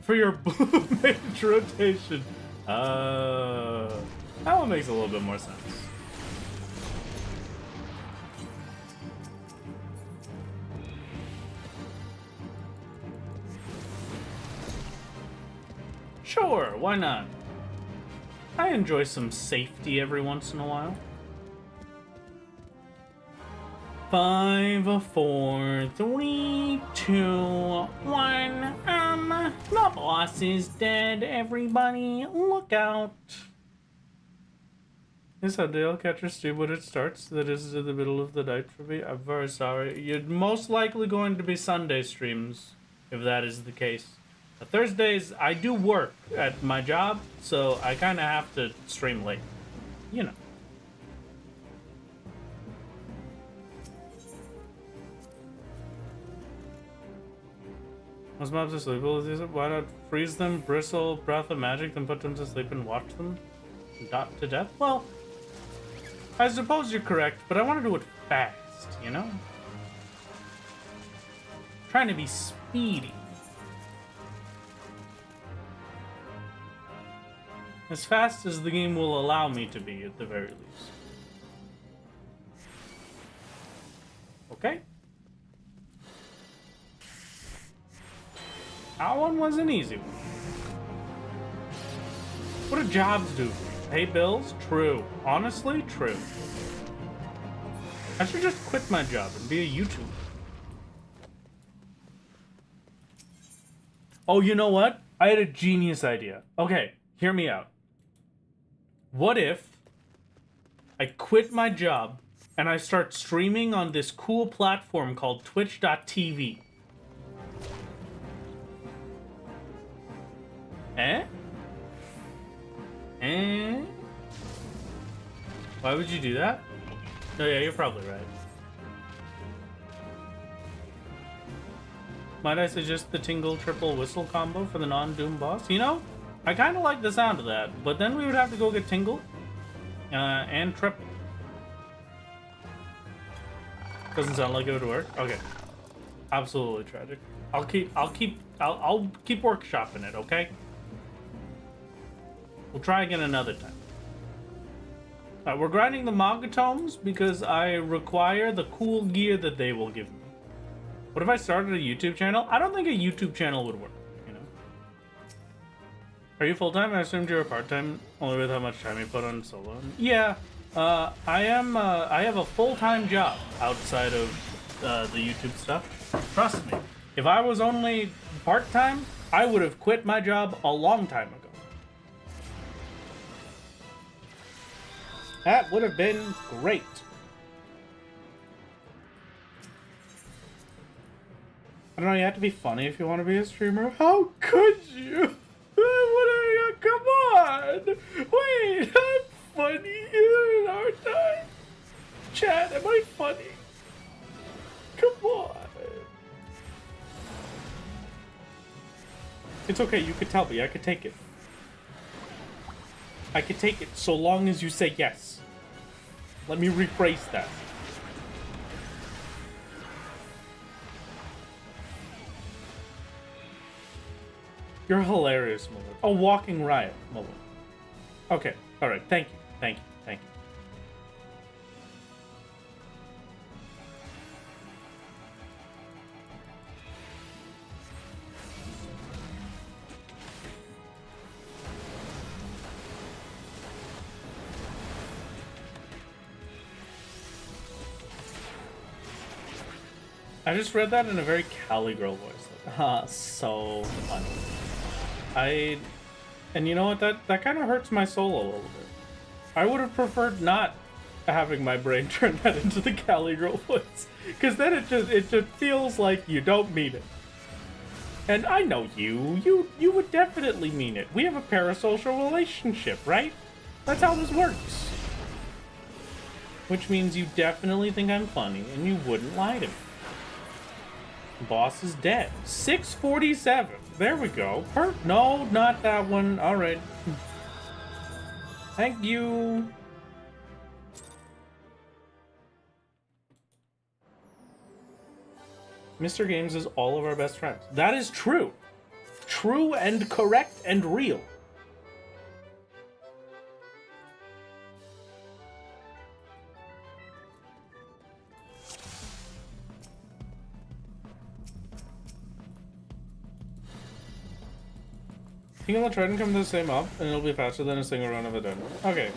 For your blue mage rotation. That one makes a little bit more sense. Sure, why not? I enjoy some safety every once in a while. 5, 4, 3, 2, 1. The boss is dead, everybody. Look out. Is how Dale Catcher stream when it starts? That is in the middle of the night for me. I'm very sorry. You're most likely going to be Sunday streams, if that is the case. Thursdays, I do work at my job, so I kind of have to stream late. You know. Most mobs are sleepable. Why not freeze them, bristle, breath of magic, then put them to sleep and watch them dot to death? Well, I suppose you're correct, but I want to do it fast, you know? Trying to be speedy. As fast as the game will allow me to be, at the very least. Okay? That one was an easy one. What do jobs do? Pay bills? True. Honestly, true. I should just quit my job and be a YouTuber. Oh, you know what? I had a genius idea. Okay, hear me out. What if I quit my job and I start streaming on this cool platform called twitch.tv? Eh? Eh? Why would you do that? Oh yeah, you're probably right. Might I suggest the tingle triple whistle combo for the non-doom boss? You know, I kind of like the sound of that, but then we would have to go get tingle and triple. Doesn't sound like it would work. Okay, absolutely tragic. I'll keep workshopping it. Okay. We'll try again another time. Alright, we're grinding the manga tomes because I require the cool gear that they will give me. What if I started a YouTube channel? I don't think a YouTube channel would work, you know? Are you full-time? I assumed you're part-time, only with how much time you put on solo. Yeah, I am, I have a full-time job outside of the YouTube stuff. Trust me, if I was only part-time, I would have quit my job a long time ago. That would have been great. I don't know, you have to be funny if you want to be a streamer. How could you? Come on! Wait, I'm funny, aren't I? Chat, am I funny? Come on. It's okay, you could tell me, I could take it. I could take it so long as you say yes. Let me rephrase that. You're hilarious, Mullet. A walking riot, Mullet. Okay, alright, thank you, thank you, thank you. I just read that in a very Cali girl voice. So funny. And you know what? That kind of hurts my soul a little bit. I would have preferred not having my brain turn that into the Cali girl voice, because then it just feels like you don't mean it. And I know you would definitely mean it. We have a parasocial relationship, right? That's how this works. Which means you definitely think I'm funny, and you wouldn't lie to me. Boss is dead. 647. There we go. No, not that one. All right. Thank you. Mr. Games is all of our best friends. That is true. True and correct and real. I think I'll try and come to the same up, and it'll be faster than a single run of a dungeon. Okay.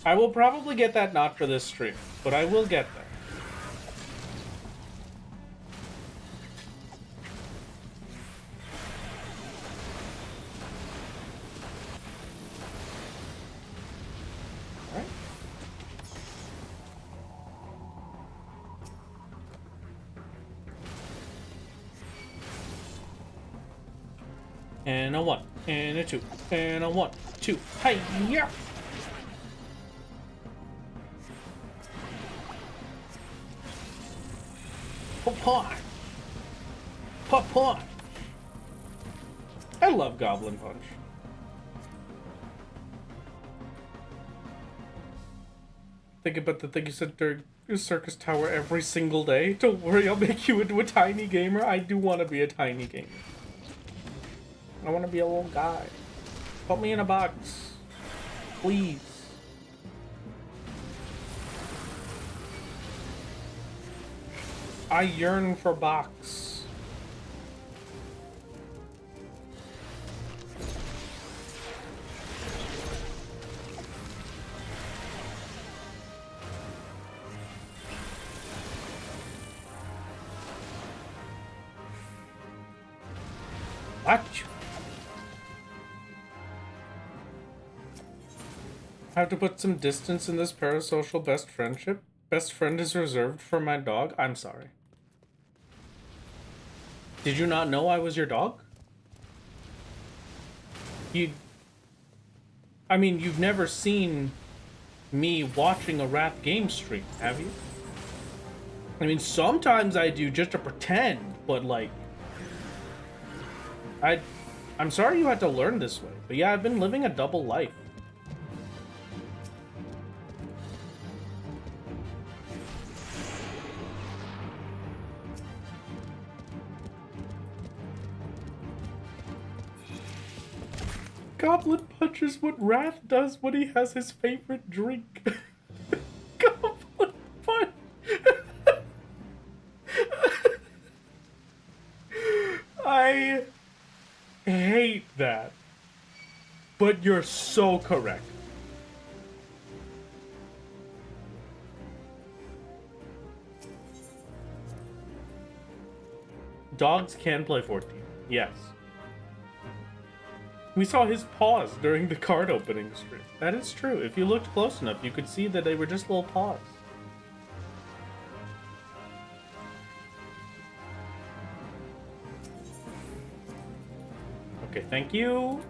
I will probably get that not for this stream, but I will get there. Alright. And a 1, and a 2, and a 1, 2. Hi, yeah. Pop-on. Pop-on. I love Goblin Punch. Think about the thing you said during Circus Tower every single day. Don't worry, I'll make you into a tiny gamer. I do want to be a tiny gamer. I want to be a little guy. Put me in a box. Please. I yearn for box. Watch. I have to put some distance in this parasocial best friendship. Best friend is reserved for my dog. I'm sorry. Did you not know I was your dog? I mean, you've never seen me watching a Wrath game stream, have you? I mean, sometimes I do just to pretend, but like... I'm sorry you had to learn this way, but yeah, I've been living a double life. Goblin Punch is what Wrath does when he has his favorite drink. Goblin Punch! I hate that. But you're so correct. Dogs can play 14. Yes. We saw his paws during the card opening stream. That is true. If you looked close enough, you could see that they were just little paws. Okay, thank you.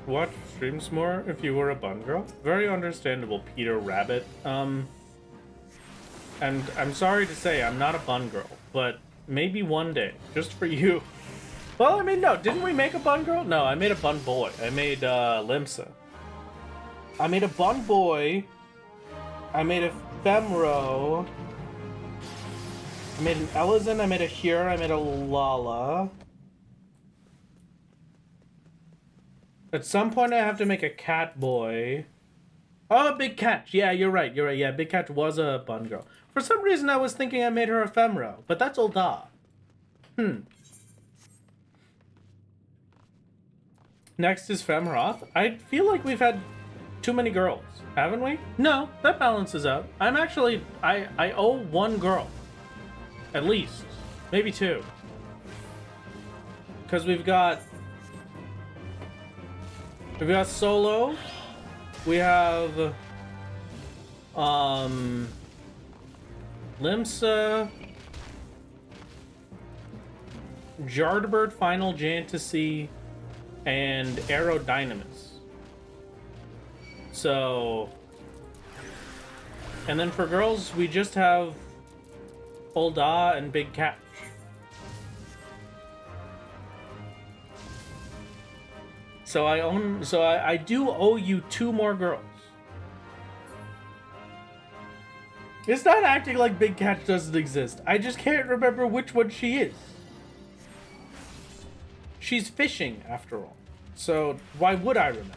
Watch streams more if you were a bun girl. Very understandable, Peter Rabbit. And I'm sorry to say I'm not a bun girl, but maybe one day, just for you. Well, I mean, no, didn't we make a bun girl? No, I made a bun boy. I made Limsa. I made a bun boy. I made a Femro. I made an Elizin, I made a Hyur, I made a Lala. At some point I have to make a cat boy. Oh, Big Cat. Yeah, you're right. Yeah, Big Cat was a bun girl. For some reason I was thinking I made her a Femro, but that's Ulda. Next is Femroth. I feel like we've had too many girls, haven't we? No, that balances out. I'm actually... I owe one girl. At least. Maybe two. Because we've got Solo. We have Limsa, Jardbird, Final Fantasy, and Aerodynamis. So, and then for girls, we just have Olda and Big Cat. So I do owe you 2 more girls. It's not acting like Big Cat doesn't exist. I just can't remember which one she is. She's fishing, after all. So why would I remember?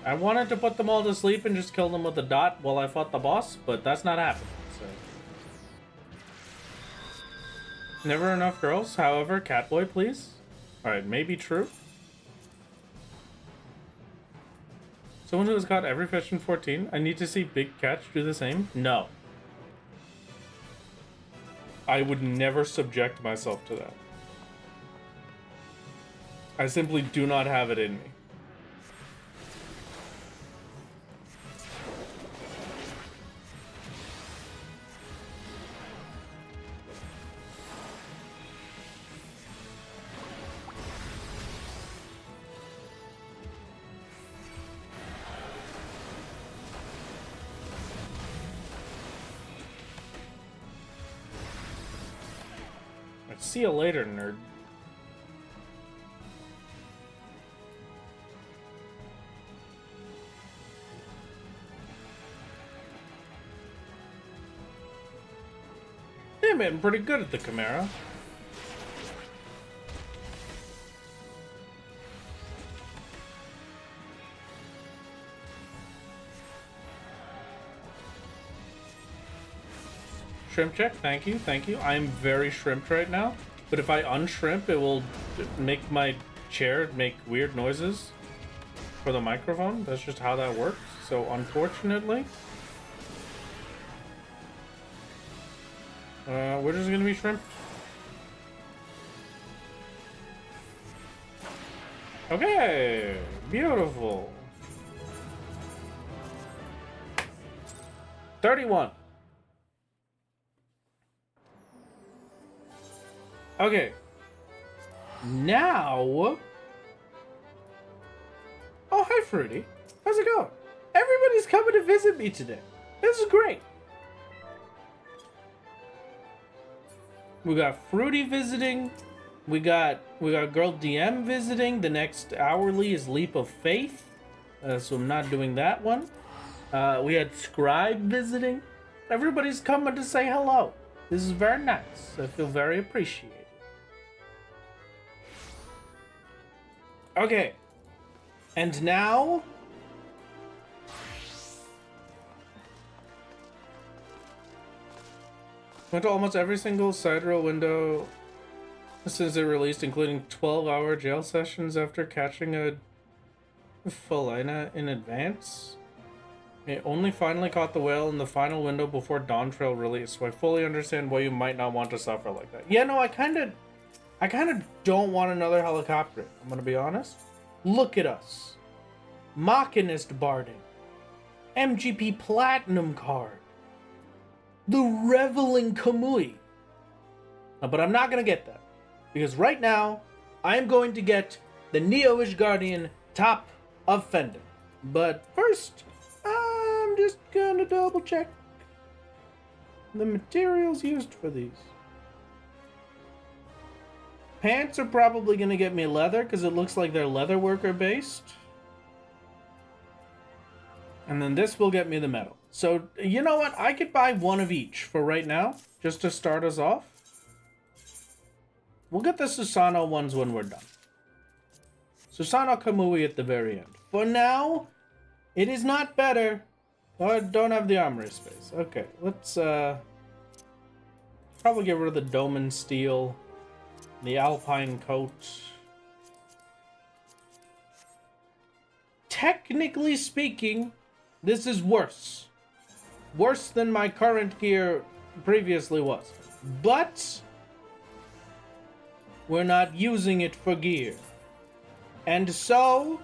I wanted to put them all to sleep and just kill them with a dot while I fought the boss, but that's not happening, so. Never enough girls, however, Catboy, please. Alright, maybe true. Someone who has got every fish in 14, I need to see Big Catch do the same? No. I would never subject myself to that. I simply do not have it in me. See you later, nerd. Yeah, man, I'm pretty good at the Chimera. Shrimp check, thank you, thank you. I'm very shrimped right now, but if I unshrimp, it will make my chair make weird noises for the microphone. That's just how that works. So unfortunately, we're just gonna be shrimp. Okay, beautiful. 31. Okay. Now... Oh, hi, Fruity. How's it going? Everybody's coming to visit me today. This is great. We got Fruity visiting. We got Girl DM visiting. The next hourly is Leap of Faith. So I'm not doing that one. We had Scribe visiting. Everybody's coming to say hello. This is very nice. I feel very appreciated. Okay, and now went to almost every single side row window since it released, including 12-hour jail sessions after catching a Felina in advance. It only finally caught the whale in the final window before Dawn Trail release, so I fully understand why you might not want to suffer like that. Yeah, no, I kind of don't want another helicopter. I'm gonna be honest. Look at us. Machinist barding. MGP Platinum card. The Reveling Kamui. But I'm not gonna get that. Because right now, I'm going to get the Neo-ish Guardian Top of Fender. But first, I'm just gonna double check the materials used for these. Pants are probably going to get me leather because it looks like they're leather worker based. And then this will get me the metal. So, you know what? I could buy one of each for right now, just to start us off. We'll get the Susano ones when we're done. Susano Kamui at the very end. For now, it is not better. Oh, I don't have the armory space. Okay, let's probably get rid of the Doman Steel. The Alpine coat. Technically speaking, this is worse. Worse than my current gear previously was. But We're not using it for gear. And so,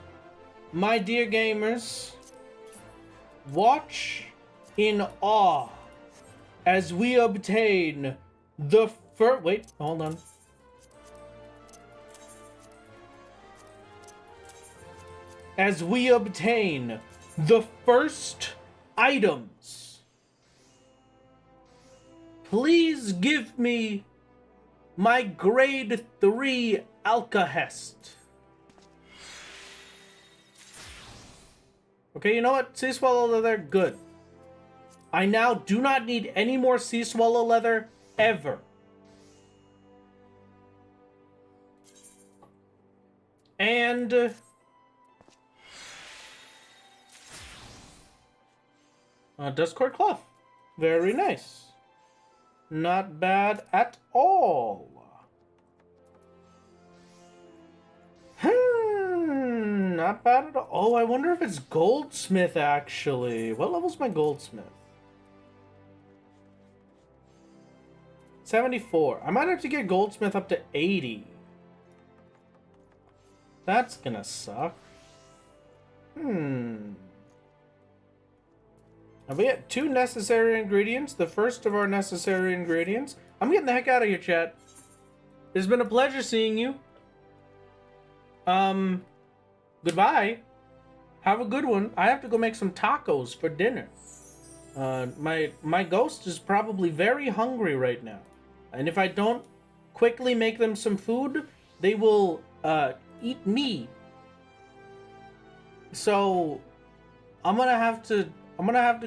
my dear gamers, watch in awe as we obtain the first... Wait, hold on. As we obtain the first items. Please give me my grade 3 Alkahest. Okay, you know what? Sea Swallow leather, good. I now do not need any more Sea Swallow leather ever. And Duskcord cloth. Very nice. Not bad at all. Not bad at all. Oh, I wonder if it's Goldsmith, actually. What level's my Goldsmith? 74. I might have to get Goldsmith up to 80. That's gonna suck. And we get 2 necessary ingredients. The first of our necessary ingredients. I'm getting the heck out of here, chat. It's been a pleasure seeing you. Goodbye. Have a good one. I have to go make some tacos for dinner. My ghost is probably very hungry right now. And if I don't quickly make them some food, they will eat me. So I'm gonna have to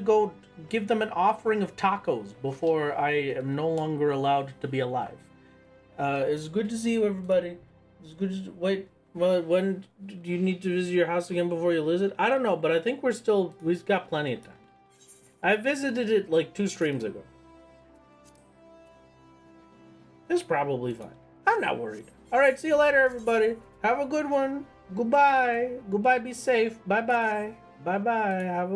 go give them an offering of tacos before I am no longer allowed to be alive. It's good to see you, everybody. It's good to wait. Well, when do you need to visit your house again before you lose it? I don't know, but I think we've got plenty of time. I visited it like 2 streams ago. It's probably fine. I'm not worried. All right, see you later, everybody. Have a good one. Goodbye. Goodbye. Be safe. Bye-bye. Bye-bye. Have a